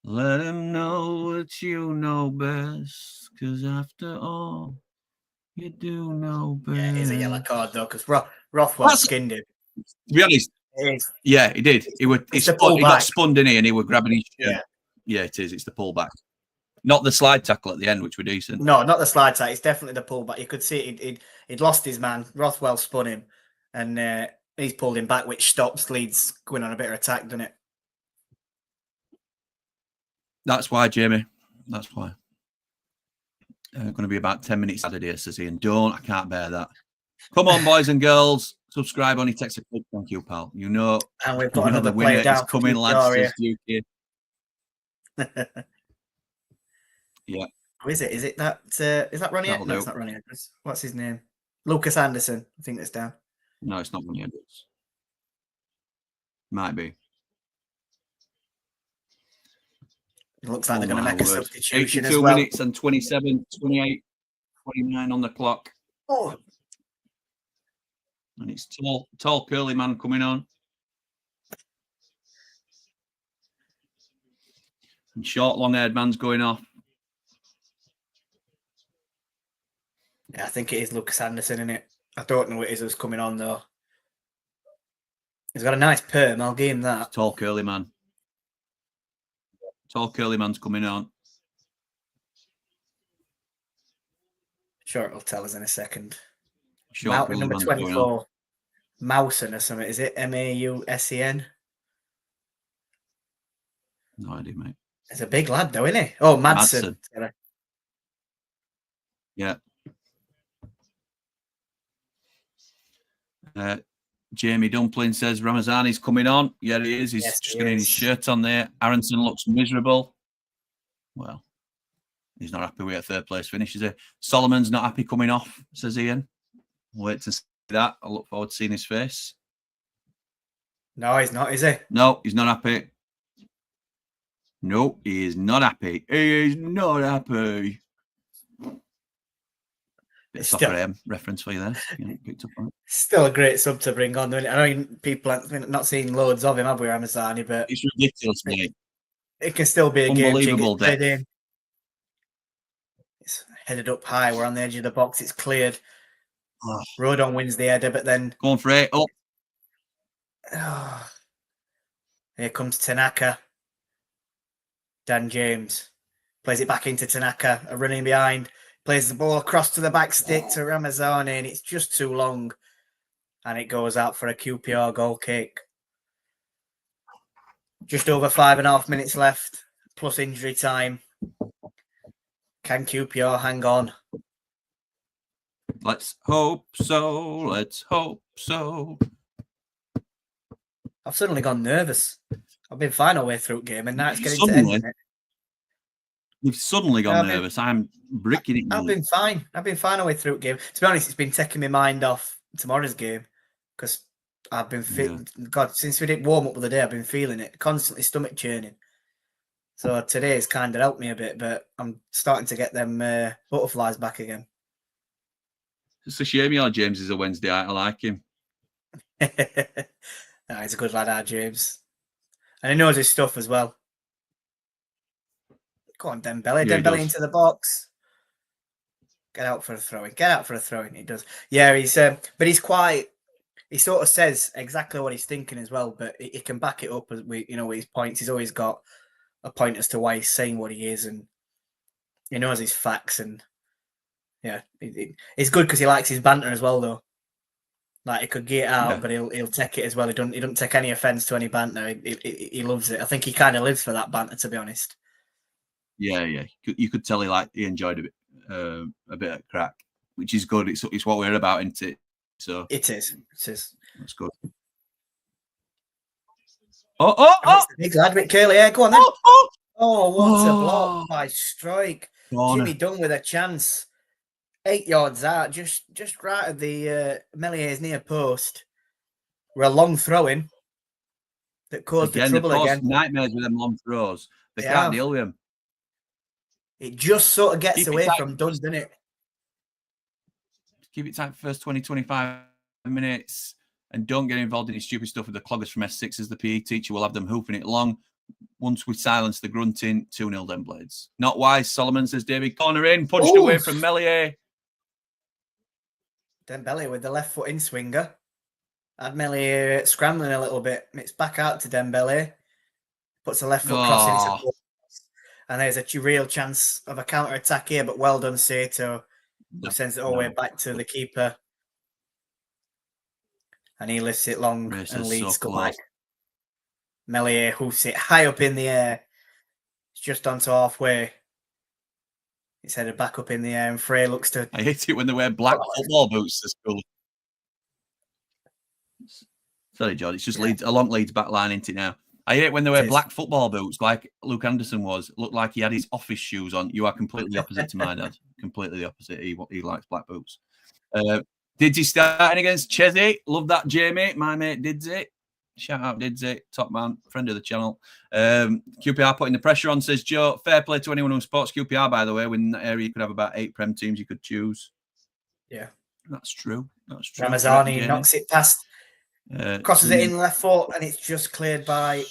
Let him know what you know best, because after all, you do know best. Yeah, it is a yellow card, though, because Rothwell skinned him. To be honest, yeah, he did. He got spun, didn't he? And he was grabbing his shirt. Yeah, it is. It's the pullback. Not the slide tackle at the end, which were decent. No, not the slide tackle. It's definitely the pullback. You could see he'd lost his man. Rothwell spun him, and he's pulled him back, which stops Leeds going on a bit of attack, doesn't it? That's why, Jamie. That's why. Going to be about 10 minutes added here, says Ian. I can't bear that. Come on, boys and girls. Subscribe on your text. Thank you, pal. You know, and we've got another player winner down is coming, lads. Says Duke. Yeah. Who is it? Is it that? Is that Ronnie? No, it's not Ronnie Edwards. What's his name? Lucas Anderson. I think that's down. No, it's not Ronnie Edwards. Might be. It looks like they're going to make a substitution 82 as well. minutes and 27, 28, 29 on the clock. Oh. And it's tall, curly man coming on. And short, long-haired man's going off. Yeah, I think it is Lucas Anderson, isn't it? I don't know what it is who's coming on, though. He's got a nice perm. I'll give him that. Tall, curly man. Tall, curly man's coming on. Sure, it'll tell us in a second. Short, Mountain number 24. Mausen or something. Is it Mausen? No idea, mate. He's a big lad, though, isn't he? Oh, Madsen. Yeah. Jamie Dumpling says Ramazani's coming on. Yeah, he is. He's just getting his shirt on there. Aronson looks miserable. Well, he's not happy with a third place finish, is he? Solomon's not happy coming off, says Ian. Wait to see that. I look forward to seeing his face. No, he's not, is he? No, he's not happy. No, he is not happy. He is not happy. Bit of Soccer AM reference for you there. Picked up on it. Still a great sub to bring on. I know people have not seen loads of him, have we, Ramazani? But it's ridiculous, mate. It can still be a unbelievable game. It's headed up high. We're on the edge of the box. It's cleared. Oh. Rodon wins the header, but then going for it. Oh. Here comes Tanaka. Dan James plays it back into Tanaka, running behind. Plays the ball across to the back stick to Ramazani, and it's just too long. And it goes out for a QPR goal kick. Just over 5.5 minutes left, plus injury time. Can QPR hang on? Let's hope so. Let's hope so. I've suddenly gone nervous. I've been fine all the way through the game, and now it's getting to Suddenly, end. You've suddenly gone nervous. I'm bricking it. I've been fine. I've been fine all the way through the game. To be honest, it's been taking my mind off tomorrow's game because I've been feeling. God, since we didn't warm up the other day, I've been feeling it constantly, stomach churning. So today's kind of helped me a bit, but I'm starting to get them butterflies back again. It's a shame your James is a Wednesday night. I like him. No, he's a good lad, our James. And he knows his stuff as well. Go on, Dembele. Yeah, Dembele into the box. Get out for a throw-in. Get out for a throw-in. He does. Yeah, he's but he's quite. He sort of says exactly what he's thinking as well, but he can back it up with with his points. He's always got a point as to why he's saying what he is, and he knows his facts. And yeah, it's good because he likes his banter as well, though. Like he could get out, but he'll take it as well. He don't take any offense to any banter. He loves it. I think he kind of lives for that banter, to be honest. Yeah. You could tell he enjoyed a bit of crack, which is good. It's what we're about, isn't it? So it is. That's good. Oh! Big lad with curly hair. Go on then. Oh, what a block by Strike. Jimmy Dunn with a chance. 8 yards out, just right at the Mellier's near post. We're a long throw-in that caused the trouble again. Nightmares with them long throws. They can't deal with them. It just sort of gets away from Dunn, doesn't it? Keep it tight for the first 20, 25 minutes and don't get involved in any stupid stuff with the cloggers from S6 as the PE teacher will have them hoofing it long. Once we silence the grunting, 2-0 then Blades. Not wise, Solomon, says David. Corner in, punched away from Mellier. Dembele with the left foot in swinger. Had Mellier scrambling a little bit. It's back out to Dembele. Puts the left foot cross into. And there's a real chance of a counter attack here, but well done, Sato. Who sends it all the way back to the keeper. And he lifts it long and Leeds go back. Mellier hoofs it high up in the air. It's just onto halfway. It's headed back up in the air, and Frey looks to. I hate it when they wear black football boots to school. Sorry, John. It's just Leeds, a long Leeds back line, isn't it now? I hate when they wear black football boots like Luke Anderson was. Looked like he had his office shoes on. You are completely opposite to my dad. Completely the opposite. He likes black boots. Didsy starting against Chesney. Love that, Jamie. My mate Didsy. Shout out Didsy, top man, friend of the channel. QPR putting the pressure on, says Joe. Fair play to anyone who supports QPR, by the way. In that area, you could have about 8 Prem teams you could choose. Yeah. That's true. That's true. Ramazani knocks it past, crosses it in left foot, and it's just cleared by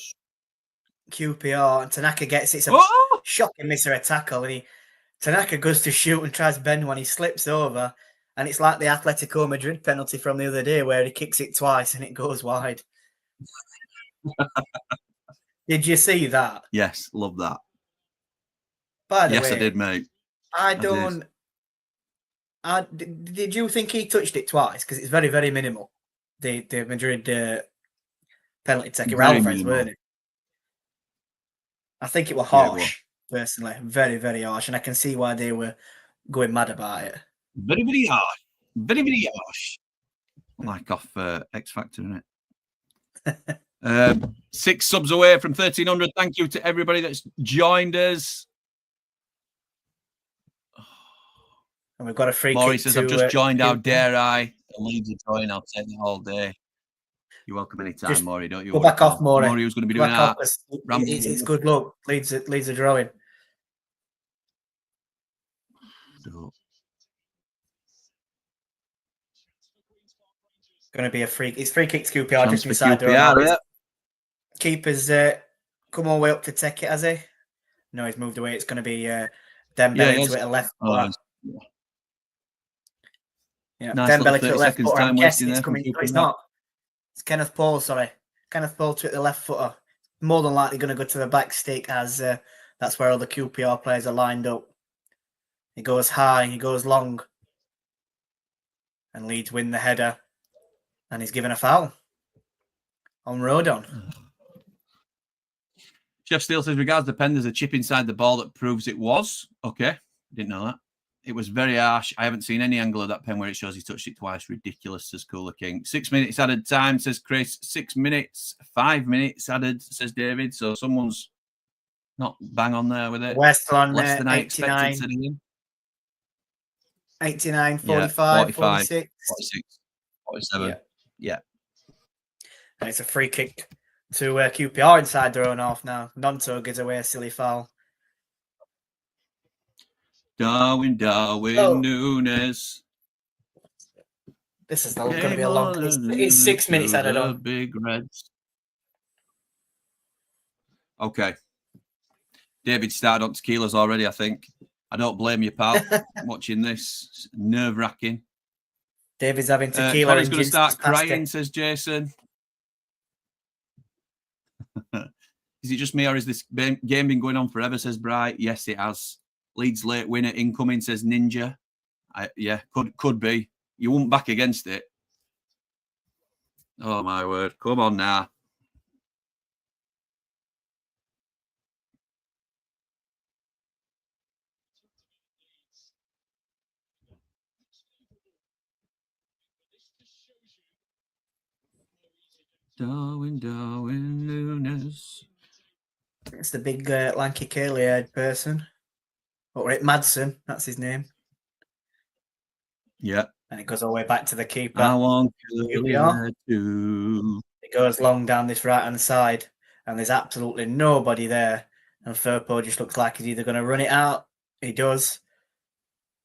QPR. And Tanaka gets it. It's a shocking miss or a tackle. And Tanaka goes to shoot and tries to bend when he slips over. And it's like the Atletico Madrid penalty from the other day where he kicks it twice and it goes wide. Did you see that? Yes, love that. By the way, I did, mate. Did you think he touched it twice? Because it's very, very minimal. The Madrid penalty taking Alvarez, weren't it? I think it was harsh, personally. Very, very harsh. And I can see why they were going mad about it. Very, very harsh. Very, very harsh. Like off X Factor, isn't it? 6 subs away from 1,300. Thank you to everybody that's joined us. And we've got a free Maury kick says, I've just joined. How dare I? The Leeds are join. I'll take it all day. You're welcome anytime, Maury. Don't you? Go back off, Maury. Maury was going to be doing that. It's good luck. Leeds are drawing. Going to be a free. It's free kick to QPR just inside the area. Keeper's come all the way up to take it, has he? No, he's moved away. It's going to be Dembele to it, a left. Yeah, nice Dembele to the left footer. I'm guessing it's coming. No, it's not. It's Kenneth Paul. Sorry, Kenneth Paul to it, the left footer. More than likely going to go to the back stick as that's where all the QPR players are lined up. He goes high. He goes long, and Leeds win the header. And he's given a foul on Rodon. Jeff Steele says, regards the pen, there's a chip inside the ball that proves it was. Okay. Didn't know that. It was very harsh. I haven't seen any angle of that pen where it shows he touched it twice. Ridiculous, says Cooler King. 6 minutes added time, says Chris. 6 minutes, 5 minutes added, says David. So someone's not bang on there with it. West on Less than I 89, expected. Sitting in. 89, Yeah, 45, 45, 46. 46, 47. Yeah. Yeah. And it's a free kick to QPR inside their own half now. Nonto gives away a silly foul. Darwin Oh. Nunes. This is going to be a long. It's 6 minutes added on. Big Reds. Okay. David started on tequilas already, I think. I don't blame you, pal, watching this. It's nerve-wracking. David's having tequila. Connor's going to start crying, says Jason. Is it just me or is this game been going on forever, says Bright? Yes, it has. Leeds late winner incoming, says Ninja. Yeah, could be. You won't back against it. Oh, my word. Come on now. Darwin Nunes. It's the big lanky curly-haired person. Or Madsen, that's his name. Yeah. And it goes all the way back to the keeper. I want QPR. to. It goes long down this right-hand side, and there's absolutely nobody there. And Firpo just looks like he's either going to run it out. He does.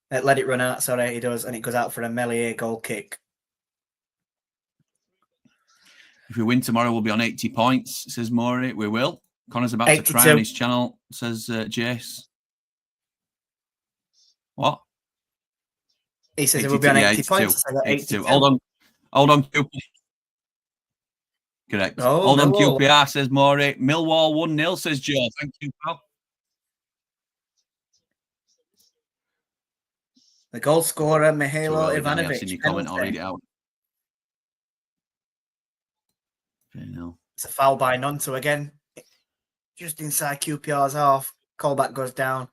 Let it run out, sorry, he does. And it goes out for a Melier goal kick. If we win tomorrow, we'll be on 80 points, says Maury. We will. Connor's about 82. to cry on his channel, says Jace. What? He says it will be on 80 points. 82. Hold on, QPR. Correct. Oh, Hold on, Millwall. QPR, says Maury. Millwall 1-0, says Joe. Thank you, pal. The goal scorer, Mihailo I've Ivanovic. seen your comment. I'll penalty. read it out. Okay, no. It's a foul by Nonto again. Just inside QPR's half. Callback goes down.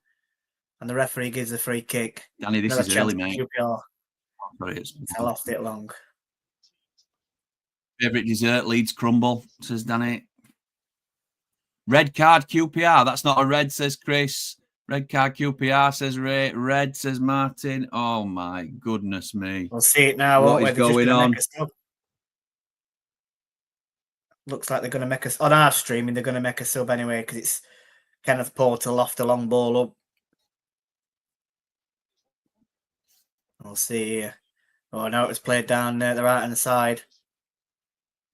And the referee gives a free kick. Danny, this Another is chance early, for mate. QPR. Sorry, it's I lost it long. favourite dessert, Leeds crumble, says Danny. Red card QPR. That's not a red, says Chris. Red card QPR, says Ray. Red, says Martin. Oh, my goodness me. We'll see it now. What won't we? is They're just going gonna on? make a sub. Looks like they're going to make us on our streaming. They're going to make a sub anyway because it's Kenneth Porter loft a long ball up. We'll see here. Oh no, it was played down the right hand side.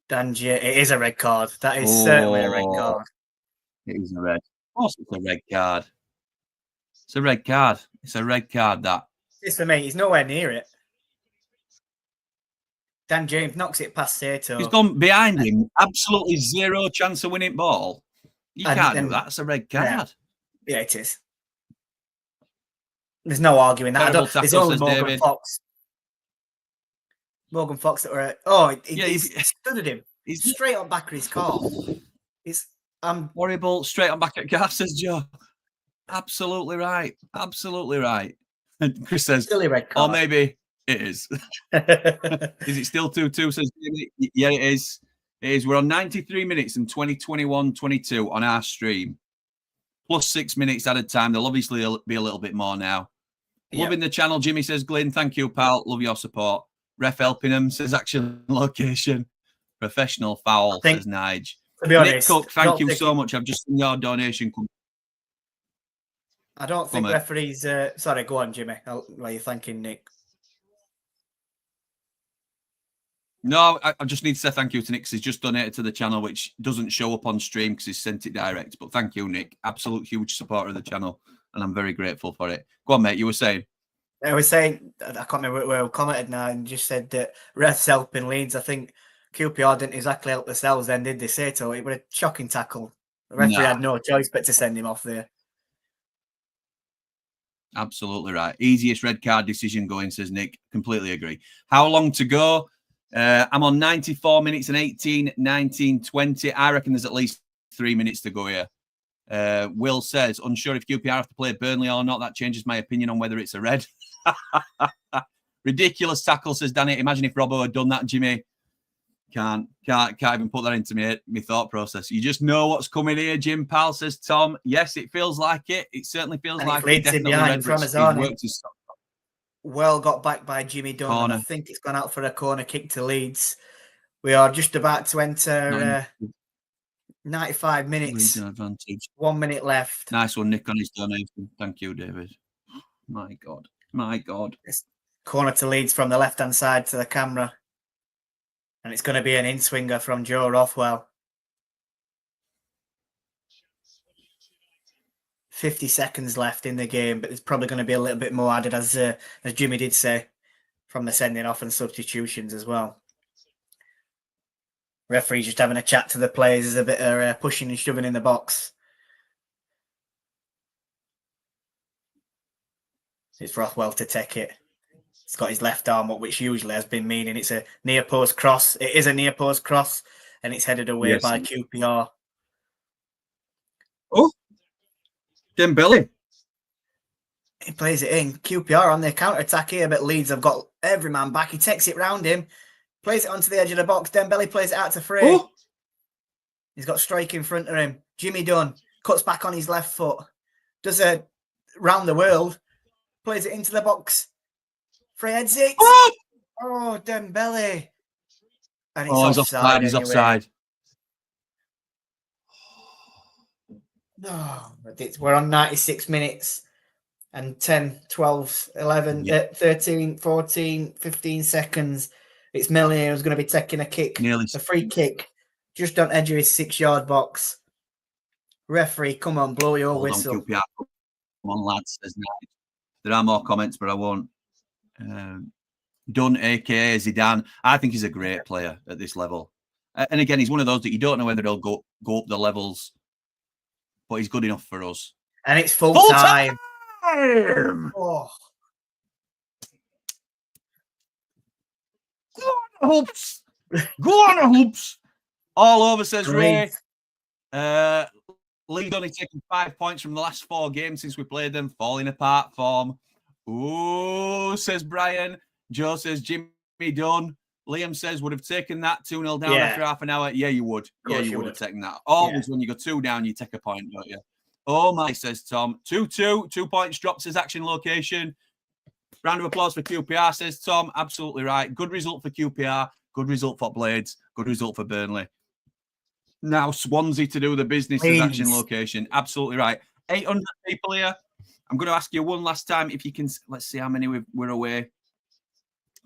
Danji, it is a red card. That is certainly a red card. It is a red. Of course, it's a red card. It's a red card. It's a red card. That. It's for me. He's nowhere near it. Dan James knocks it past Sato. He's gone behind him. Absolutely zero chance of winning ball. You can't do that. It's a red card. Yeah, it is. There's no arguing that. There's only Morgan David. Fox. Morgan Fox that were. He stood at him. He's straight on back of his car. It's horrible. Straight on back at gas, says Joe. Absolutely right. Absolutely right. And Chris says, silly red card. or maybe it is. Is it still 2-2? Says David. Yeah, it is. It is. We're on 93 minutes and 21-22 on our stream. Plus 6 minutes added time. There'll obviously be a little bit more now. Yep. Loving the channel, Jimmy says, Glyn. Thank you, pal. Love your support. Ref helping him, says action location. Professional foul, says Nige. To be honest, Nick Cook, thank you so much. I've just seen your donation come. I don't think referees. Sorry, go on, Jimmy. While you're thanking Nick. No, I just need to say thank you to Nick because he's just donated to the channel, which doesn't show up on stream because he's sent it direct. But thank you, Nick. Absolute huge supporter of the channel, and I'm very grateful for it. Go on, mate. You were saying. I was saying, I can't remember where we commented now, and just said that refs helping Leeds. I think QPR didn't exactly help themselves then, did they? Sato, it was a shocking tackle. The referee had no choice but to send him off there. Absolutely right. Easiest red card decision going, says Nick. Completely agree. How long to go? I'm on 94 minutes and 18, 19, 20. I reckon there's at least 3 minutes to go here. Will says, unsure if QPR have to play Burnley or not. That changes my opinion on whether it's a red. Ridiculous tackle, says Danny. Imagine if Robbo had done that, Jimmy. Can't even put that into my thought process. You just know what's coming here, Jim Pal, says Tom. Yes, it feels like it. It certainly feels like it. Definitely red, Well got back by Jimmy Dunn. I think it's gone out for a corner kick to Leeds. We are just about to enter 95 minutes. 1 minute left. Nice one, Nick, on his donation. Thank you, David. My God. It's corner to Leeds from the left-hand side to the camera. And it's going to be an in-swinger from Joe Rothwell. 50 seconds left in the game, but there's probably going to be a little bit more added, as Jimmy did say, from the sending off and substitutions as well. Referee just having a chat to the players. There's a bit of pushing and shoving in the box. It's Rothwell to take it. He's got his left arm up, which usually has been meaning it's a near post cross. It is a near post cross, and it's headed away by QPR. Oh, Dembele. He plays it in. QPR on their counter attack here, but Leeds have got every man back. He takes it round him, plays it onto the edge of the box. Dembele plays it out to Frey. Oh. He's got strike in front of him. Jimmy Dunn cuts back on his left foot, does a round the world, plays it into the box. Frey heads it. Oh, Dembele. And it's offside. He's offside. No, we're on 96 minutes and 10, 12, 11, 13, 14, 15 seconds. It's Milner who's going to be taking a kick. A free kick just on edge of his 6-yard box. Referee, come on, blow your whistle. Come on, lads. There are more comments, but I won't. Dunn, aka Zidane. I think he's a great player at this level. And again, he's one of those that you don't know whether he'll go up the levels, but he's good enough for us. And it's full time. Oh. Go on, Hoops. Go on, Hoops. All over, says Ray. Leeds only taken 5 points from the last 4 games since we played them. Falling apart form. Ooh, says Brian. Joe says Jimmy Dunn. Liam says, would have taken that 2-0 down after half an hour. Yeah, you would. Yeah, you would have taken that. Always when you go 2 down, you take a point, don't you? Oh, my, says Tom. 2-2. 2 points dropped, says Action Location. Round of applause for QPR, says Tom. Absolutely right. Good result for QPR. Good result for Blades. Good result for Burnley. Now Swansea to do the business, says Action Location. Absolutely right. 800 people here. I'm going to ask you one last time if you can. Let's see how many we're away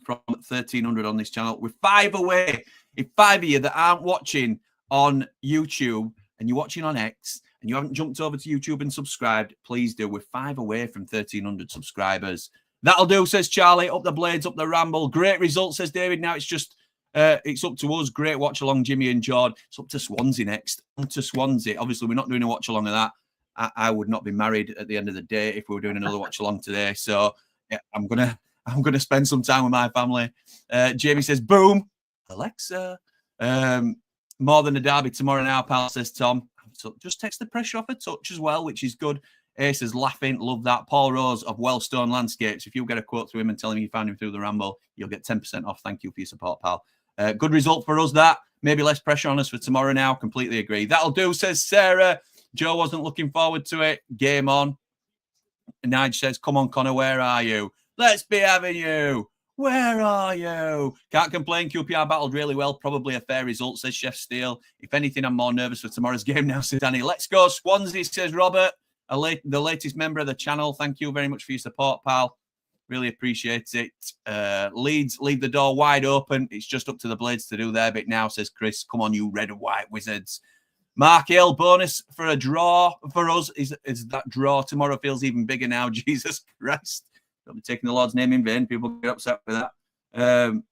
from 1,300 on this channel. We're 5 away. If 5 of you that aren't watching on YouTube and you're watching on X and you haven't jumped over to YouTube and subscribed, please do. We're 5 away from 1,300 subscribers. That'll do, says Charlie. Up the Blades, up the Ramble. Great result, says David. Now it's just it's up to us. Great watch along, Jimmy and Jord. It's up to Swansea next. On to Swansea. Obviously, we're not doing a watch along of that. I would not be married at the end of the day if we were doing another watch along today. So yeah, I'm gonna spend some time with my family. Jamie says, boom. Alexa. More than a derby tomorrow now, pal, says Tom. So just takes the pressure off a touch as well, which is good. Ace is laughing. Love that. Paul Rose of Wellstone Landscapes. If you get a quote through him and tell him you found him through the Ramble, you'll get 10% off. Thank you for your support, pal. Good result for us, that. Maybe less pressure on us for tomorrow now. Completely agree. That'll do, says Sarah. Joe wasn't looking forward to it. Game on. Nige says, come on, Connor, where are you? Let's be having you. Where are you? Can't complain. QPR battled really well. Probably a fair result, says Chef Steele. If anything, I'm more nervous for tomorrow's game now, says Danny. Let's go, Swansea, says Robert. The latest member of the channel. Thank you very much for your support, pal. Really appreciate it. Leeds leave the door wide open. It's just up to the Blades to do their bit now, says Chris. Come on, you red and white wizards. Mark Hill, bonus for a draw for us. Is that draw tomorrow feels even bigger now. Jesus Christ. Don't be taking the Lord's name in vain. People get upset with that.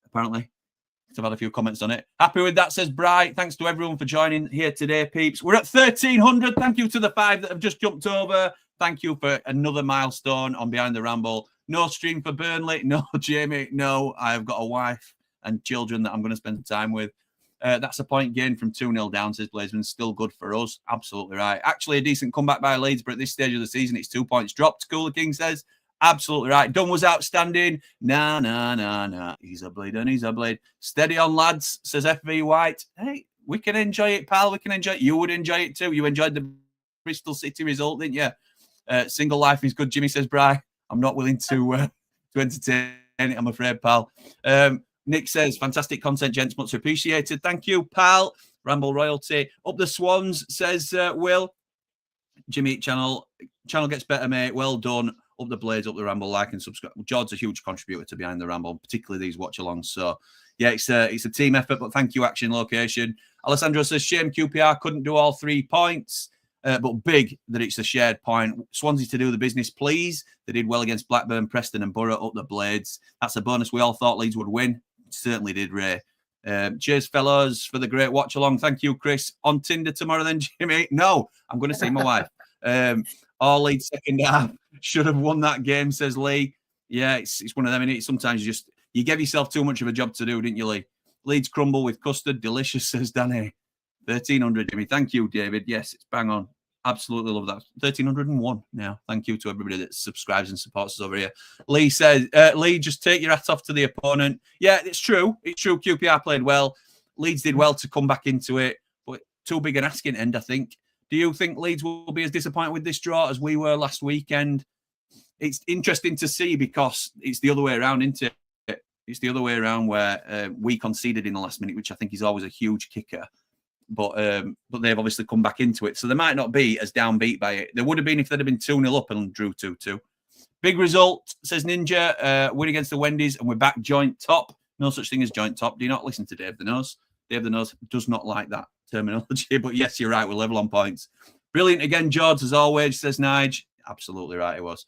Apparently. I've had a few comments on it. Happy with that, says Bright. Thanks to everyone for joining here today, peeps. We're at 1,300. Thank you to the 5 that have just jumped over. Thank you for another milestone on Behind the Ramble. No stream for Burnley. No, Jamie. No, I've got a wife and children that I'm going to spend time with. That's a point gain from 2-0 down, says Blazeman. Still good for us. Absolutely right. Actually, a decent comeback by Leeds, but at this stage of the season, it's 2 points dropped. Cooler King says, absolutely right. Dunn was outstanding. Nah. He's a bleed and he's a bleed. Steady on, lads, says FV White. Hey, we can enjoy it, pal. We can enjoy it. You would enjoy it too. You enjoyed the Bristol City result, didn't you? Single life is good, Jimmy, says Bry. I'm not willing to entertain it, I'm afraid, pal. Nick says, fantastic content, gents. Much appreciated. Thank you, pal. Ramble royalty. Up the Swans, says Will. Jimmy, channel gets better, mate. Well done. Up the Blades, up the Ramble. Like and subscribe. George's a huge contributor to Behind the Ramble, particularly these watch-alongs. So, yeah, it's a team effort, but thank you, Action Location. Alessandro says, shame QPR couldn't do all 3 points, but big that it's a shared point. Swansea to do the business, please. They did well against Blackburn, Preston and Borough. Up the Blades. That's a bonus. We all thought Leeds would win. Certainly did, Ray. Cheers, fellows, for the great watch along. Thank you, Chris. On Tinder tomorrow, then, Jimmy? No, I'm going to see my wife. All Leeds second half should have won that game, says Lee. Yeah, it's one of them, innit? Sometimes you give yourself too much of a job to do, didn't you, Lee? Leeds crumble with custard. Delicious, says Danny. 1,300, Jimmy. Thank you, David. Yes, it's bang on. Absolutely love that. 1,301 now. Thank you to everybody that subscribes and supports us over here. Lee says, Lee, just take your hat off to the opponent. Yeah, it's true. It's true. QPR played well. Leeds did well to come back into it, but too big an asking end, I think. Do you think Leeds will be as disappointed with this draw as we were last weekend? It's interesting to see because it's the other way around, isn't it? It's the other way around where we conceded in the last minute, which I think is always a huge kicker. But they've obviously come back into it. So they might not be as downbeat by it. They would have been if they'd have been 2-0 up and drew 2-2. Big result, says Ninja. Win against the Wendy's and we're back joint top. No such thing as joint top. Do you not listen to Dave the Nose? Dave the Nose does not like that terminology. But yes, you're right. We're level on points. Brilliant again, George, as always, says Nige. Absolutely right, it was.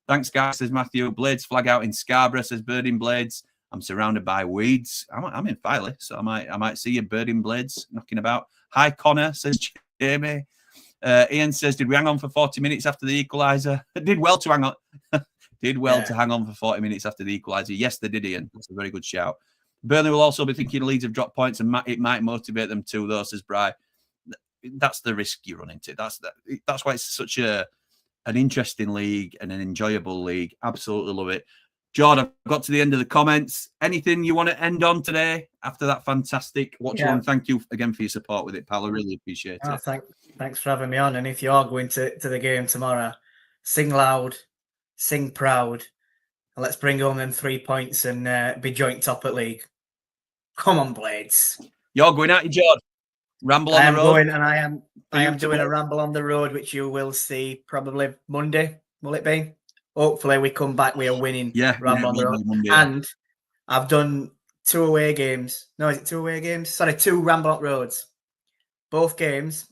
Thanks, guys, says Matthew. Blades flag out in Scarborough, says Birding Blades. I'm surrounded by weeds. I'm in Filey, so I might see you Birding Blades knocking about. Hi, Connor, says Jamie. Ian says, did we hang on for 40 minutes after the equaliser? Did well to hang on. To hang on for 40 minutes after the equaliser. Yes, they did, Ian. That's a very good shout. Burnley will also be thinking Leeds have dropped points and it might motivate them too, though, says Bry. That's the risk you run into. That's why it's such an interesting league and an enjoyable league. Absolutely love it. Jordan, I've got to the end of the comments. Anything you want to end on today after that fantastic watch along? Thank you again for your support with it, pal. I really appreciate it. Thanks for having me on. And if you are going to the game tomorrow, sing loud, sing proud, and let's bring home them 3 points and be joint top at league. Come on, Blades. You're going out, Jordan. Ramble on the road. I am doing a ramble on the road, which you will see probably Monday. Will it be? Hopefully, we come back with a winning ramble on the road. Monday. And I've done 2 away games. No, is it 2 away games? Sorry, 2 ramble on roads. Both games,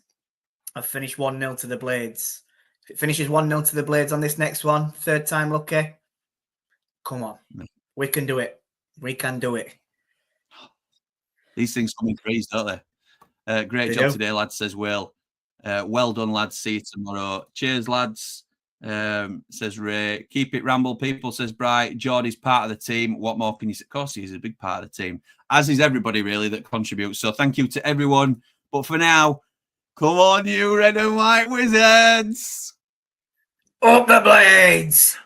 I've finished 1-0 to the Blades. If it finishes 1-0 to the Blades on this next one, 3rd time lucky. Come on, we can do it. We can do it. These things come in threes, don't they? Great job today, lads, says Will. Well done, lads. See you tomorrow. Cheers, lads. Says Ray. Keep it Ramble, people, says Bright. Geordie's part of the team. What more can you say? Of course, he's a big part of the team, as is everybody, really, that contributes. So thank you to everyone. But for now, come on, you red and white wizards. Up the Blades!